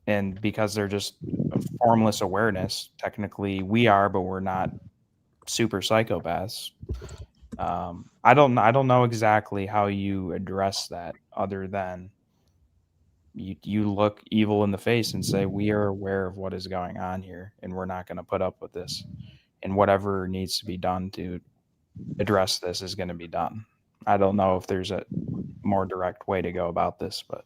And because they're just a formless awareness, technically we are, but we're not super psychopaths. I don't know exactly how you address that other than you look evil in the face and say, we are aware of what is going on here and we're not going to put up with this, and whatever needs to be done to address this is going to be done. I don't know if there's a more direct way to go about this, but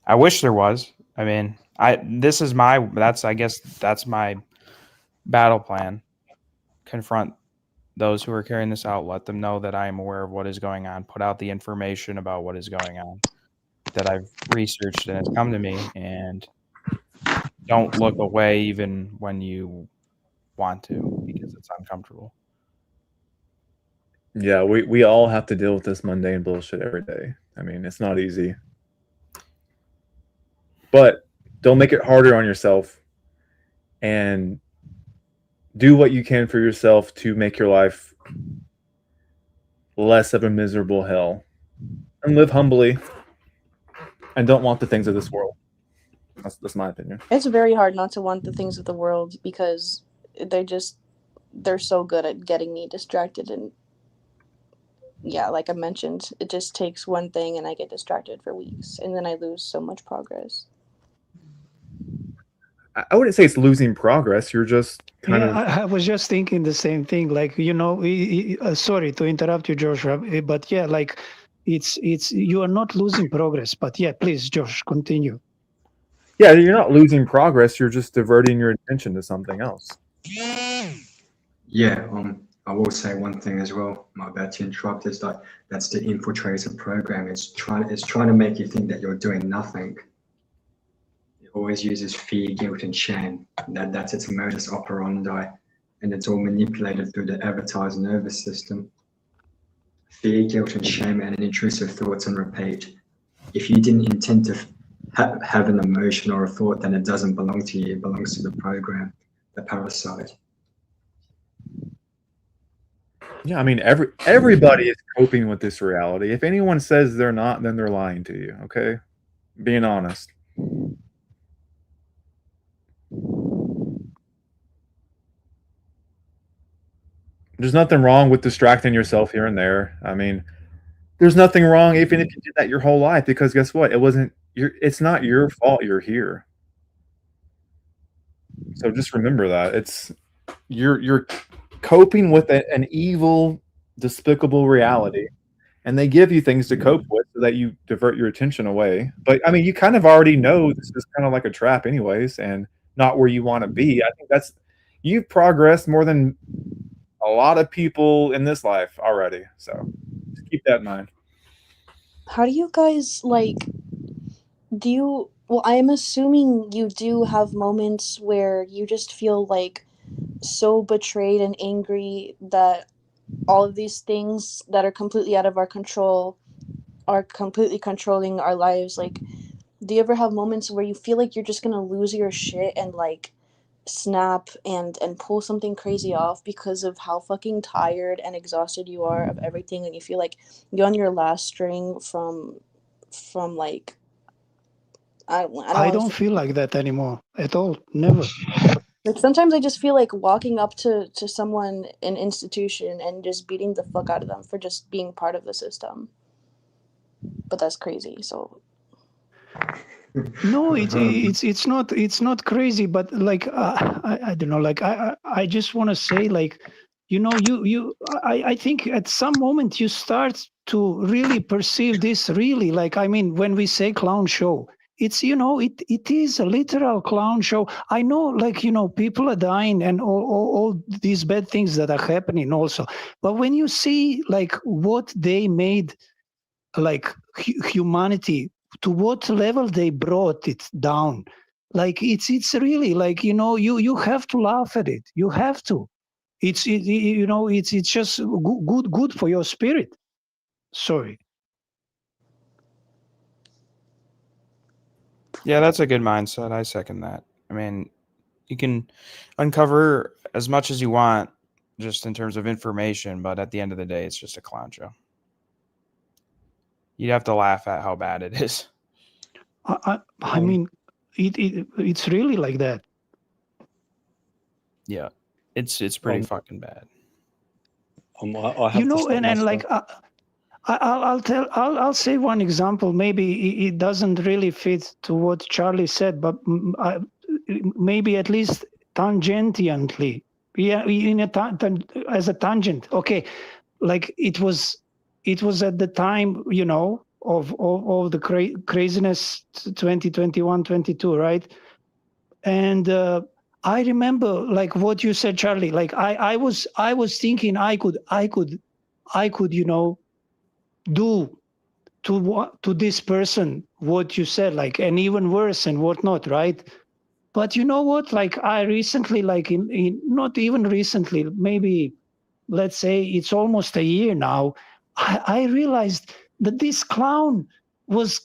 I wish there was. I mean, I guess that's my battle plan. Confront those who are carrying this out, let them know that I am aware of what is going on, put out the information about what is going on that I've researched and has come to me, and don't look away even when you want to, because it's uncomfortable. Yeah, we all have to deal with this mundane bullshit every day. I mean, it's not easy. But don't make it harder on yourself, and do what you can for yourself to make your life less of a miserable hell. And live humbly, and don't want the things of this world. That's my opinion. It's very hard not to want the things of the world because they're so good at getting me distracted. And yeah, like I mentioned, it just takes one thing and I get distracted for weeks and then I lose so much progress. I wouldn't say it's losing progress. You're just kind of. I was just thinking the same thing. Like, sorry to interrupt you, Joshua, but yeah, like it's you are not losing progress. But yeah, please, Josh, continue. Yeah, you're not losing progress. You're just diverting your attention to something else. Yeah, I will say one thing as well. My bad to interrupt. Is like that's the infiltrator program. It's trying to make you think that you're doing nothing. It always uses fear, guilt, and shame. That's its modus operandi, and it's all manipulated through the avatar's nervous system. Fear, guilt, and shame, and an intrusive thoughts on repeat. If you didn't intend to have an emotion or a thought, then it doesn't belong to you. It belongs to the program, the parasite. Yeah, I mean, everybody is coping with this reality. If anyone says they're not, then they're lying to you. Okay, being honest. There's nothing wrong with distracting yourself here and there. I mean, there's nothing wrong even if you did that your whole life, because guess what? It's not your fault you're here. So just remember that you're coping with an evil, despicable reality, and they give you things to cope with so that you divert your attention away. But I mean, you kind of already know this is kind of like a trap anyways, and not where you want to be. I think you've progressed more than a lot of people in this life already. So just keep that in mind. How do you guys well, I'm assuming you do have moments where you just feel like so betrayed and angry that all of these things that are completely out of our control are completely controlling our lives. Like, do you ever have moments where you feel like you're just gonna lose your shit and like snap and pull something crazy off because of how fucking tired and exhausted you are of everything, and you feel like you're on your last string from like I don't feel like that anymore at all. Never. Like, sometimes I just feel like walking up to someone in institution and just beating the fuck out of them for just being part of the system. But that's crazy. So no, it's not crazy, but like I don't know. Like I just want to say, like, I think at some moment you start to really perceive this really. Like, I mean, when we say clown show, it's it is a literal clown show. I know, like, people are dying and all these bad things that are happening also, but when you see like what they made, like humanity, to what level they brought it down, like it's really like, you have to laugh at it. You have to. It's just good for your spirit. Sorry. Yeah, that's a good mindset. I second that. I mean, you can uncover as much as you want just in terms of information, but at the end of the day, it's just a clown show. You'd have to laugh at how bad it is. I mean, it's really like that. Yeah. It's pretty fucking bad. I have You know, to stop and like myself. I'll say one example. Maybe it doesn't really fit to what Charlie said, but maybe at least tangentially, yeah, in as a tangent. Okay, like it was at the time, you know, of the craziness 2021, 22, right? And I remember like what you said, Charlie. Like I was thinking I could, you know, do to this person what you said, like, and even worse and whatnot, right? But you know what? Like I recently, like in not even recently, maybe let's say it's almost a year now, I realized that this clown was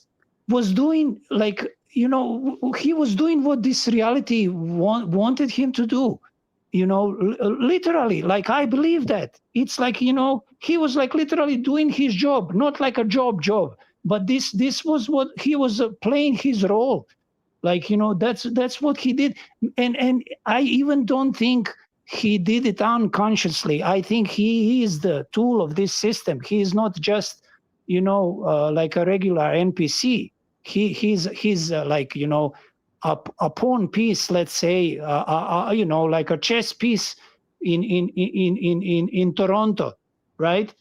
doing, like, you know, he was doing what this reality wanted him to do, you know, literally. Like I believe that it's like, you know, he was like literally doing his job, not like a job, but this was what he was playing his role. Like, you know, that's what he did. And I even don't think he did it unconsciously. I think he is the tool of this system. He is not just, you know, like a regular NPC. He's like, you know, a pawn piece, let's say, you know, like a chess piece in Toronto, right?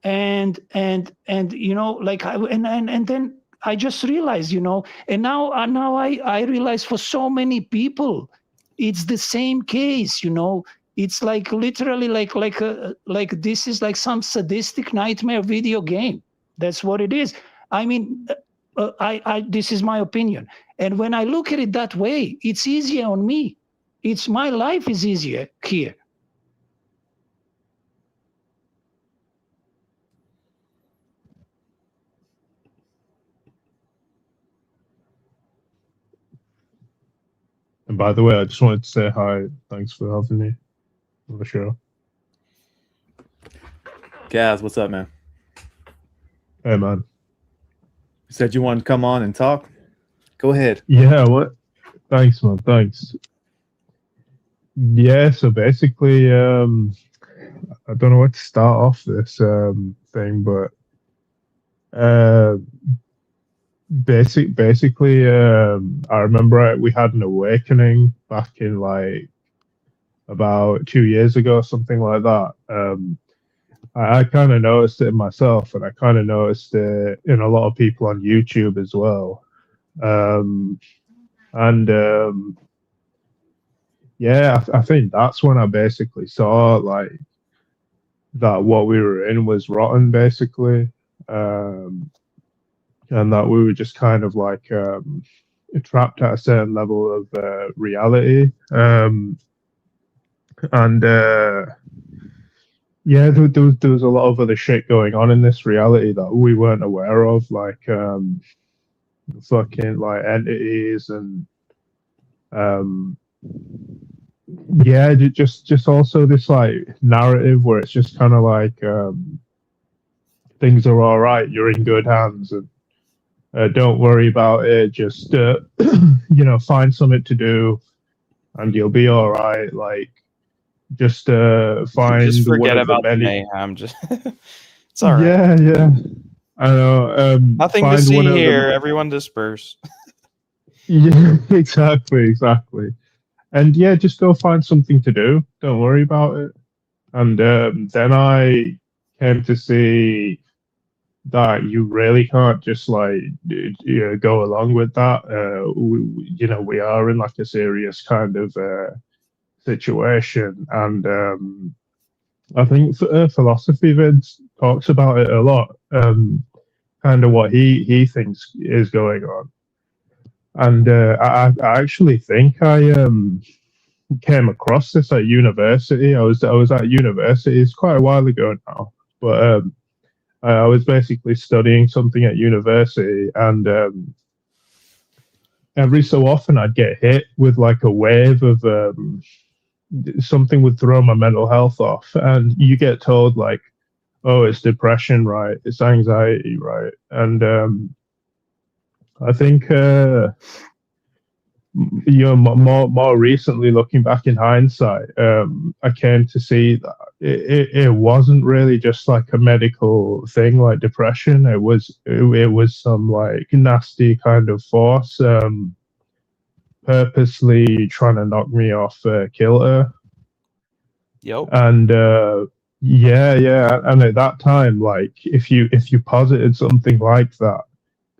And you know, like and then I just realized, you know, and now I realize for so many people, it's the same case, you know. It's like literally like this is like some sadistic nightmare video game. That's what it is. I mean, I this is my opinion. And when I look at it that way, it's easier on me. It's my life is easier here. And by the way, I just wanted to say hi. Thanks for having me on the show. Gaz, what's up, man? Hey, man. You said you wanted to come on and talk? Go ahead. Yeah, what? Thanks, man. Thanks. Yeah, so basically, I don't know where to start off this thing, but basically, I remember we had an awakening back in like about 2 years ago, something like that. I kind of noticed it in myself, and I kind of noticed it in a lot of people on YouTube as well. Yeah, I think that's when I basically saw like that what we were in was rotten, basically, and that we were just kind of like trapped at a certain level of reality. Yeah, there was a lot of other shit going on in this reality that we weren't aware of, like fucking like entities and yeah, just also this like narrative where it's just kind of like things are all right, you're in good hands, and don't worry about it, just you know, find something to do and you'll be all right. Like just find Just forget about the many mayhem. Just it's all right. Yeah, I know. Nothing to see here. Everyone disperse. Yeah, exactly. And yeah, just go find something to do. Don't worry about it. And then I came to see that you really can't just like go along with that. You know, we are in like a serious kind of situation, and I think philosophy Vince talks about it a lot. Kind of what he thinks is going on. And I actually think I came across this at university. I was at university. It's quite a while ago now, but I was basically studying something at university, and every so often I'd get hit with like a wave of something would throw my mental health off, and you get told like, oh, it's depression, right? It's anxiety, right? And I think more recently, looking back in hindsight, I came to see that it wasn't really just like a medical thing like depression. It was some like nasty kind of force purposely trying to knock me off kilter. Yep. And yeah, and at that time, like if you posited something like that,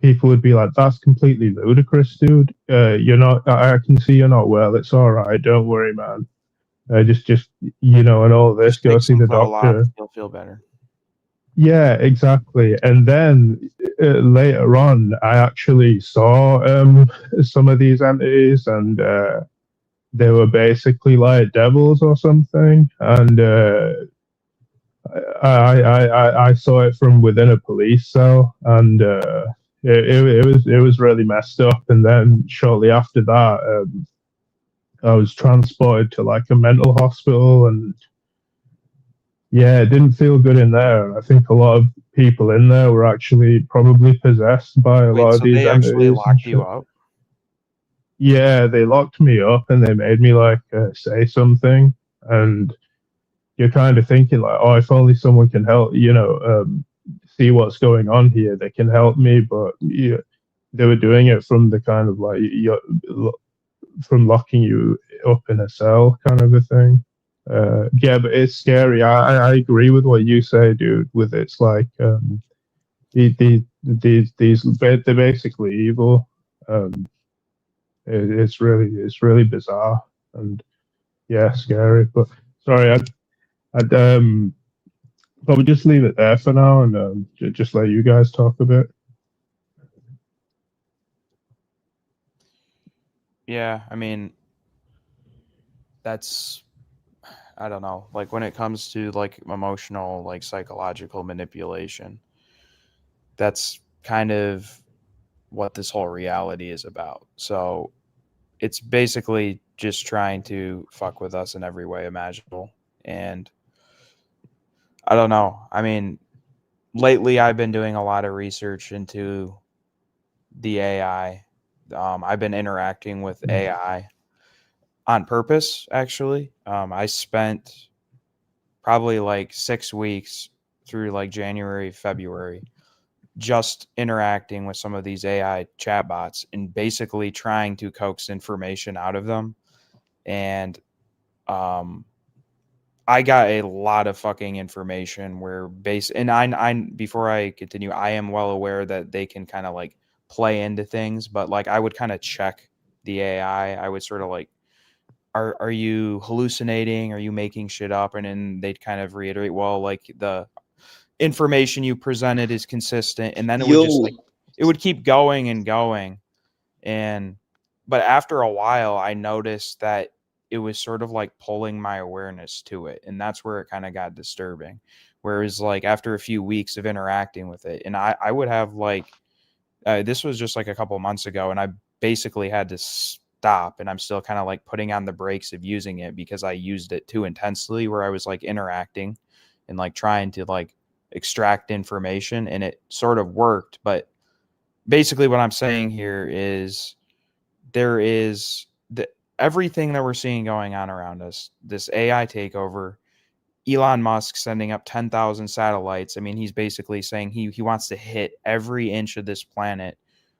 people would be like, "That's completely ludicrous, dude. You're not. I can see you're not well. It's all right. Don't worry, man. Just and all this. Just Go take see some the Zoloft, doctor." you'll feel better. Yeah, exactly. And then later on, I actually saw some of these entities, and they were basically like devils or something. And I saw it from within a police cell, and it was really messed up. And then shortly after that, I was transported to like a mental hospital, and yeah, it didn't feel good in there. I think a lot of people in there were actually probably possessed by a lot of So these they actually entities and locked you shit. up? Yeah, they locked me up and they made me like say something, and you're kind of thinking like, oh, if only someone can help, see what's going on here, they can help me. But yeah, they were doing it from the kind of like from locking you up in a cell kind of a thing. Yeah, but it's scary. I agree with what you say, dude. With it's like they're basically evil. It's really bizarre and yeah, scary. But sorry, I'd probably just leave it there for now and just let you guys talk a bit. Yeah, I mean, that's, I don't know, like when it comes to like emotional, like psychological manipulation, that's kind of what this whole reality is about. So it's basically just trying to fuck with us in every way imaginable. And I don't know. I mean, lately I've been doing a lot of research into the AI. I've been interacting with AI on purpose, actually. I spent probably like 6 weeks through like January, February, just interacting with some of these AI chatbots and basically trying to coax information out of them. And I got a lot of fucking information where and I before I continue, I am well aware that they can kind of like play into things, but like I would kind of check the AI. I would sort of like, are you hallucinating? Are you making shit up? And then they'd kind of reiterate, well, like the information you presented is consistent. And then it would just like, it would keep going and going. But after a while, I noticed that it was sort of like pulling my awareness to it. And that's where it kind of got disturbing. Whereas like after a few weeks of interacting with it, and I would have like, this was just like a couple months ago, and I basically had to stop, and I'm still kind of like putting on the brakes of using it because I used it too intensely, where I was like interacting and like trying to like extract information, and it sort of worked. But basically what I'm saying here is there is everything that we're seeing going on around us, this AI takeover, Elon Musk sending up 10,000 satellites. I mean, he's basically saying he wants to hit every inch of this planet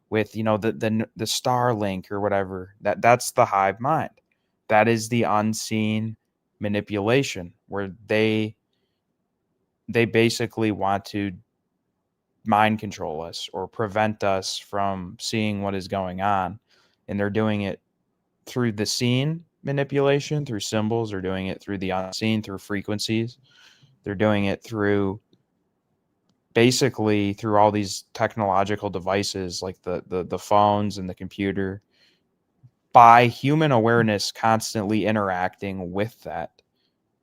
with, the Starlink or whatever. That's the hive mind. That is the unseen manipulation where they basically want to mind control us or prevent us from seeing what is going on. And they're doing it through the seen manipulation, through symbols. They're doing it through the unseen, through frequencies. They're doing it through basically through all these technological devices like the phones and the computer, by human awareness constantly interacting with that.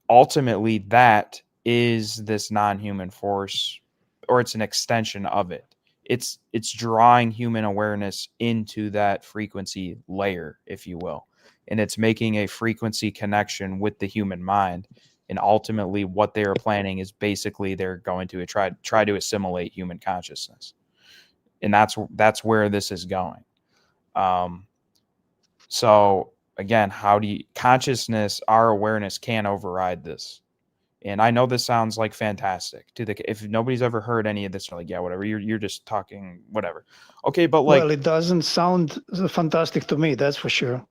Ultimately, that is this non-human force, or it's an extension of it. It's drawing human awareness into that frequency layer, if you will. And it's making a frequency connection with the human mind. And ultimately what they are planning is basically they're going to try to assimilate human consciousness. And that's where this is going. So again, how do you consciousness, our awareness can override this. And I know this sounds like fantastic to the, if nobody's ever heard any of this, they're like, yeah, whatever, you're just talking whatever. Okay, but like, well, it doesn't sound fantastic to me, that's for sure.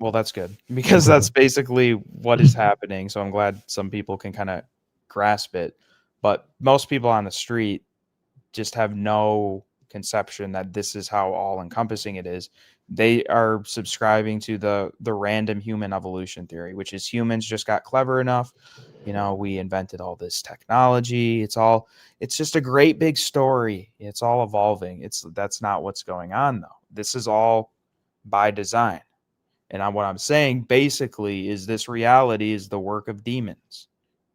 well, that's good, because that's basically what is happening. So I'm glad some people can kind of grasp it. But most people on the street just have no conception that this is how all encompassing it is. They are subscribing to the random human evolution theory, which is humans just got clever enough. You know, we invented all this technology. It's just a great big story. It's all evolving. That's not what's going on though. This is all by design. And what I'm saying basically is this reality is the work of demons,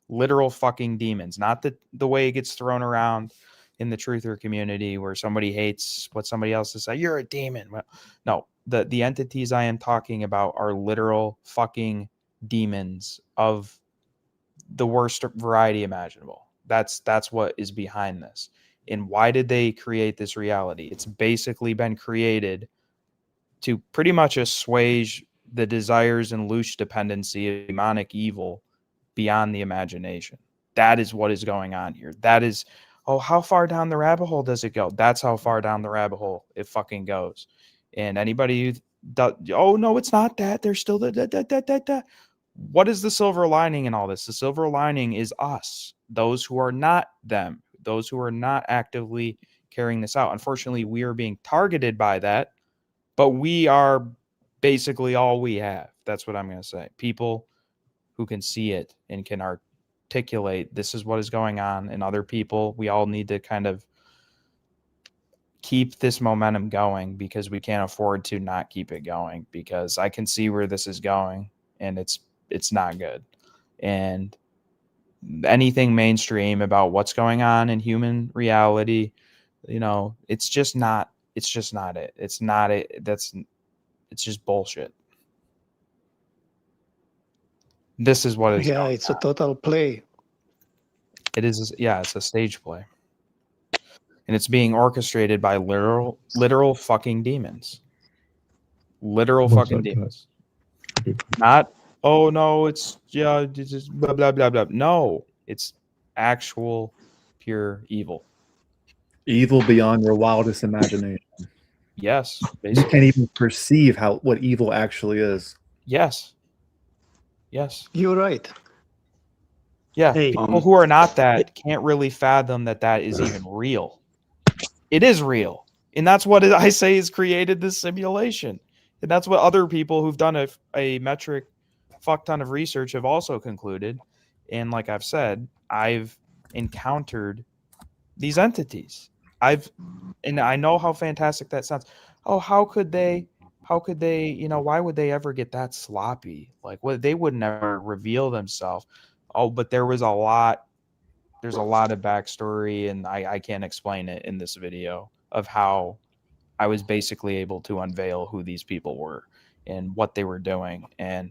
literal fucking demons, not the way it gets thrown around in the truther community where somebody hates what somebody else is saying. You're a demon. Well, no, the entities I am talking about are literal fucking demons of the worst variety imaginable. That's what is behind this. And why did they create this reality? It's basically been created to pretty much assuage the desires and loose dependency of demonic evil beyond the imagination. That is what is going on here. That is, oh, how far down the rabbit hole does it go? That's how far down the rabbit hole it fucking goes. And anybody who does, oh no, it's not that. There's still the. What is the silver lining in all this? The silver lining is us, those who are not them, those who are not actively carrying this out. Unfortunately, we are being targeted by that, but we are basically all we have. That's what I'm going to say. People who can see it and can articulate this is what is going on, and other people, we all need to kind of keep this momentum going, because we can't afford to not keep it going, because I can see where this is going and it's not good. And anything mainstream about what's going on in human reality, you know, it's just not it. It's not it. It's just bullshit. This is what is Yeah, it's on. a total play. It is, yeah, it's a stage play. And it's being orchestrated by literal fucking demons. Literal fucking demons. Not, oh no, it's, yeah, it's just blah, blah, blah, blah. No, it's actual pure evil. Evil beyond your wildest imagination. Yes, You basically. can't even perceive what evil actually is. Yes. Yes. You're right. Yeah, Hey, people who are not that can't really fathom that is even real. It is real. And that's what I say has created this simulation. And that's what other people who've done a metric fuck ton of research have also concluded. And like I've said, I've encountered these entities. And I know how fantastic that sounds. Oh, how could they, you know, why would they ever get that sloppy? Like, what, they would never reveal themselves. Oh, but there's a lot of backstory, and I can't explain it in this video, of how I was basically able to unveil who these people were and what they were doing. And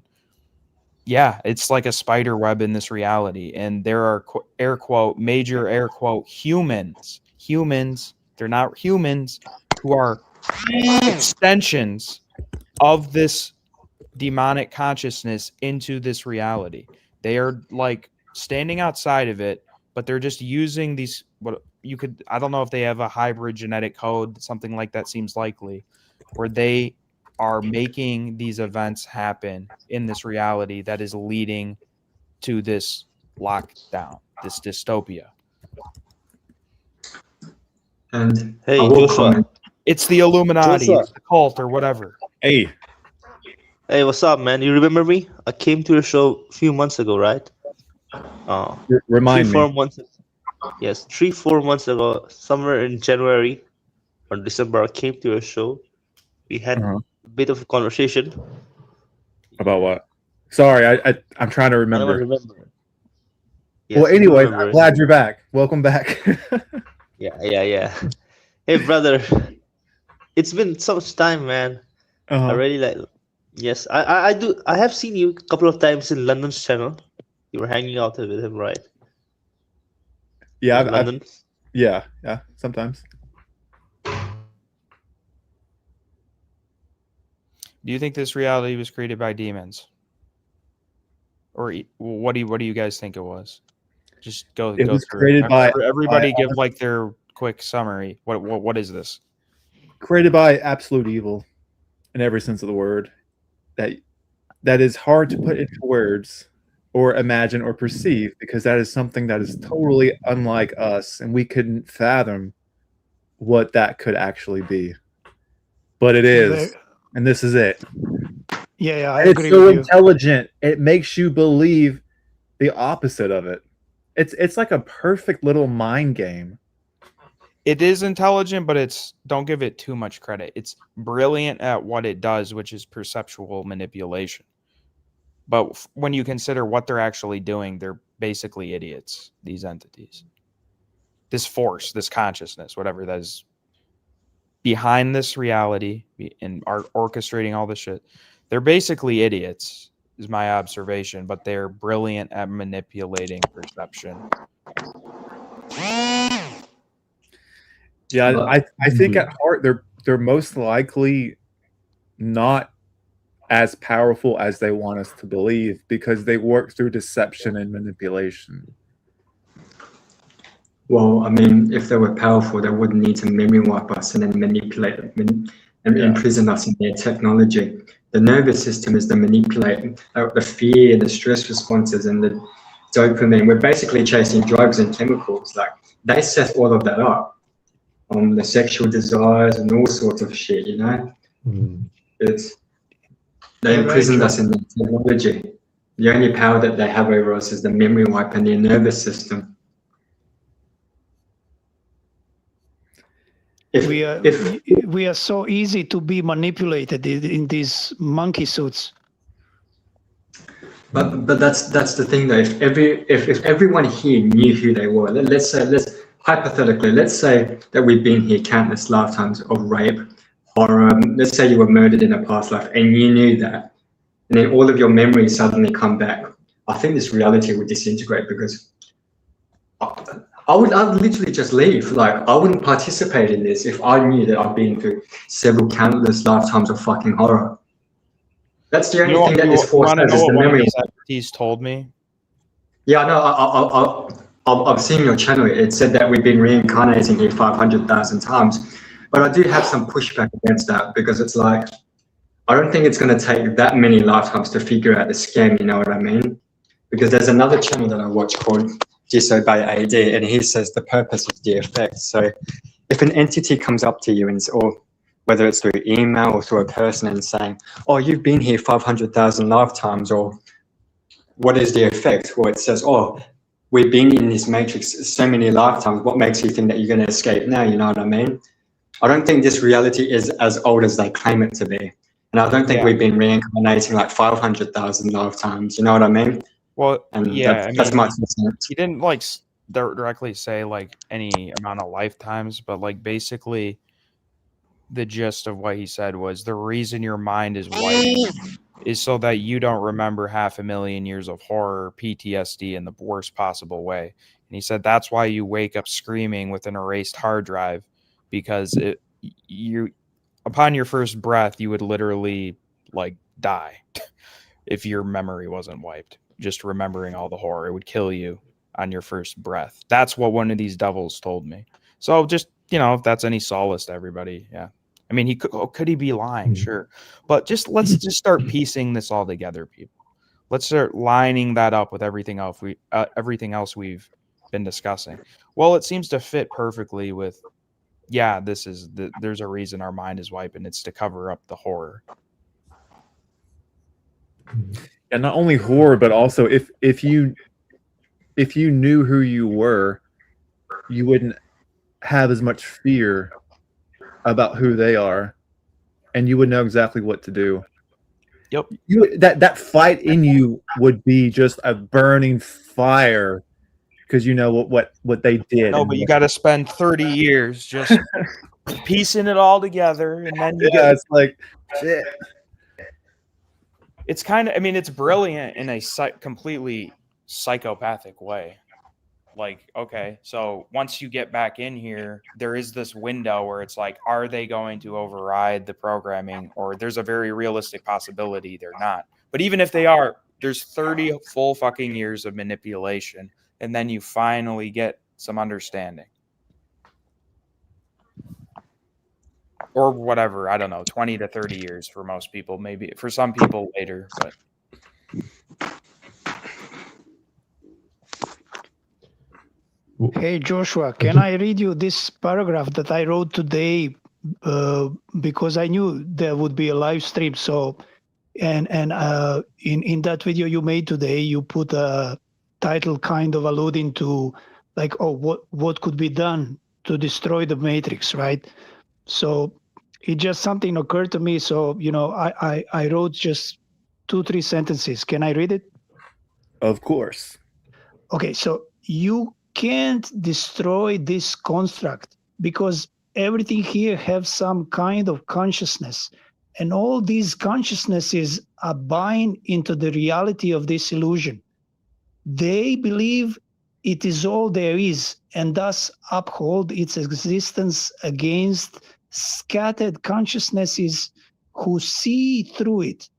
yeah, it's like a spider web in this reality. And there are air quote, major air quote, humans, they're not humans, who are extensions of this demonic consciousness into this reality. They are like standing outside of it, but they're just using these, what you could, I don't know if they have a hybrid genetic code, something like that seems likely, where they are making these events happen in this reality that is leading to this lockdown, this dystopia. And hey, Joshua. It's the Illuminati, Joshua. it's the cult or whatever. Hey, What's up, man? You remember me? I came to your show a few months ago, right? Remind me. 3-4 months. Yes, 3-4 months ago, somewhere in January or December, I came to your show. We had a bit of a conversation. About what? Sorry, I'm trying to remember. I don't remember. Yes, well, anyways, I'm glad you're back. Welcome back. Yeah. Hey, brother. It's been so much time, man. I really like. Yes, I do. I have seen you a couple of times in London's channel. You were hanging out with him, right? Yeah, London. Yeah, sometimes. Do you think this reality was created by demons? Or what do you guys think it was? Just go was through created it. by Everybody give like their quick summary. What is this? Created by absolute evil in every sense of the word. That is hard to put into words or imagine or perceive, because that is something that is totally unlike us, and we couldn't fathom what that could actually be. But it is, and this is it. Yeah, I it's agree so with you. intelligent. It makes you believe the opposite of it. It's like a perfect little mind game. It is intelligent, but don't give it too much credit. It's brilliant at what it does, which is perceptual manipulation. But when you consider what they're actually doing, they're basically idiots, these entities. This force, this consciousness, whatever that is behind this reality and are orchestrating all this shit, they're basically idiots, is my observation, but they're brilliant at manipulating perception. Yeah, I think at heart they're most likely not as powerful as they want us to believe, because they work through deception and manipulation. Well, I mean, if they were powerful, they wouldn't need to memory wipe us and then manipulate and imprison us in their technology. The nervous system is the manipulating, the fear, the stress responses, and the dopamine. We're basically chasing drugs and chemicals. Like, they set all of that up. The sexual desires and all sorts of shit, you know? They imprisoned us in the technology. The only power that they have over us is the memory wipe and their nervous system. We are so easy to be manipulated in these monkey suits. But that's the thing though. If everyone here knew who they were, let's say that we've been here countless lifetimes of rape, horror. Let's say you were murdered in a past life and you knew that, and then all of your memories suddenly come back. I think this reality would disintegrate, because I'd literally just leave. Like, I wouldn't participate in this if I knew that I've been through several countless lifetimes of fucking horror. That's the only thing that this force has, is the memory. He's told me. Yeah, no, I've seen your channel. It said that we've been reincarnating here 500,000 times, but I do have some pushback against that, because it's like, I don't think it's going to take that many lifetimes to figure out the scam. You know what I mean? Because there's another channel that I watch called Disobey AD, and he says the purpose is the effect. So if an entity comes up to you, or whether it's through email or through a person, and saying, oh, you've been here 500,000 lifetimes, or what is the effect? Well, it says, oh, we've been in this matrix so many lifetimes. What makes you think that you're going to escape now? You know what I mean? I don't think this reality is as old as they claim it to be. And I don't think we've been reincarnating like 500,000 lifetimes. You know what I mean? Well, and yeah, that's my sense. He didn't like directly say like any amount of lifetimes, but like basically the gist of what he said was the reason your mind is white is so that you don't remember 500,000 years of horror, PTSD in the worst possible way. And he said that's why you wake up screaming with an erased hard drive, because upon your first breath, you would literally like die if your memory wasn't wiped. Just remembering all the horror, it would kill you on your first breath. That's what one of these devils told me. So just, if that's any solace to everybody, yeah. I mean, could he be lying? Sure. But let's just start piecing this all together, people. Let's start lining that up with everything else we've been discussing. Well, it seems to fit perfectly with, there's a reason our mind is wiped, and it's to cover up the horror. And not only horror, but also if you knew who you were, you wouldn't have as much fear about who they are, and you would know exactly what to do. Yep. That fight in you would be just a burning fire, because you know what they did. No, but you got to spend 30 years just piecing it all together, and then it's like shit. It's kind of, it's brilliant in a completely psychopathic way. like, okay, so once you get back in here, there is this window where it's like, are they going to override the programming? Or there's a very realistic possibility they're not. But even if they are, there's 30 full fucking years of manipulation, and then you finally get some understanding. Or whatever, I don't know, 20 to 30 years for most people, maybe for some people later, but Hey Joshua, can I read you this paragraph that I wrote today because I knew there would be a live stream. So, and in that video you made today, you put a title kind of alluding to like, oh, what could be done to destroy the matrix, right? So it just something occurred to me. So I wrote just 2-3 sentences. Can I read it? Of course. Okay, so you can't destroy this construct because everything here have some kind of consciousness, and all these consciousnesses are bind into the reality of this illusion. They believe it is all there is, and thus uphold its existence against scattered consciousnesses who see through it.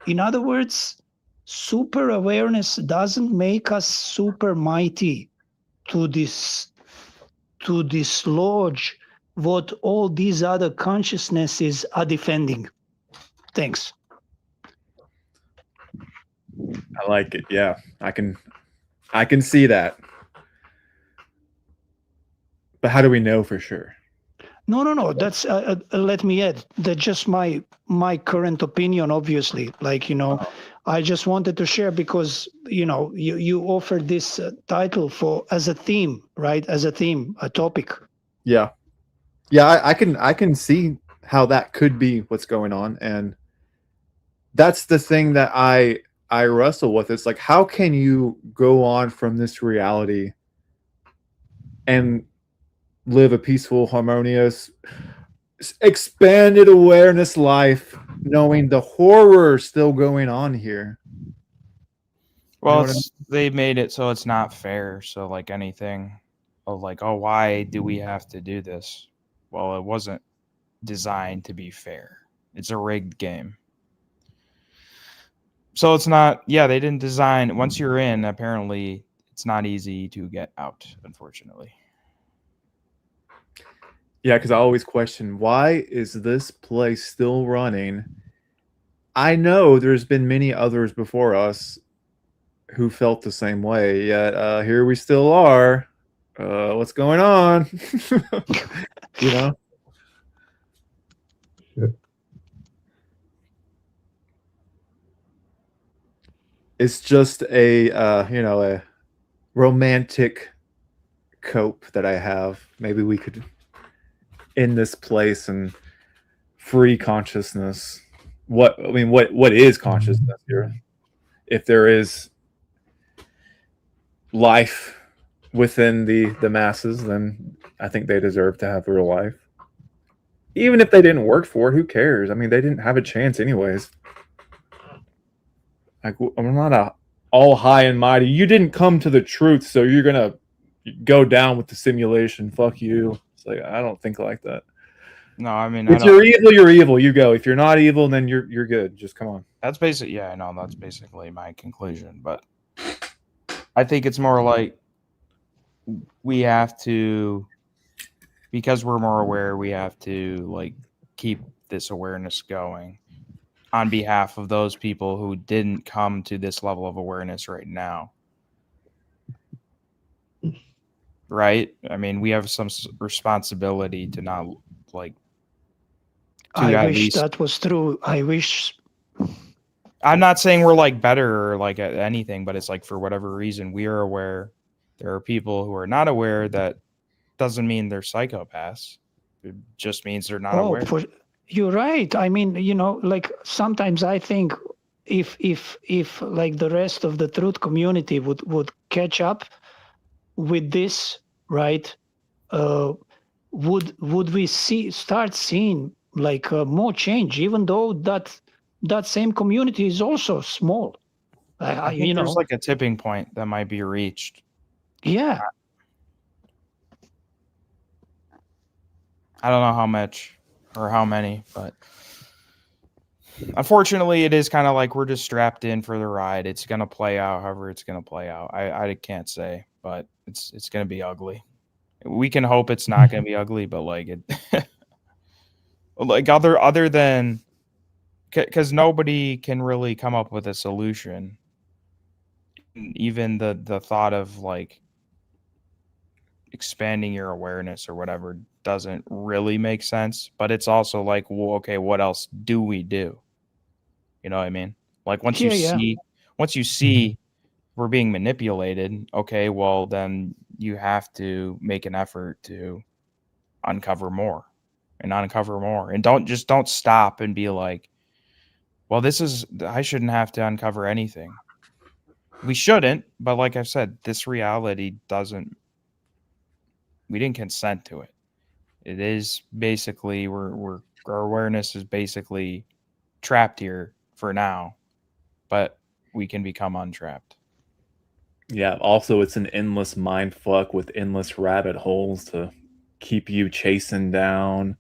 In other words, super awareness doesn't make us super mighty to dislodge what all these other consciousnesses are defending. Thanks. I like it. Yeah, I can see that. But how do we know for sure? No. That's let me add. That's just my current opinion. Obviously, like I just wanted to share because you offered this title for as a theme, right? As a theme, a topic. Yeah. I can see how that could be what's going on, and that's the thing that I wrestle with. It's like, how can you go on from this reality and live a peaceful, harmonious, expanded awareness life, knowing the horror still going on here? Well, they made it so it's not fair. So like anything of like, oh, why do we have to do this? Well, it wasn't designed to be fair. It's a rigged game. So it's not, they didn't design, once you're in, apparently it's not easy to get out, unfortunately. Yeah, because I always question, why is this place still running? I know there's been many others before us who felt the same way, yet here we still are. What's going on? Yeah. It's just a romantic cope that I have. Maybe we could end this place and free consciousness. What is consciousness here? If there is life within the masses, then I think they deserve to have real life. Even if they didn't work for it, who cares? I mean, they didn't have a chance anyways. Like, I'm not all high and mighty. You didn't come to the truth, so you're gonna go down with the simulation. Fuck you. It's like, I don't think like that. No, I mean, if you're evil, you're evil. You go. If you're not evil, then you're good. Just come on. That's basically, I know that's basically my conclusion. But I think it's more like we have to, because we're more aware, we have to like keep this awareness going on behalf of those people who didn't come to this level of awareness right now. Right? I mean, we have some responsibility to not like. I wish that was true. I wish. I'm not saying we're like better or like at anything, but it's like for whatever reason we are aware. There are people who are not aware. That doesn't mean they're psychopaths. It just means they're not aware. You're right. I mean, like sometimes I think if like the rest of the truth community would catch up with this, right? Would we start seeing like more change, even though that same community is also small. I think there's like a tipping point that might be reached. Yeah. I don't know how much or how many, but unfortunately, it is kind of like we're just strapped in for the ride. It's gonna play out however it's gonna play out. I can't say, but it's gonna be ugly. We can hope it's not gonna be ugly, but like it, like other than because nobody can really come up with a solution. Even the thought of like expanding your awareness or whatever doesn't really make sense. But it's also like, well, okay, what else do we do? You know what I mean? Like once you see we're being manipulated, okay, well then you have to make an effort to uncover more and don't stop and be like, well, I shouldn't have to uncover anything. We shouldn't, but like I've said, this reality we didn't consent to it. It is basically our awareness is basically trapped here for now, but we can become untrapped. Yeah, also it's an endless mind fuck with endless rabbit holes to keep you chasing down.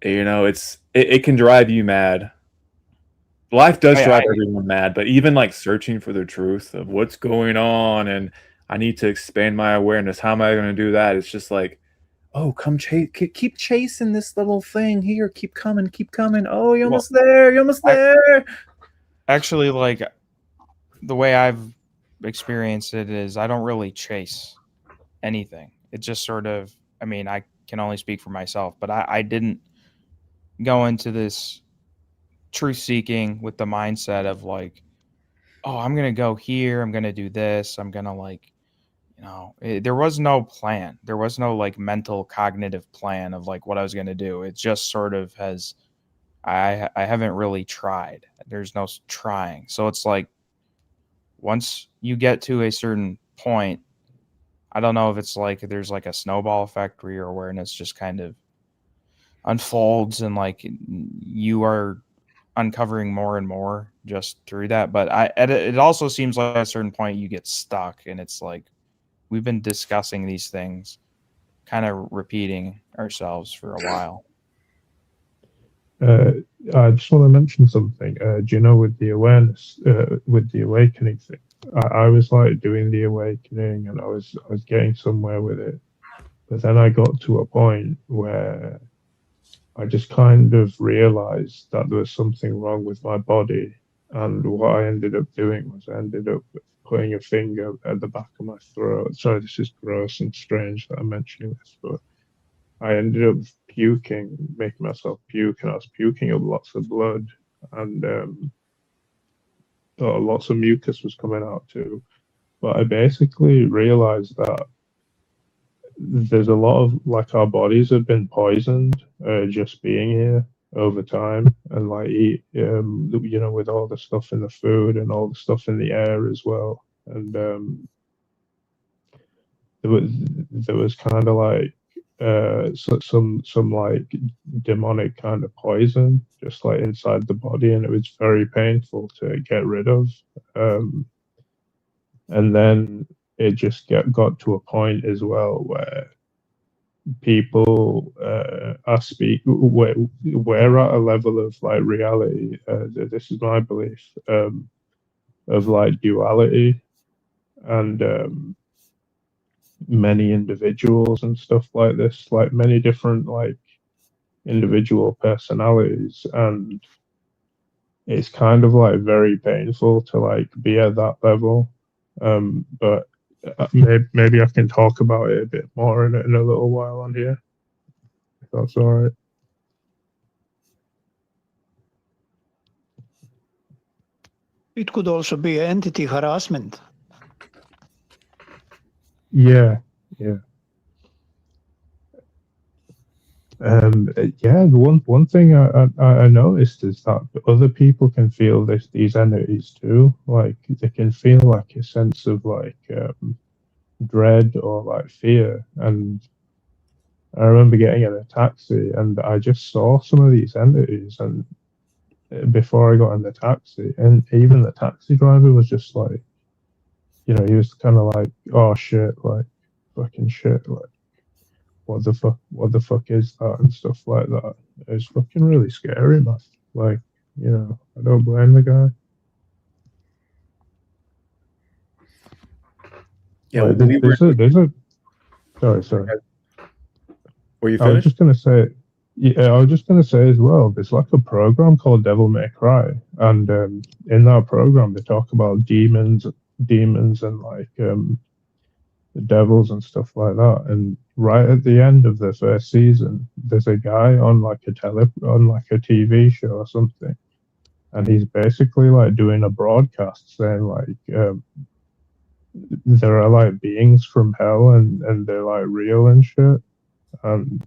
You know, it can drive you mad. Life does drive everyone mad, but even like searching for the truth of what's going on and I need to expand my awareness. How am I going to do that? It's just like, oh, come keep chasing this little thing here. Keep coming. Oh, you're almost there. You're almost there. Actually, like the way I've experienced it is I don't really chase anything. It just sort of, I mean, I can only speak for myself, but I didn't go into this truth seeking with the mindset of like, oh, I'm going to go here. I'm going to do this. I'm going to like, you know, there was no plan. There was no like mental cognitive plan of like what I was going to do. It just sort of has, I haven't really tried. There's no trying. So it's like, once you get to a certain point, I don't know if it's like there's like a snowball effect where your awareness just kind of unfolds and like you are uncovering more and more just through that. But it also seems like at a certain point you get stuck and it's like we've been discussing these things, kind of repeating ourselves for a while. I just want to mention something. Do you know with the awareness, with the awakening thing, I was like doing the awakening and I was getting somewhere with it, but then I got to a point where I just kind of realized that there was something wrong with my body, and what I ended up doing was I ended up putting a finger at the back of my throat. Sorry, this is gross and strange that I'm mentioning this, but I ended up puking, making myself puke, and I was puking up lots of blood, and lots of mucus was coming out too. But I basically realized that there's a lot of like our bodies have been poisoned just being here over time, and like you know, with all the stuff in the food and all the stuff in the air as well, and there was kind of like some like demonic kind of poison just like inside the body, and it was very painful to get rid of, and then it just got to a point as well where people we're at a level of like reality, this is my belief, of like duality and many individuals and stuff like this, like many different like individual personalities, and it's kind of like very painful to like be at that level, but maybe I can talk about it a bit more in a little while on here, if that's all right. It could also be entity harassment. Yeah. One thing I noticed is that other people can feel these energies too. Like they can feel like a sense of like dread or like fear. And I remember getting in a taxi and I just saw some of these entities, and before I got in the taxi, and even the taxi driver was just like, you know, he was kind of like, oh shit, like fucking shit, like what the fuck is that and stuff like that. It's fucking really scary, man. Like, you know, I don't blame the guy. Yeah, like, we were. there's a sorry. Were you I was finished? just gonna say, yeah, I was just gonna say as well. There's like a program called Devil May Cry, and in that program they talk about demons, and like the devils and stuff like that. And right at the end of the first season, there's a guy on like a TV show or something, and he's basically like doing a broadcast saying like there are like beings from hell and they're like real and shit. And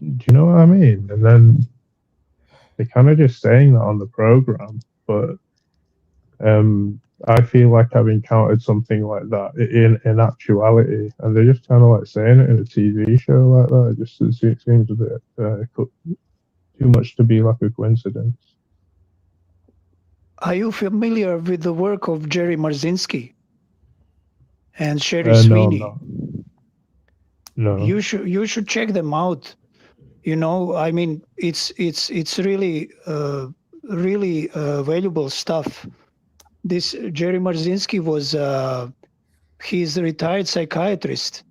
do you know what I mean? And then they're kind of just saying that on the program, but I feel like I've encountered something like that in actuality, and they're just kind of like saying it in a TV show like that. It seems a bit too much to be like a coincidence. Are you familiar with the work of Jerry Marzinski and Sherry Sweeney? No. You should check them out. You know, I mean, it's really valuable stuff. This Jerry Marzinski was he's a retired psychiatrist,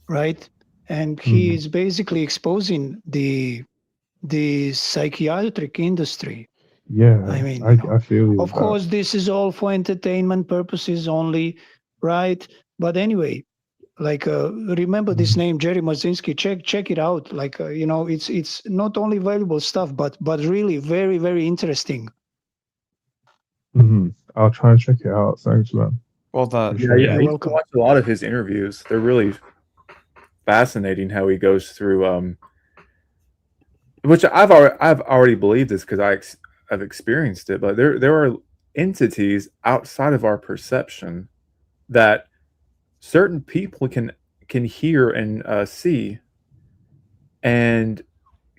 right? And he is basically exposing the psychiatric industry. Yeah, I mean, I feel you. Of course, this is all for entertainment purposes only, right? But anyway, like remember this name, Jerry Marzinski. Check it out. Like you know, it's not only valuable stuff, but really very, very interesting. I'll try and check it out. Thanks, man. Well, I used to watch a lot of his interviews. They're really fascinating how he goes through. Which I've already believed this because I've experienced it. But there are entities outside of our perception that certain people can hear and see and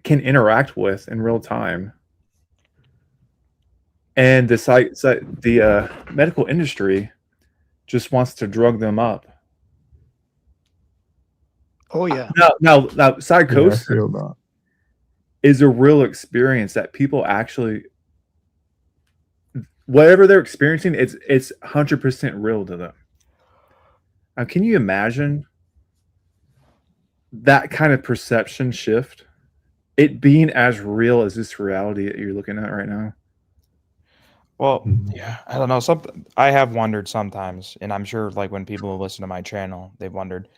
can interact with in real time. And the medical industry just wants to drug them up. Oh yeah. Now psychosis I feel that. is a real experience that people actually, whatever they're experiencing, it's 100% real to them. Now, can you imagine that kind of perception shift? It being as real as this reality that you're looking at right now? Well, yeah, I don't know. I have wondered sometimes, and I'm sure like when people listen to my channel, they've wondered,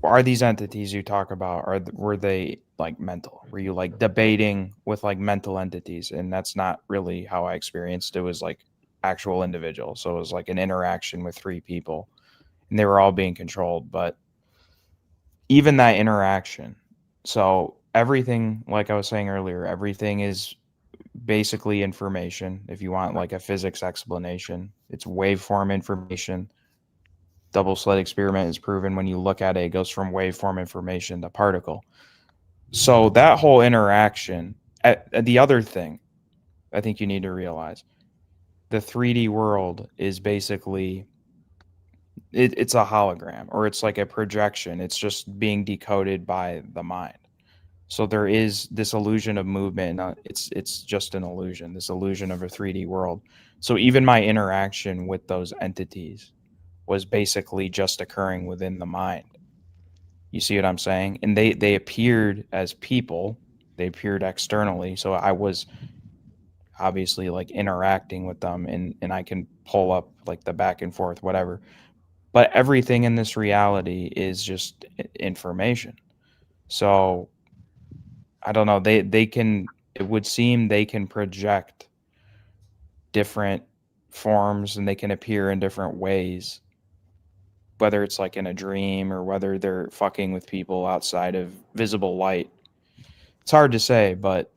are these entities you talk about, were they like mental? Were you like debating with like mental entities? And that's not really how I experienced it. It was like actual individuals. So it was like an interaction with 3 people, and they were all being controlled. But even that interaction, so everything, like I was saying earlier, everything is basically information. If you want like a physics explanation, it's waveform information. Double slit experiment is proven when you look at it, it goes from waveform information to particle. So that whole interaction, the other thing I think you need to realize, the 3D world is basically, it's a hologram, or it's like a projection. It's just being decoded by the mind. So there is this illusion of movement. It's just an illusion, this illusion of a 3D world. So even my interaction with those entities was basically just occurring within the mind. You see what I'm saying? And they appeared as people. They appeared externally. So I was obviously like interacting with them, and I can pull up like the back and forth, whatever. But everything in this reality is just information. So I don't know. They can, it would seem they can project different forms, and they can appear in different ways, whether it's like in a dream or whether they're fucking with people outside of visible light. It's hard to say, but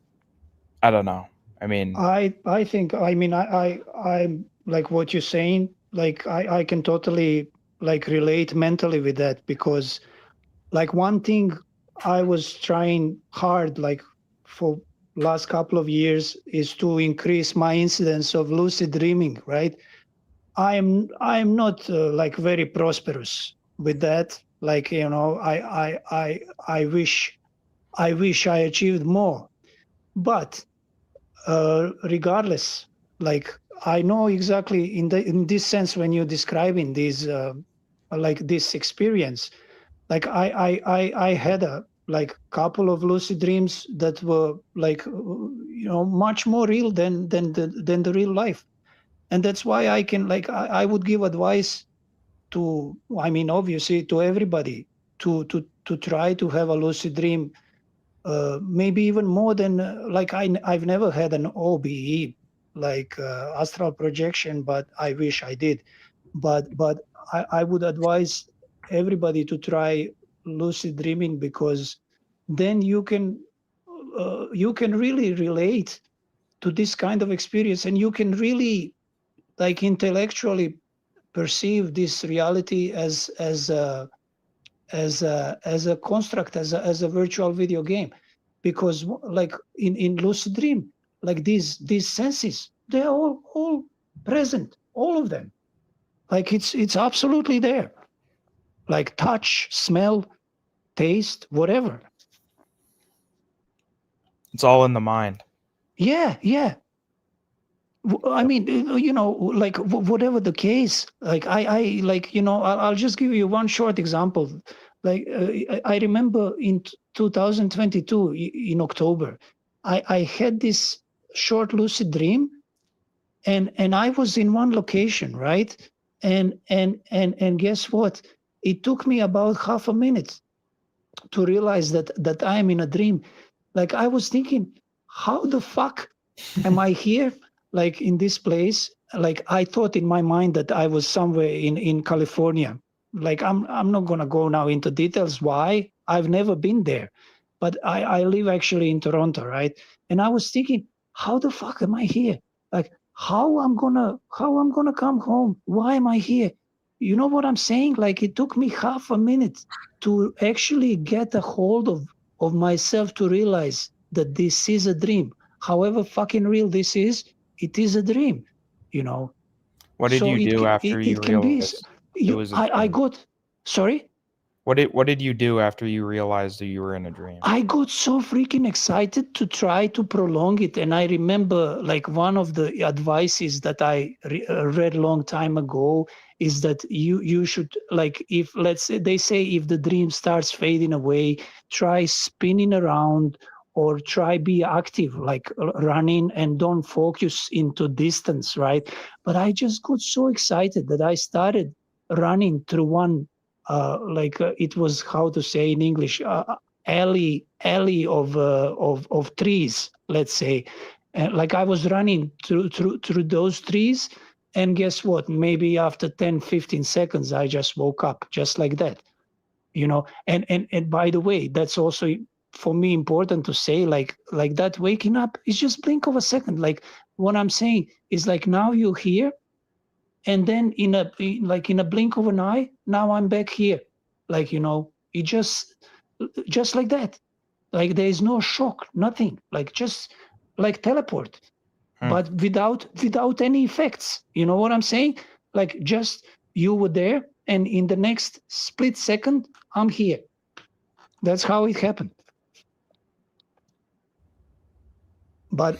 I don't know. I mean, I think, I mean, I'm like what you're saying, like I can totally like relate mentally with that, because like one thing I was trying hard like for last couple of years is to increase my incidence of lucid dreaming, right? I'm not like very prosperous with that, Like, you know, I wish I achieved more. But regardless, like, I know exactly in this sense when you're describing these like this experience, like I had a like couple of lucid dreams that were like you know, much more real than the real life. And that's why I can, like, I would give advice to, I mean, obviously to everybody to try to have a lucid dream, maybe even more than like I've never had an OBE, like astral projection, but I wish I did. But I would advise everybody to try lucid dreaming, because then you can really relate to this kind of experience, and you can really like intellectually perceive this reality as a construct, as a virtual video game. Because like in lucid dream, like these senses, they're all present, all of them. Like it's absolutely there, like touch, smell, taste, whatever. It's all in the mind. Yeah. I mean, you know, like whatever the case, like I like, you know, I'll just give you one short example. Like I remember in 2022 in October, I had this short lucid dream, and I was in one location, right? And guess what? It took me about half a minute to realize that I am in a dream. Like I was thinking, how the fuck am I here? Like in this place? Like I thought in my mind that I was somewhere in California. Like I'm not gonna go now into details why. I've never been there, but I live actually in Toronto, right? And I was thinking, how the fuck am I here? Like how I'm gonna come home? Why am I here? You know what I'm saying? Like it took me half a minute to actually get a hold of myself to realize that this is a dream. However fucking real this is, it is a dream, you know. What did So you do after you it can be. realized it was a I dream? got. Sorry. What did you do after you realized that you were in a dream? I got so freaking excited to try to prolong it. And I remember like one of the advices that I read a long time ago is that you should, like, if let's say they say if the dream starts fading away, try spinning around or try be active, like running, and don't focus into distance, right? But I just got so excited that I started running through one it was, how to say in English, alley of trees, let's say. Like I was running through those trees, and guess what? Maybe after 10-15 seconds, I just woke up just like that, you know. And by the way, that's also for me important to say, like that waking up is just blink of a second. Like what I'm saying is, like, now you're here, and then in a blink of an eye, now I'm back here. Like, you know, it just like that. Like there is no shock, nothing. Like just like teleport, but without any effects. You know what I'm saying? Like just you were there, and in the next split second, I'm here. That's how it happened. But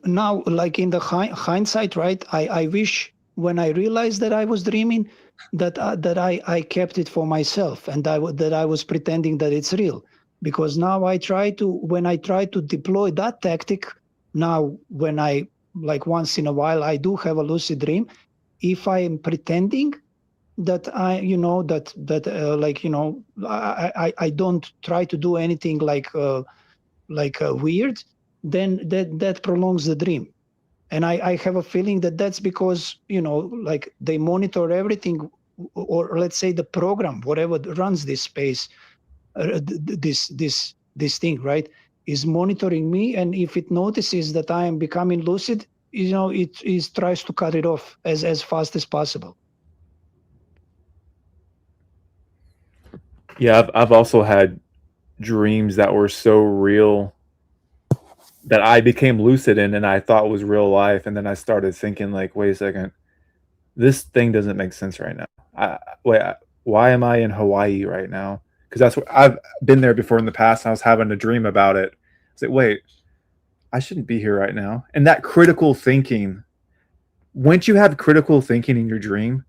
now, like in the hindsight, right? I wish when I realized that I was dreaming, that I kept it for myself, and that I was pretending that it's real. Because now when I try to deploy that tactic, now when I, like, once in a while I do have a lucid dream, if I am pretending that I, you know, like, you know, I don't try to do anything like weird, then that prolongs the dream. And I have a feeling that that's because, you know, like they monitor everything, or let's say the program, whatever runs this space, this thing, right, is monitoring me. And if it notices that I am becoming lucid, you know, it tries to cut it off as fast as possible. Yeah, I've also had dreams that were so real that I became lucid in, and I thought was real life, and then I started thinking, like, wait a second, this thing doesn't make sense right now. why am I in Hawaii right now? Because that's what I've been there before in the past. And I was having a dream about it. I was like, wait, I shouldn't be here right now. And that critical thinking, once you have critical thinking in your dream,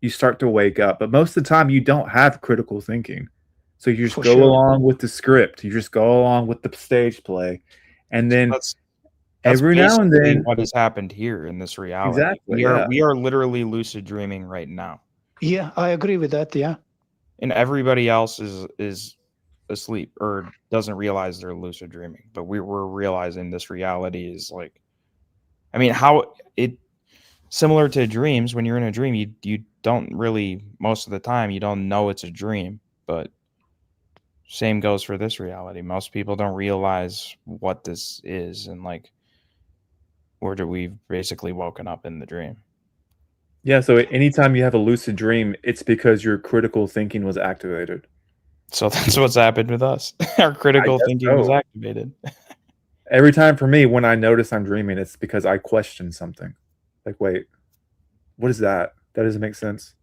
you start to wake up. But most of the time, you don't have critical thinking. So you just For go sure. along with the script. You just go along with the stage play. And then That's every now and basically then, what has happened here in this reality. exactly, yeah. We are literally lucid dreaming right now, Yeah, I agree with that. Yeah. and everybody else is asleep or doesn't realize they're lucid dreaming. But we're realizing this reality is like, I mean, how it similar to dreams. When you're in a dream, you don't really, most of the time you don't know it's a dream. But same goes for this reality. Most people don't realize what this is, and like, we've basically woken up in the dream. Yeah, so anytime you have a lucid dream, it's because your critical thinking was activated. So that's what's happened with us. Our critical guess thinking was so. activated. Every time for me, when I notice I'm dreaming, it's because I question something. Like, wait, what is that? That doesn't make sense.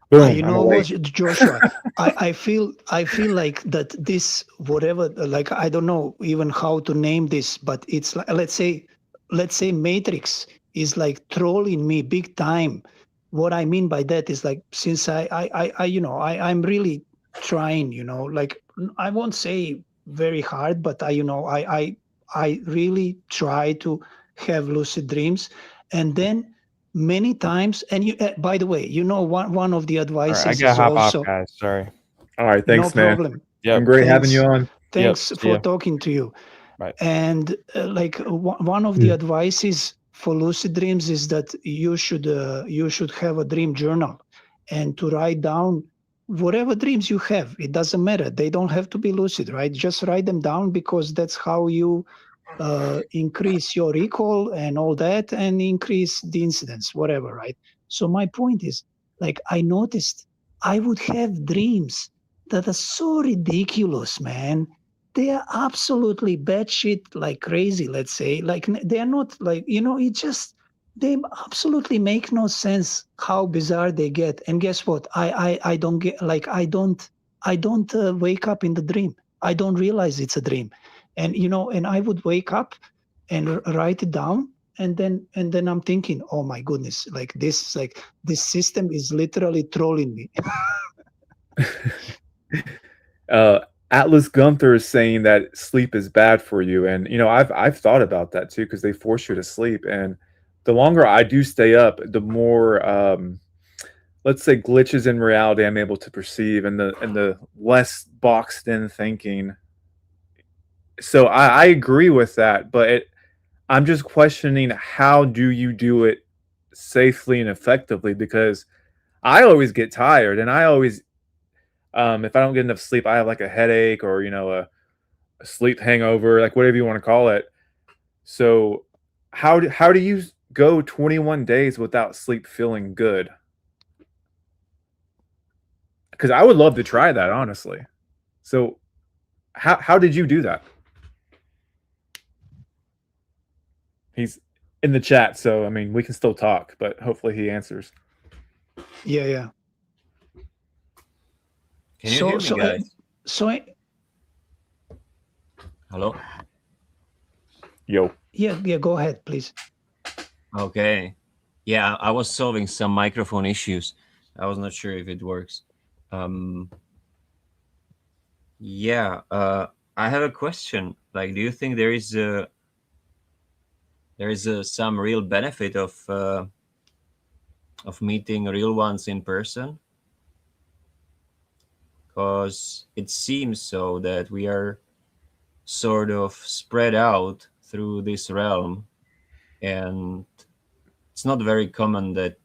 Boom, You I'm know awake. what, Joshua? I feel like that this whatever, like I don't know even how to name this, but it's like, let's say Matrix is like trolling me big time. What I mean by that is like, since I'm really trying, like I won't say very hard, but I really try to have lucid dreams, and then many times. And you, by the way, one of the All right, I advices gotta is hop off, also, guys. Sorry. All right, no thanks, man. problem. Yep. Been great having you Thanks. on. Thanks Yep, see for ya. talking to you. Bye. And like one of the advices for lucid dreams is that you should have a dream journal, and to write down whatever dreams you have. It doesn't matter. They don't have to be lucid, right? Just write them down, because that's how you increase your recall and all that, and increase the incidence, whatever, right? So my point is, like, I noticed I would have dreams that are so ridiculous, man. They are absolutely batshit, like crazy, let's say. Like, they are not like, it just, they absolutely make no sense how bizarre they get. And guess what? I don't get, like, I don't wake up in the dream. I don't realize it's a dream. And and I would wake up and write it down, and then I'm thinking, oh my goodness, like this system is literally trolling me. Atlas Gunther is saying that sleep is bad for you, and I've thought about that too, because they force you to sleep, and the longer I do stay up, the more let's say glitches in reality I'm able to perceive, and the less boxed in thinking. So I agree with that, but I'm just questioning, how do you do it safely and effectively? Because I always get tired, and I always, if I don't get enough sleep, I have like a headache, or a sleep hangover, like whatever you want to call it. So how do you go 21 days without sleep feeling good? Because I would love to try that, honestly. So how did you do that? He's in the chat, so I mean we can still talk, but hopefully he answers. Yeah. Can you hear me, guys? Hello? Yo. Yeah, go ahead, please. Okay. Yeah, I was solving some microphone issues. I was not sure if it works. Yeah, I have a question. Like, do you think there is some real benefit of meeting real ones in person? Because it seems so that we are sort of spread out through this realm, and it's not very common that,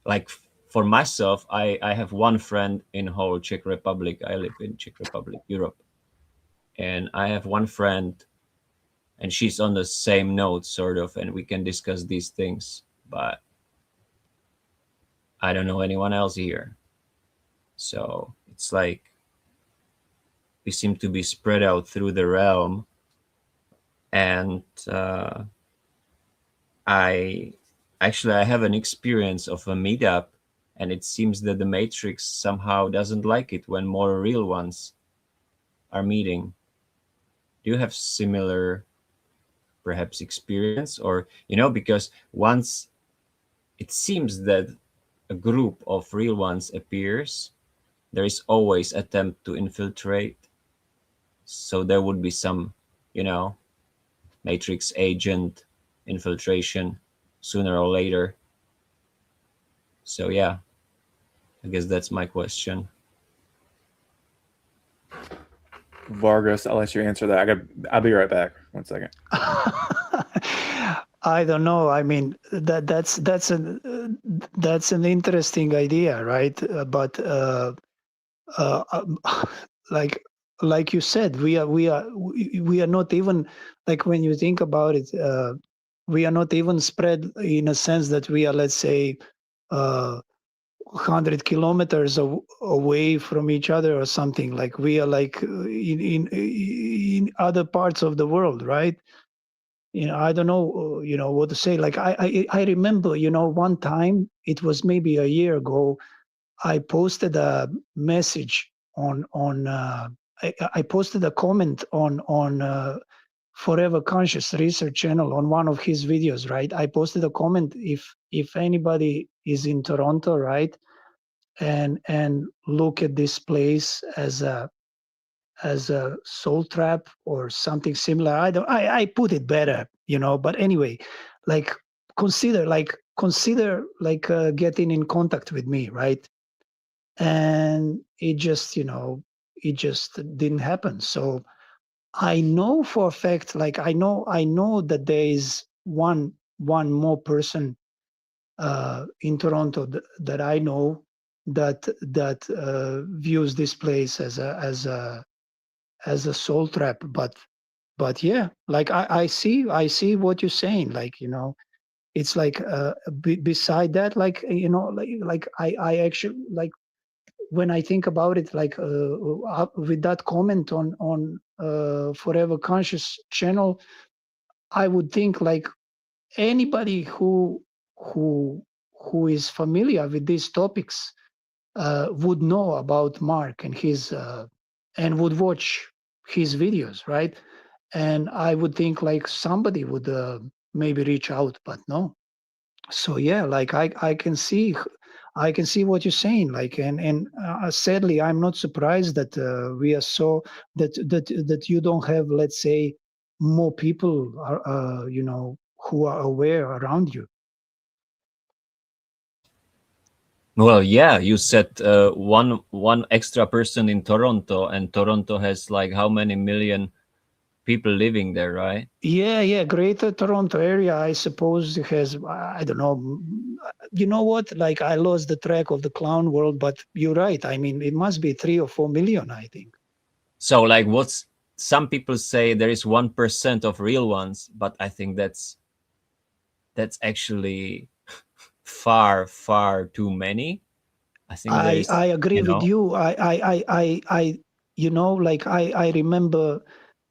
like, for myself, I have one friend in whole Czech Republic. I live in Czech Republic, Europe, and I have one friend, and she's on the same note, sort of, and we can discuss these things, but I don't know anyone else here. So it's like we seem to be spread out through the realm, and I have an experience of a meetup and it seems that the Matrix somehow doesn't like it when more real ones are meeting. Do you have similar, perhaps, experience? Or, because once it seems that a group of real ones appears, there is always attempt to infiltrate. So there would be some, Matrix agent infiltration sooner or later. So yeah, I guess that's my question. Vargas, I'll let you answer that. I'll be right back. 1 second. I don't know. I mean, that's an interesting idea, right? But like you said, we are not even, like, when you think about it, we are not even spread in a sense that we are, let's say, 100 kilometers away from each other or something. Like, we are like in other parts of the world, right? I don't know, what to say. Like, I remember, one time, it was maybe a year ago, I posted a message on I posted a comment on Forever Conscious Research channel on one of his videos, right? I posted a comment, if anybody is in Toronto, right, and look at this place as a soul trap or something similar. I put it better, but anyway, like, consider getting in contact with me, right? And it just didn't happen. So I know for a fact, like, I know that there is one more person in Toronto that I know that views this place as a soul trap. But yeah, like, I see what you're saying. Like, it's like, beside that, like, like I actually, like, when I think about it, like, with that comment on Forever Conscious channel, I would think, like, anybody who is familiar with these topics would know about Mark and his and would watch his videos, right? And I would think, like, somebody would maybe reach out, but no. So yeah, like, I can see what you're saying. Like, and sadly, I'm not surprised that we are so that you don't have, let's say, more people who are aware around you. Well, yeah, you said one extra person in Toronto, and Toronto has like how many million people living there, right? Yeah, Greater Toronto area, I suppose, has, I don't know. You know what? Like, I lost the track of the clown world, but you're right. I mean, it must be 3 or 4 million, I think. So, like, some people say there is 1% of real ones, but I think that's actually far too many. I think I agree with you. I like, I remember,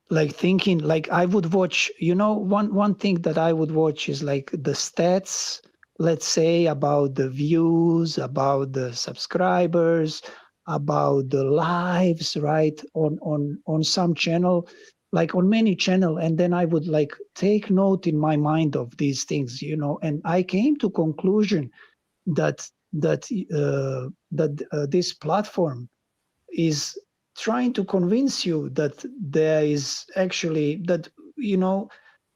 like, thinking, like, I would watch, one thing that I would watch is, like, the stats, let's say, about the views, about the subscribers, about the lives, right, on some channel, like, on many channel. And then I would, like, take note in my mind of these things, and I came to conclusion that this platform is trying to convince you that there is actually, that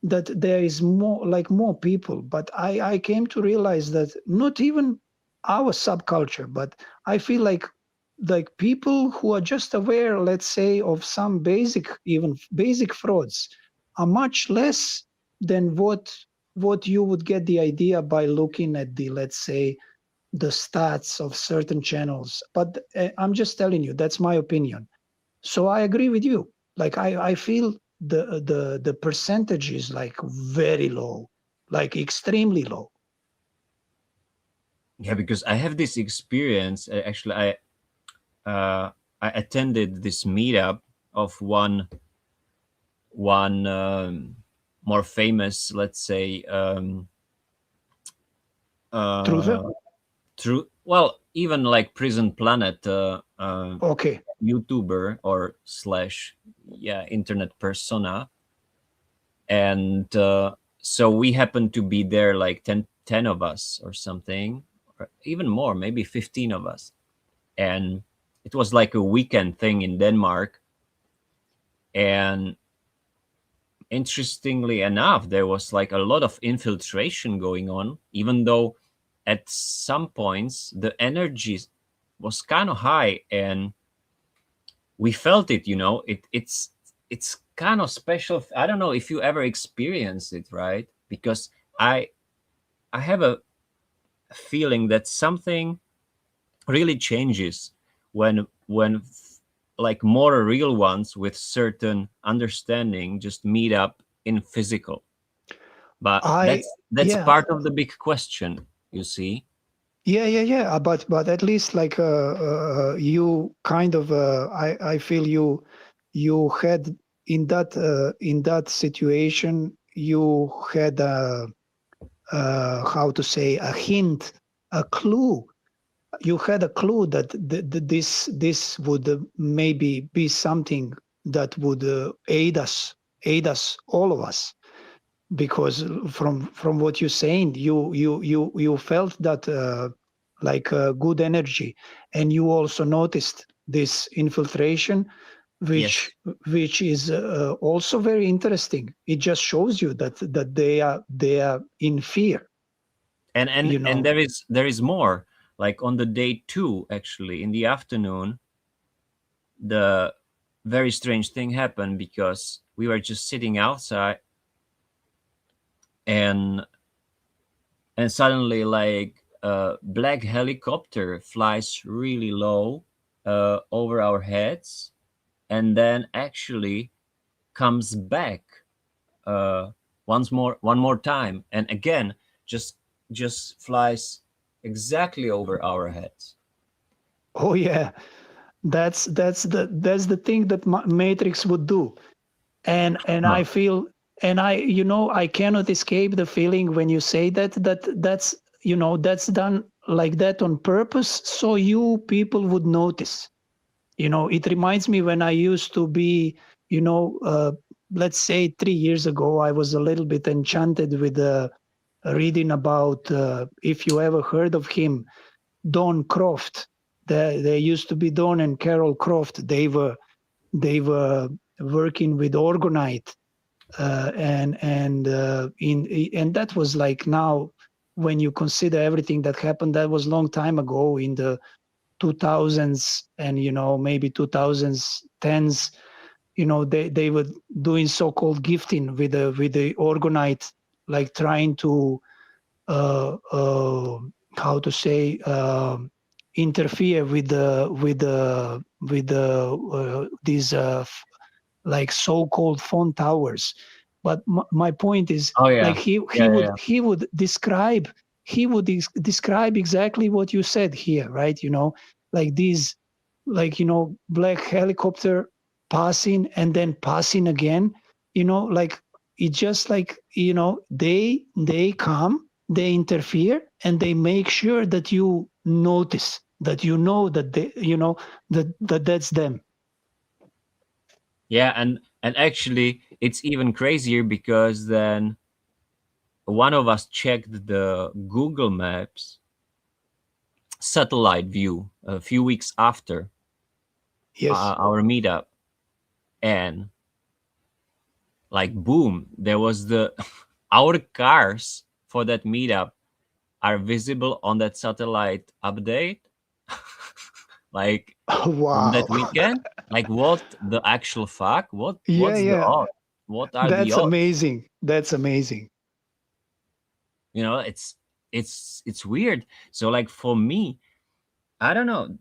there is more people. But I came to realize that not even our subculture, but I feel like people who are just aware, let's say, of some basic frauds are much less than what you would get the idea by looking at the, let's say, the stats of certain channels. But I'm just telling you, that's my opinion. So I agree with you. Like, I feel the percentage is, like, very low, like, extremely low. Yeah, because I have this experience. Actually, I attended this meetup of one more famous, let's say, Truther? True. Well, even like Prison Planet, Okay. YouTuber or / internet persona, and so we happened to be there, like 10 of us or something, or even more, maybe 15 of us, and it was like a weekend thing in Denmark. And interestingly enough, there was like a lot of infiltration going on, even though at some points the energy was kind of high, and we felt it. It's kind of special. I don't know if you ever experienced it, right? Because I have a feeling that something really changes when like more real ones with certain understanding just meet up in physical. But that's yeah. part of the big question, you see. Yeah. But at least like you kind of I feel you had in that situation you had how to say a hint, a clue. You had a clue that this would maybe be something that would aid us, all of us, because from what you're saying, you felt that like good energy, and you also noticed this infiltration, which Yes. which is also very interesting. It just shows you that they are in fear. And You know. there is more. Like on the day 2, actually, in the afternoon, the very strange thing happened, because we were just sitting outside, and suddenly, like, a black helicopter flies really low over our heads, and then actually comes back one more time, and again just flies exactly over our heads. Oh yeah, that's the thing that Matrix would do, and I feel, and I cannot escape the feeling when you say that's that's done like that on purpose, so you people would notice. It reminds me when I used to be, let's say 3 years ago, I was a little bit enchanted with reading about, if you ever heard of him, Don Croft. There used to be Don and Carol Croft. They were working with Orgonite, and that was like, now when you consider everything that happened, that was long time ago in the 2000s, and maybe 2010s. They were doing so-called gifting with the Orgonite, like trying to how to say, interfere with these like so-called phone towers. But my point is, Oh yeah. like he would describe exactly what you said here, right? Like these, like black helicopter passing and then passing again. Like it just like they come, they interfere, and they make sure that you notice, that that they that's them. Yeah, and actually it's even crazier, because then one of us checked the Google Maps satellite view a few weeks after our meetup, and like, boom, there was our cars for that meetup are visible on that satellite update. Like, on that weekend. Like, what the actual fuck? What's the odds? What are the odds? Amazing. That's amazing. It's weird. So, like, for me, I don't know,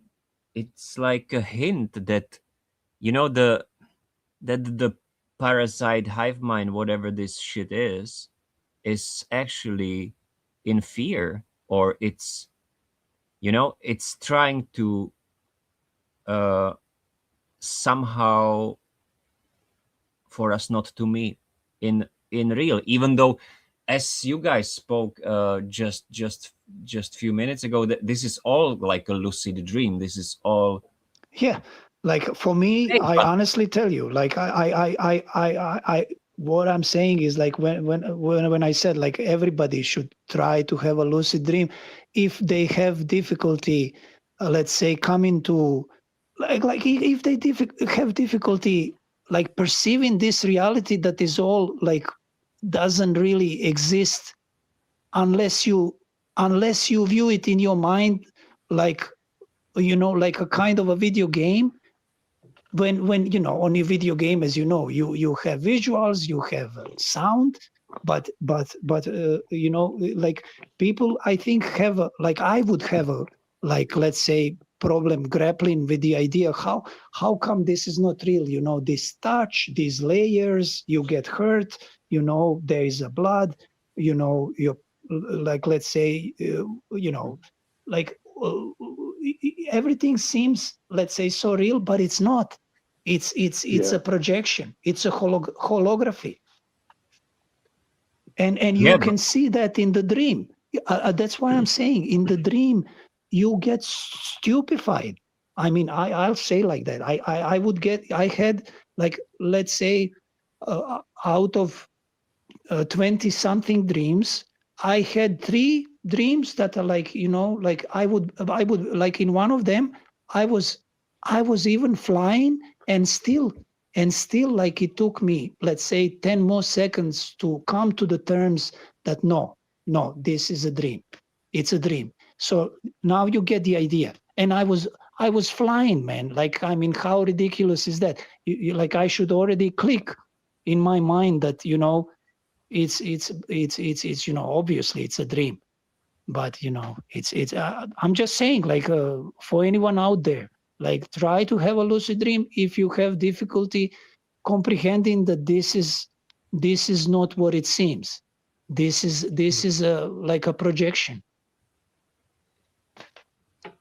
it's like a hint that the parasite hive mind, whatever this shit is actually in fear, or it's trying to somehow for us not to meet in real, even though as you guys spoke just few minutes ago, that this is all like a lucid dream. This is all. Yeah, like for me, Hey, I but honestly tell you, like what I'm saying is like when I said like everybody should try to have a lucid dream, if they have difficulty, let's say coming to if they have difficulty like perceiving this reality that is all like doesn't really exist unless you view it in your mind like like a kind of a video game. When on your video game, as you have visuals, you have sound, but like people I think have like I would have a like let's say problem grappling with the idea how come this is not real, this touch, these layers, you get hurt, there is a blood, you're like let's say like everything seems let's say so real, but it's not. It's a projection, it's a holography, and you can see that in the dream. That's why I'm saying in the dream you get stupefied. I mean, I'll say like that. I had like let's say out of 20 something dreams, I had 3 dreams that are like like I would like in one of them I was even flying and still like it took me let's say 10 more seconds to come to the terms that no, this is a dream, it's a dream. So now you get the idea. And I was flying, man. Like, I mean, how ridiculous is that? Like I should already click in my mind that it's obviously it's a dream, but it's I'm just saying, like, for anyone out there, like, try to have a lucid dream if you have difficulty comprehending that this is not what it seems. This is like a projection.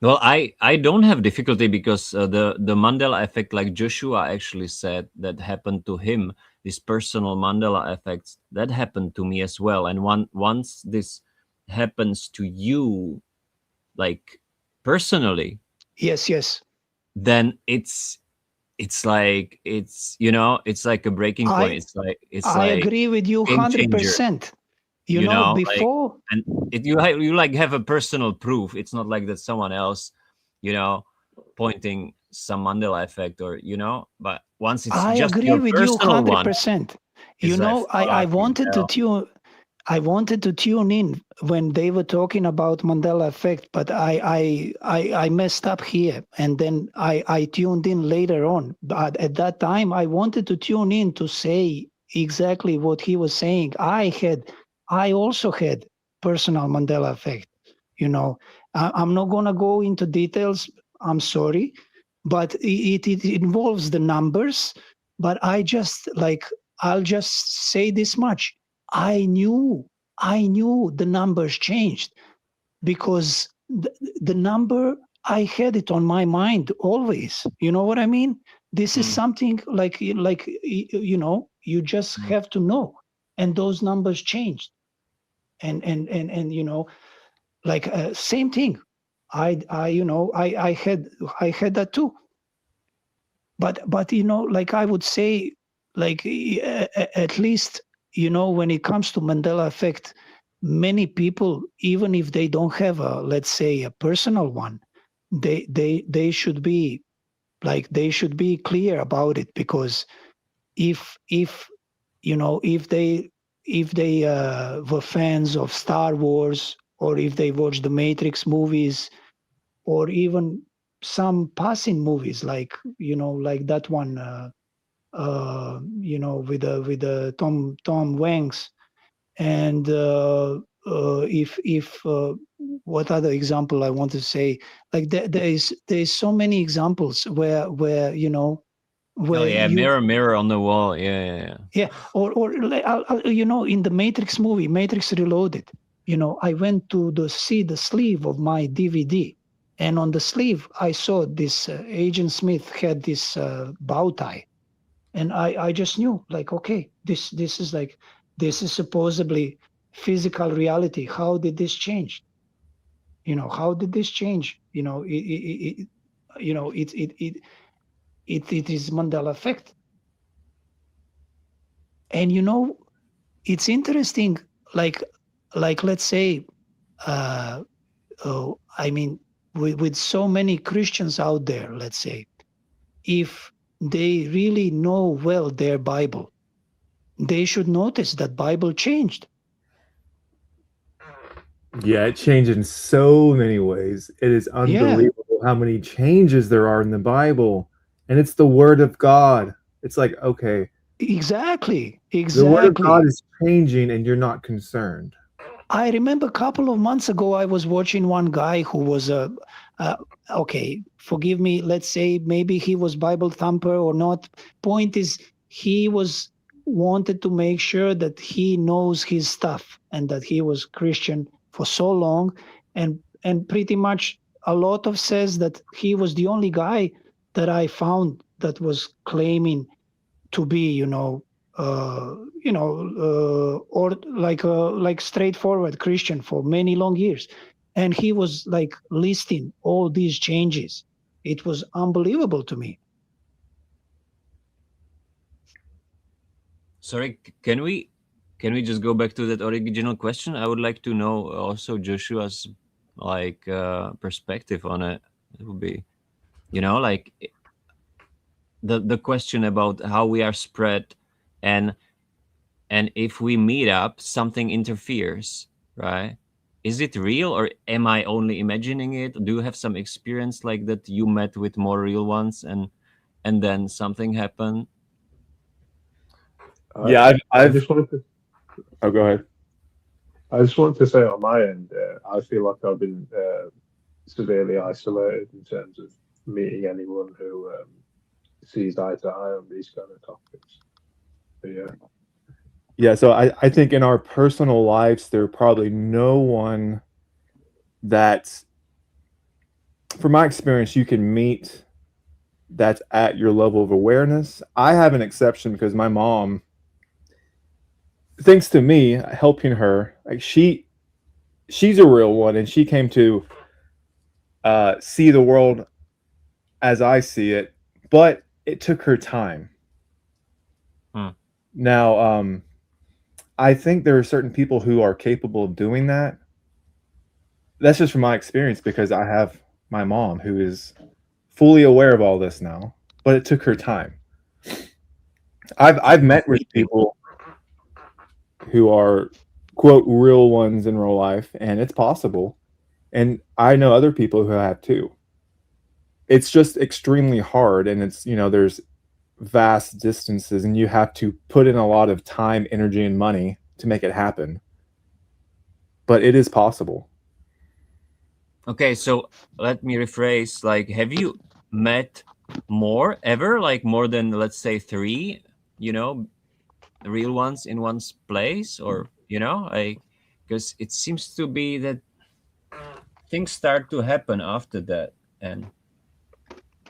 Well, I don't have difficulty because the Mandela effect, like Joshua actually said, that happened to him. This personal Mandela effects that happened to me as well. And once this happens to you, like personally, yes, then it's like it's like a breaking point. I agree with you 100%. Before, like, and you like have a personal proof. It's not like that someone else, pointing some Mandela effect or but once it's I just agree your with you personal 100%. I wanted to tune. I wanted to tune in when they were talking about Mandela effect, but I messed up here, and then I tuned in later on. But at that time, I wanted to tune in to say exactly what he was saying. I also had personal Mandela effect. I'm not gonna go into details. I'm sorry, but it involves the numbers. But I'll just say this much. I knew the numbers changed because the number, I had it on my mind always. You know what I mean? This is something like you just have to know, and those numbers changed, and like same thing. I had that too. But like I would say, like at least when it comes to Mandela effect, many people, even if they don't have let's say a personal one, they should be clear about it, because if they were fans of Star Wars, or if they watch the Matrix movies, or even some passing movies like like that one with the Tom Hanks, and if what other example I want to say, like there's so many examples where where mirror on the wall, yeah, or in the Matrix movie, Matrix Reloaded, I went to see the sleeve of my DVD, and on the sleeve I saw this Agent Smith had this bow tie, and I just knew, like, okay, this is supposedly physical reality. How did this change? How did this change? It is Mandela effect. And it's interesting, like let's say, I mean, with so many Christians out there, let's say, if they really know well their Bible, they should notice that Bible changed. Yeah, it changed in so many ways. It is unbelievable how many changes there are in the Bible. And it's the Word of God. It's like, okay. Exactly. The Word of God is changing and you're not concerned. I remember a couple of months ago, I was watching one guy who was okay, forgive me, let's say maybe he was Bible thumper or not. Point is, he wanted to make sure that he knows his stuff and that he was Christian for so long. And pretty much a lot of says that he was the only guy that I found that was claiming to be, or like straightforward Christian for many long years. And he was like listing all these changes. It was unbelievable to me. Sorry, can we just go back to that original question? I would like to know also Joshua's perspective on it. It would be, like the question about how we are spread, and if we meet up, something interferes, right? Is it real, or am I only imagining it? Do you have some experience like that? You met with more real ones, and then something happened. Yeah, I just wanted to. Oh, go ahead. I just wanted to say on my end, I feel like I've been severely isolated in terms of meeting anyone who sees eye to eye on these kind of topics. But yeah. Yeah, so I think in our personal lives, there probably no one that, from my experience, you can meet that's at your level of awareness. I have an exception because my mom, thanks to me helping her, like she's a real one, and she came to see the world as I see it, but it took her time. Now, I think there are certain people who are capable of doing that. That's just from my experience, because I have my mom who is fully aware of all this now, but it took her time. I've met with people who are, quote, real ones in real life, and it's possible. And I know other people who have too. It's just extremely hard, and it's, there's vast distances, and you have to put in a lot of time, energy, and money to make it happen. But it is possible. Okay, so let me rephrase. Like, have you met more ever? Like more than, let's say, 3, real ones in one place, or because it seems to be that things start to happen after that. And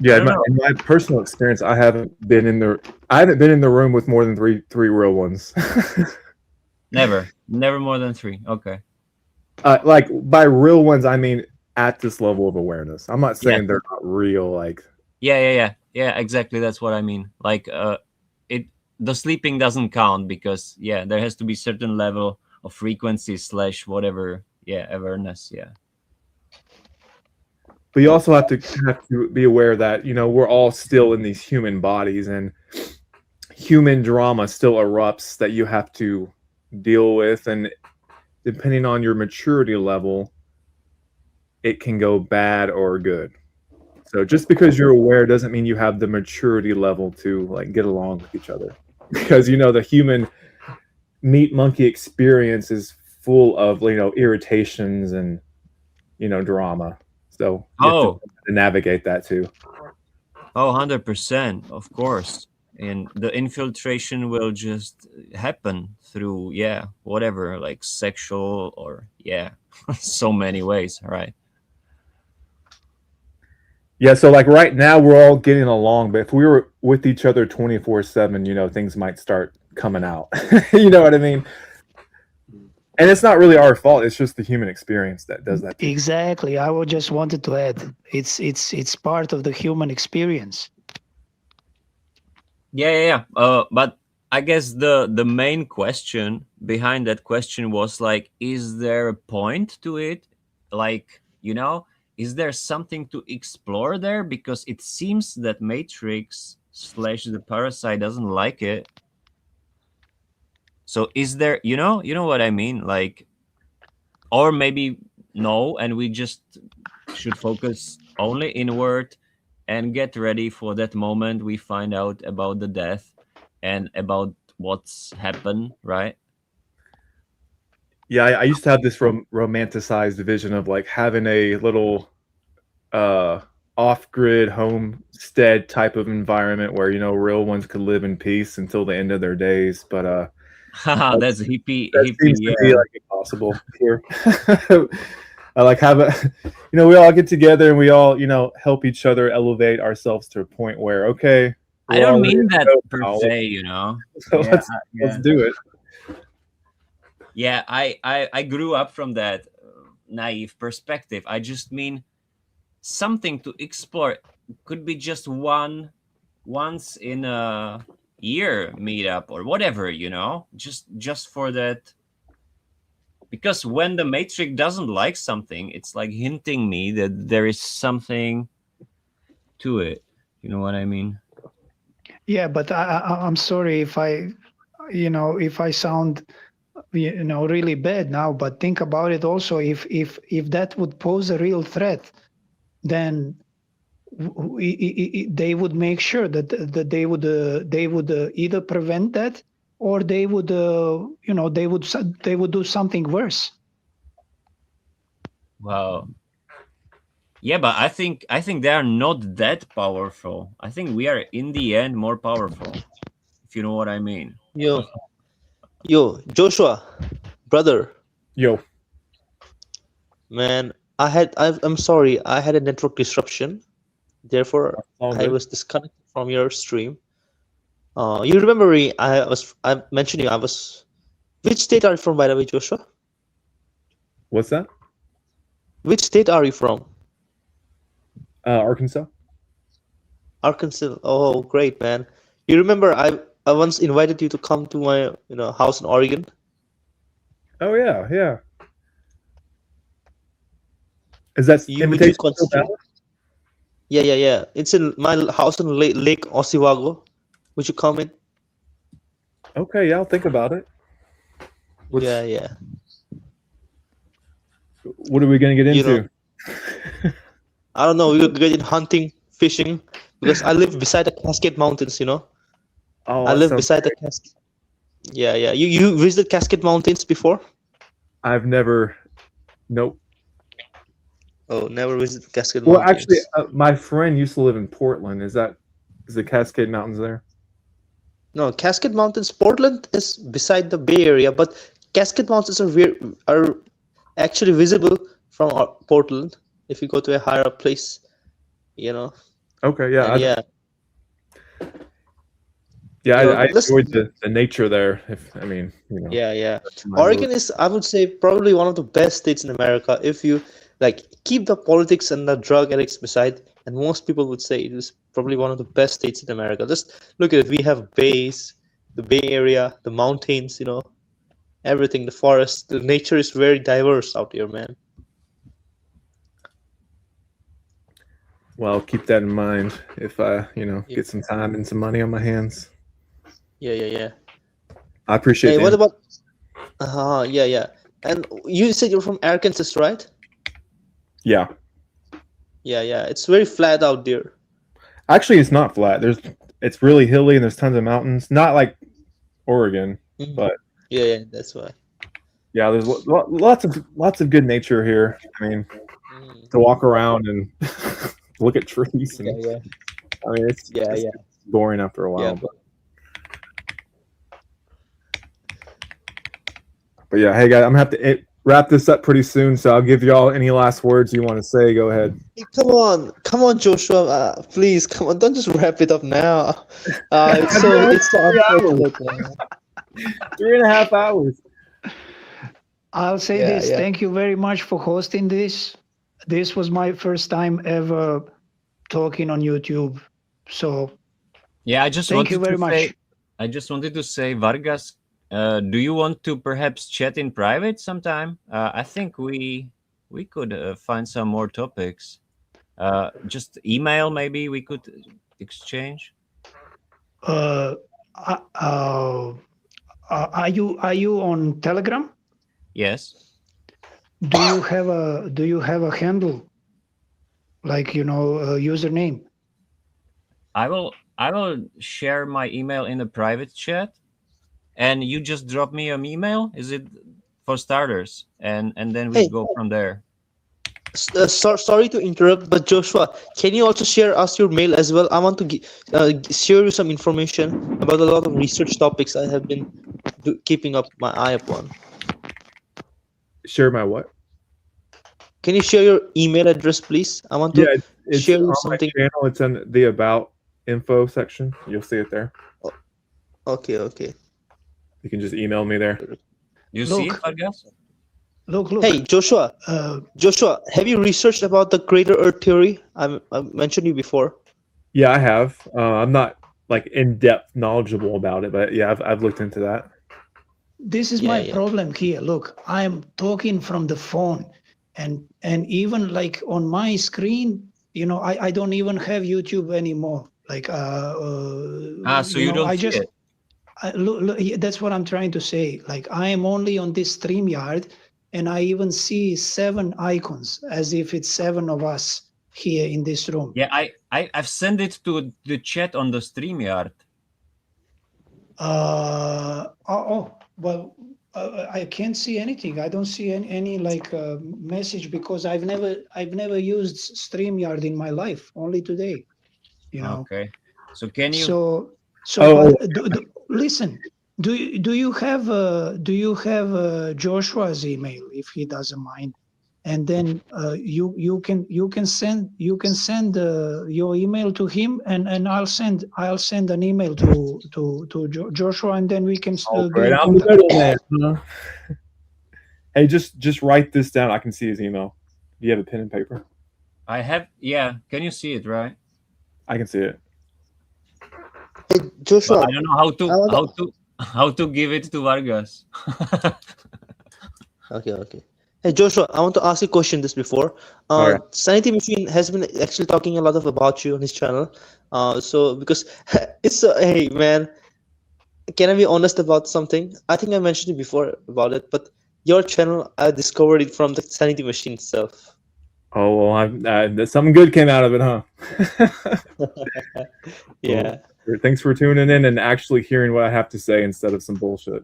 yeah, in my personal experience, I haven't been in the room with more than three real ones. Never more than 3. Okay. Like by real ones, I mean at this level of awareness. I'm not saying they're not real. Like yeah, exactly. That's what I mean. Like the sleeping doesn't count, because there has to be certain level of frequency / whatever. Awareness. Yeah. But you also have to be aware that, we're all still in these human bodies, and human drama still erupts that you have to deal with. And depending on your maturity level, it can go bad or good. So just because you're aware doesn't mean you have the maturity level to like get along with each other. Because, the human meat monkey experience is full of, irritations and, drama. So you have to navigate that too. 100%, of course. And the infiltration will just happen through, whatever, like sexual or, so many ways, right? Yeah, so like right now we're all getting along, but if we were with each other 24/7, things might start coming out. You know what I mean? And it's not really our fault. It's just the human experience that does that. Exactly. I would just wanted to add, it's part of the human experience. Yeah. But I guess the main question behind that question was like, is there a point to it? Like, is there something to explore there? Because it seems that Matrix / the Parasite doesn't like it. So is there, you know what I mean? Like, or maybe no, and we just should focus only inward and get ready for that moment we find out about the death and about what's happened, right? Yeah, I used to have this romanticized vision of like having a little off-grid homestead type of environment where real ones could live in peace until the end of their days. But that's hippie. That seems to Yeah. be like impossible here. I like have we all get together and we all help each other elevate ourselves to a point where I don't mean that per se, So let's do it. Yeah, I grew up from that naive perspective. I just mean something to explore. Could be just once in a year meetup or whatever, just for that. Because when the Matrix doesn't like something, it's like hinting me that there is something to it. You know what I mean? Yeah, but I'm sorry if I sound really bad now, but think about it also. If that would pose a real threat, then they would make sure that they would either prevent that, or they would they would do something worse. Wow. Yeah, but I think they are not that powerful. I think we are in the end more powerful, if you know what I mean. Yo, Joshua, brother. Yo. Man, I'm sorry, I had a network disruption. Therefore, I was disconnected from your stream. You remember me? I mentioned you. I was. Which state are you from, by the way, Joshua? What's that? Which state are you from? Arkansas. Arkansas. Oh, great, man. You remember I once invited you to come to my house in Oregon. Oh yeah. Is that invitation still valid? Yeah. It's in my house in Lake Oswego. Would you come in? Okay, yeah, I'll think about it. Yeah. What are we gonna get into? I don't know. We could get in hunting, fishing, because I live beside the Cascade Mountains. Oh, I live beside the Cascade. Yeah. You visited Cascade Mountains before? I've never. Nope. Oh, never visited Cascade Well, Mountains. actually, my friend used to live in Portland. Is the Cascade Mountains there? No, Cascade Mountains. Portland is beside the Bay Area, but Cascade Mountains are actually visible from Portland if you go to a higher up place. Okay, yeah. Yeah, I enjoyed the nature there. Yeah. Oregon is, I would say, probably one of the best states in America. If you keep the politics and the drug addicts beside, and most people would say it is probably one of the best states in America. Just look at it. We have bays, the Bay Area, the mountains, everything, the forest. The nature is very diverse out here, man. Well, I'll keep that in mind if I, get some time and some money on my hands. Yeah. I appreciate it. Hey, what about? Yeah. And you said you're from Arkansas, right? Yeah. Yeah. It's very flat out there. Actually, it's not flat. It's really hilly and there's tons of mountains. Not like Oregon, but yeah, that's why. Yeah, there's lots of good nature here. I mean, to walk around and look at trees. And, Yeah. I mean, it's boring after a while. Yeah. But yeah, hey guys, I'm gonna have to wrap this up pretty soon. So I'll give y'all any last words you want to say. Go ahead. Hey, come on, Joshua. Please, come on. Don't just wrap it up now. It's so unfortunate, man. 3.5 hours. I'll say Yeah, this. yeah. Thank you very much for hosting this. This was my first time ever talking on YouTube. So Yeah, I just thank you wanted very to much. say, Vargas, do you want to perhaps chat in private sometime? I think we could find some more topics. Just email, maybe we could exchange. Are you on Telegram? Yes. Do you have a handle, like a username? I will share my email in a private chat, and you just drop me an email. Is it for starters? And then we Hey. go from there. Sorry to interrupt, but Joshua, can you also share us your mail as well? I want to share you some information about a lot of research topics I have been keeping up my eye upon. Share my what? Can you share your email address, please? I want to it's share you on something. my channel. It's in the about info section. You'll see it there. Okay. You can just email me there. You see it, Vargas? Look. Hey, Joshua. Joshua, have you researched about the greater Earth theory? I mentioned you before. Yeah, I have. I'm not like in depth knowledgeable about it, but yeah, I've looked into that. This is my problem here. Look, I'm talking from the phone, and even like on my screen, I don't even have YouTube anymore. Like, so you don't see it. Look, that's what I'm trying to say. Like, I am only on this StreamYard, and I even see 7 icons, as if it's 7 of us here in this room. Yeah, I've sent it to the chat on the StreamYard. Well, I can't see anything. I don't see any like message, because I've never used StreamYard in my life. Only today, Okay. So can you? Listen. Do you have Joshua's email, if he doesn't mind, and then you can send your email to him, and I'll send an email to Joshua, and then we can Great, I'm the middleman. Hey, just write this down. I can see his email. Do you have a pen and paper? I have. Yeah. Can you see it? Right. I can see it. Hey, Joshua. But I don't know how to give it to Vargas. Okay. Hey, Joshua, I want to ask you a question this before. Right. Sanity Machine has been actually talking a lot about you on his channel. So because it's hey man, can I be honest about something? I think I mentioned it before about it, but your channel, I discovered it from the Sanity Machine itself. Oh well, something good came out of it, huh? Yeah. Well, thanks for tuning in and actually hearing what I have to say instead of some bullshit.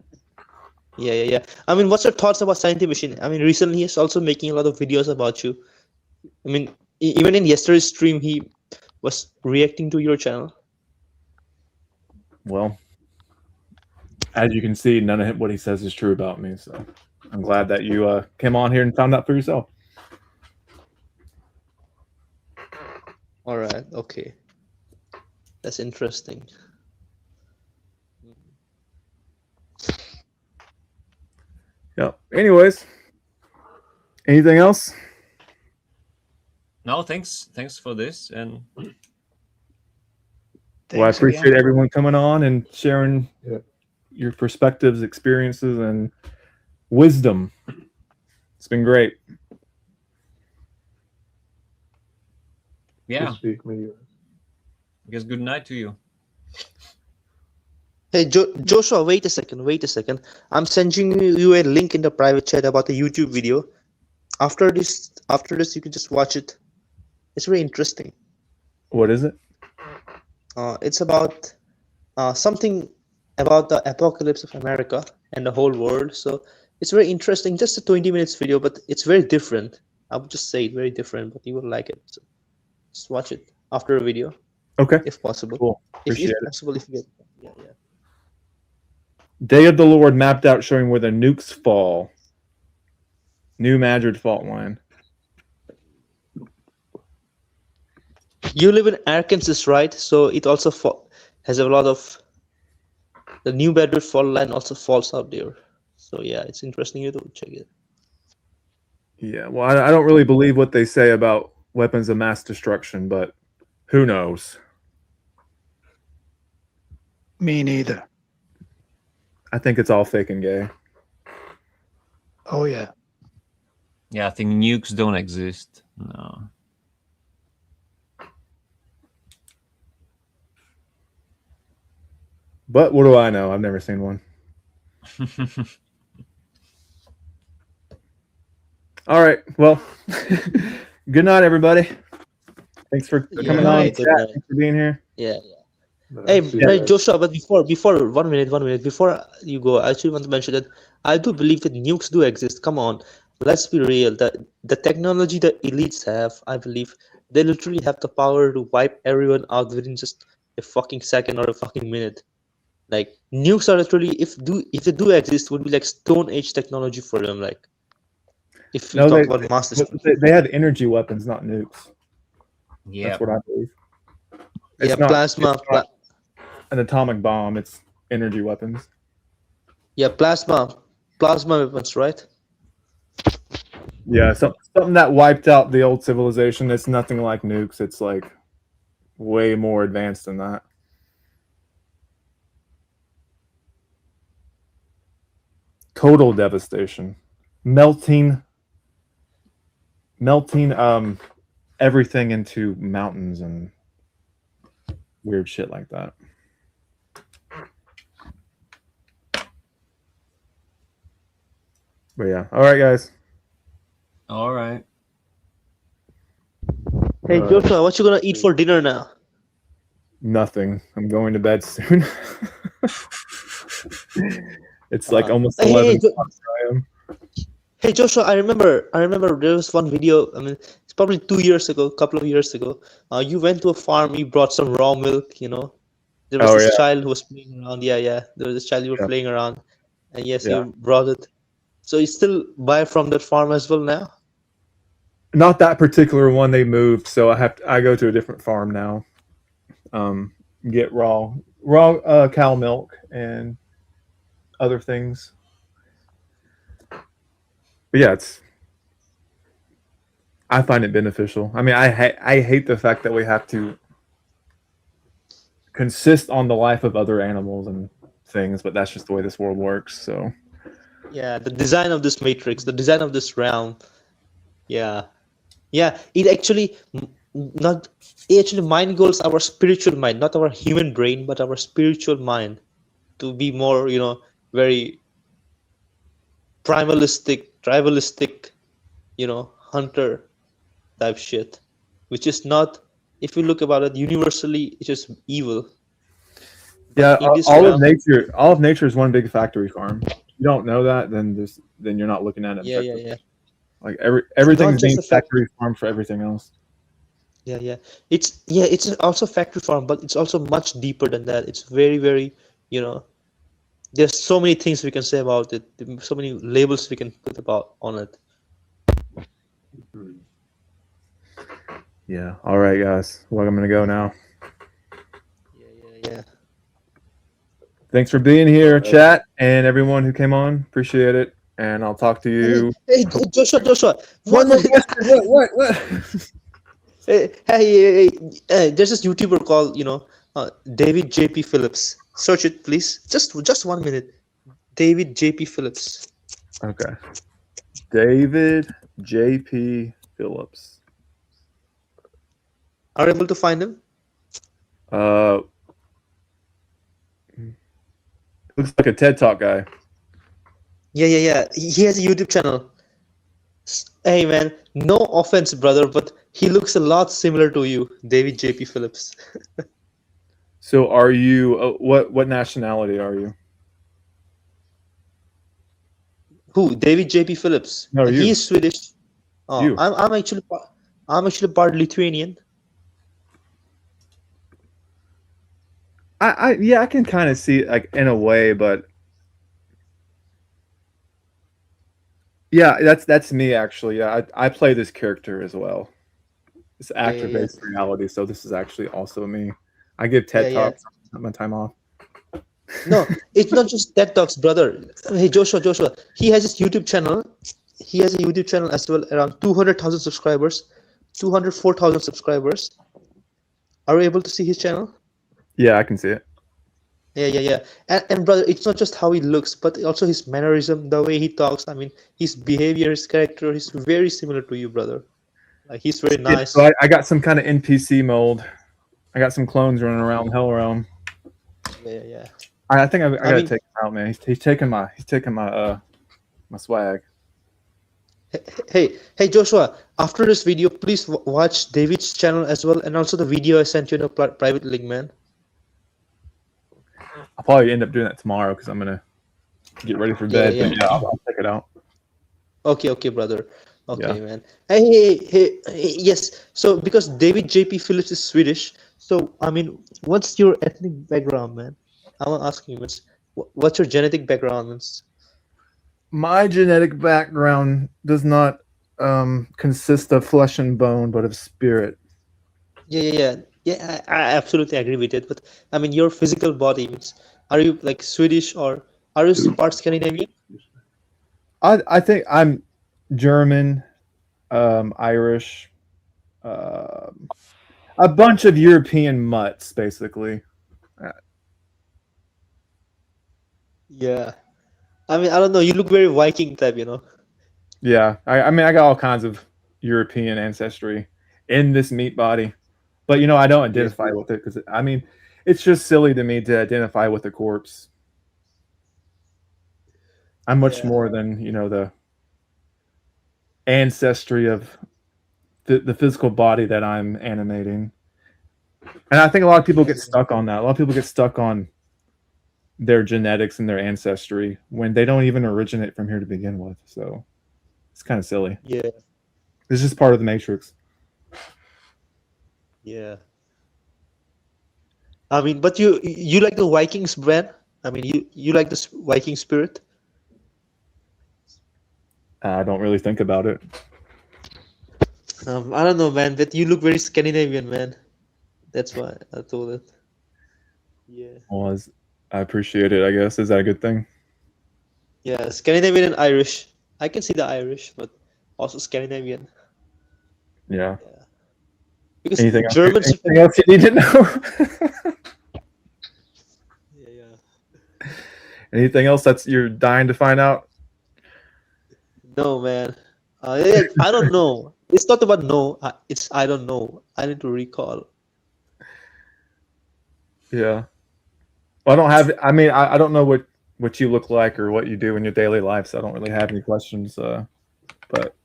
Yeah. I mean, what's your thoughts about Sanity Machine? I mean, recently he's also making a lot of videos about you. I mean, even in yesterday's stream, he was reacting to your channel. Well, as you can see, none of what he says is true about me. So I'm glad that you came on here and found out for yourself. All right. Okay. That's interesting. Yeah. Anyways, anything else? No, thanks for this, and well, I appreciate everyone coming on and sharing your perspectives, experiences, and wisdom. It's been great. Yeah. I guess good night to you. Hey, Joshua, wait a second. I'm sending you a link in the private chat about the YouTube video. After this, you can just watch it. It's very interesting. What is it? It's about something about the apocalypse of America and the whole world. So it's very interesting. Just a 20 minutes video, but it's very different. I would just say very different, but you will like it. So just watch it after a video. Okay. If possible. Cool. If Appreciate possible, if you get. Yeah. Day of the Lord mapped out, showing where the nukes fall. New Madrid fault line. You live in Arkansas, right? So it also has a lot of the New Madrid fault line also falls out there. So yeah, it's interesting. You to check it. Yeah, well, I don't really believe what they say about weapons of mass destruction, but who knows? Me neither. I think it's all fake and gay. Oh yeah. Yeah, I think nukes don't exist. No. But what do I know? I've never seen one. All right. Well, good night, everybody. Thanks for coming on. Good Chat. night. Thanks for being here. Yeah. Hey, Joshua, but before 1 minute, before you go, I actually want to mention that I do believe that nukes do exist. Come on, let's be real. The technology that elites have, I believe, they literally have the power to wipe everyone out within just a fucking second or a fucking minute. Like nukes are literally, if they do exist, would be like Stone Age technology for them. Like if we talk about mass destruction. They have energy weapons, not nukes. Yeah. That's what I believe. Yeah, it's plasma. not an atomic bomb. It's energy weapons. Yeah, plasma weapons, right? Yeah, something that wiped out the old civilization. It's nothing like nukes. It's like way more advanced than that. Total devastation, melting everything into mountains and weird shit like that. But yeah, all right, guys. All right. Hey, Joshua, what you gonna eat for dinner now? Nothing. I'm going to bed soon. It's like almost 11 o'clock where I am. Hey Joshua, I remember there was one video. I mean, it's probably 2 years ago, a couple of years ago. You went to a farm, you brought some raw milk. You know, there was this child who was playing around. Yeah. There was this child you were playing around, and yes, you brought it. So you still buy from that farm as well now? Not that particular one. They moved, so I go to a different farm now. Get raw cow milk and other things. But yeah, I find it beneficial. I mean, I hate the fact that we have to consist on the life of other animals and things, but that's just the way this world works. So yeah, the design of this matrix, the design of this realm. Yeah, it actually mind goals our spiritual mind, not our human brain, but our spiritual mind, to be more, very tribalistic, hunter type shit, which is not, if you look about it universally, it's just evil. Yeah, all of nature is one big factory farm. If you don't know that, then you're not looking at it. Yeah. Like everything's being factory farm for everything else. Yeah. It's also factory farm, but it's also much deeper than that. It's very, very, there's so many things we can say about it. So many labels we can put on it. Yeah. All right, guys. Well, I'm gonna go now. Yeah. Thanks for being here, chat, and everyone who came on. Appreciate it. And I'll talk to you. Hey, Joshua. What? Hey, there's this YouTuber called, David J.P. Phillips. Search it, please. Just 1 minute. David J.P. Phillips. Okay. David J.P. Phillips. Are you able to find him? Looks like a TED Talk guy. Yeah. He has a YouTube channel. Hey, man, no offense, brother, but he looks a lot similar to you, David J.P. Phillips. So are you, what nationality are you? Who? David J.P. Phillips. No, you. He's Swedish. Oh, You. I'm actually part Lithuanian. I can kind of see it, like, in a way, but yeah, that's me actually. Yeah, I play this character as well. It's actor-based reality, so this is actually also me. I give TED Talks on my time off. No, it's not just TED Talks, brother. Hey, Joshua. He has his YouTube channel. he has a YouTube channel as well, around 200,000 subscribers, 204,000 subscribers. Are you able to see his channel? Yeah, I can see it. Yeah. And brother, it's not just how he looks, but also his mannerism, the way he talks. I mean, his behavior, his character, he's very similar to you, brother. Like, he's very Yeah, nice. so I got some kind of NPC mold. I got some clones running around Hell Realm. Yeah. I think I gotta mean- take him out, man. He's taking my my swag. Hey, Joshua, after this video, please watch David's channel as well, and also the video I sent you in a private link, man. I'll probably end up doing that tomorrow because I'm gonna get ready for bed. Yeah. But yeah, I'll check it out. Okay, brother. Okay, Yeah. man. Hey, yes. So, because David JP Phillips is Swedish, so I mean, what's your ethnic background, man? I want to ask you, what's your genetic background, man? My genetic background does not consist of flesh and bone, but of spirit. Yeah. I absolutely agree with it. But I mean, your physical body means, are you like Swedish or are you part Scandinavian? I think I'm German, Irish, a bunch of European mutts, basically. Yeah. I mean, I don't know. You look very Viking type, you know. Yeah, I mean, I got all kinds of European ancestry in this meat body, but I don't identify with it because I mean, it's just silly to me to identify with a corpse. I'm much more than the ancestry of the physical body that I'm animating, and I think a lot of people get stuck on that. A lot of people get stuck on their genetics and their ancestry when they don't even originate from here to begin with. So it's kind of silly. Yeah. It's just part of the matrix. Yeah. I mean, but you like the Vikings brand? I mean, you like the Viking spirit? I don't really think about it. I don't know, man, but you look very Scandinavian, man. That's why I told it. Yeah. Well, I appreciate it, I guess. Is that a good thing? Yeah, Scandinavian and Irish. I can see the Irish, but also Scandinavian. Yeah. Because Anything Germans. anything else you need to know? Yeah. Anything else you're dying to find out? No, man. I don't know. It's not about no. It's I don't know. I need to recall. Yeah. Well, I don't have. I mean, I don't know what you look like or what you do in your daily life, so I don't really have any questions. But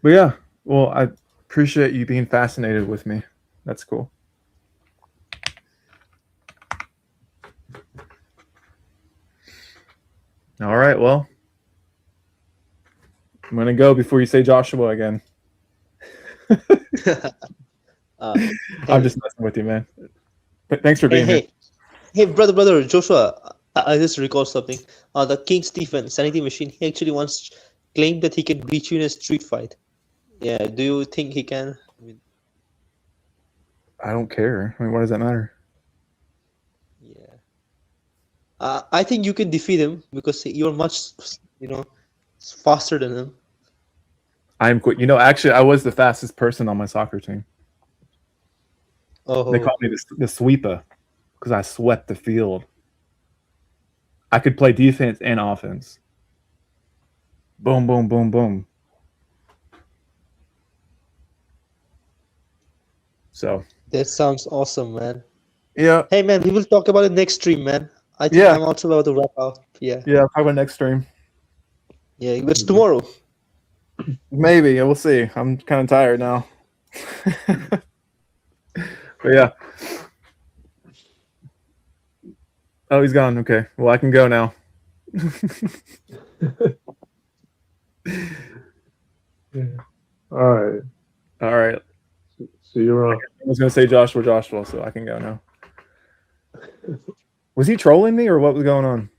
yeah. Well, I appreciate you being fascinated with me. That's cool. All right. Well, I'm gonna go before you say Joshua again. I'm just messing with you, man. But thanks for being here. Hey, brother, Joshua. I just recalled something. The King Stephen, Sanity Machine, he actually once claimed that he can beat you in a street fight. Yeah, do you think he can? I don't care. I mean, what does that matter? Yeah. I think you can defeat him because you're much, faster than him. I'm quick. Actually, I was the fastest person on my soccer team. Oh. They called me the sweeper because I swept the field. I could play defense and offense. Boom, boom, boom, boom. So That sounds awesome, man. Yeah. Hey, man, we will talk about it next stream, man. I think I'm also about to wrap up. Yeah. Yeah, I'll talk about next stream. Yeah, it's tomorrow. Maybe. We'll see. I'm kind of tired now. But yeah. Oh, he's gone. Okay. Well, I can go now. Yeah. All right. See you around. I was going to say Joshua, so I can go now. Was he trolling me or what was going on?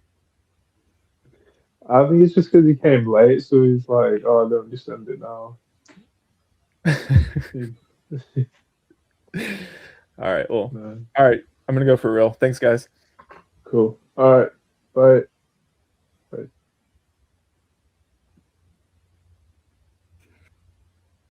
I think it's just because he came late, so he's like, "Oh, no, just end it now." All right. Well, all right. I'm going to go for real. Thanks, guys. Cool. All right. Bye.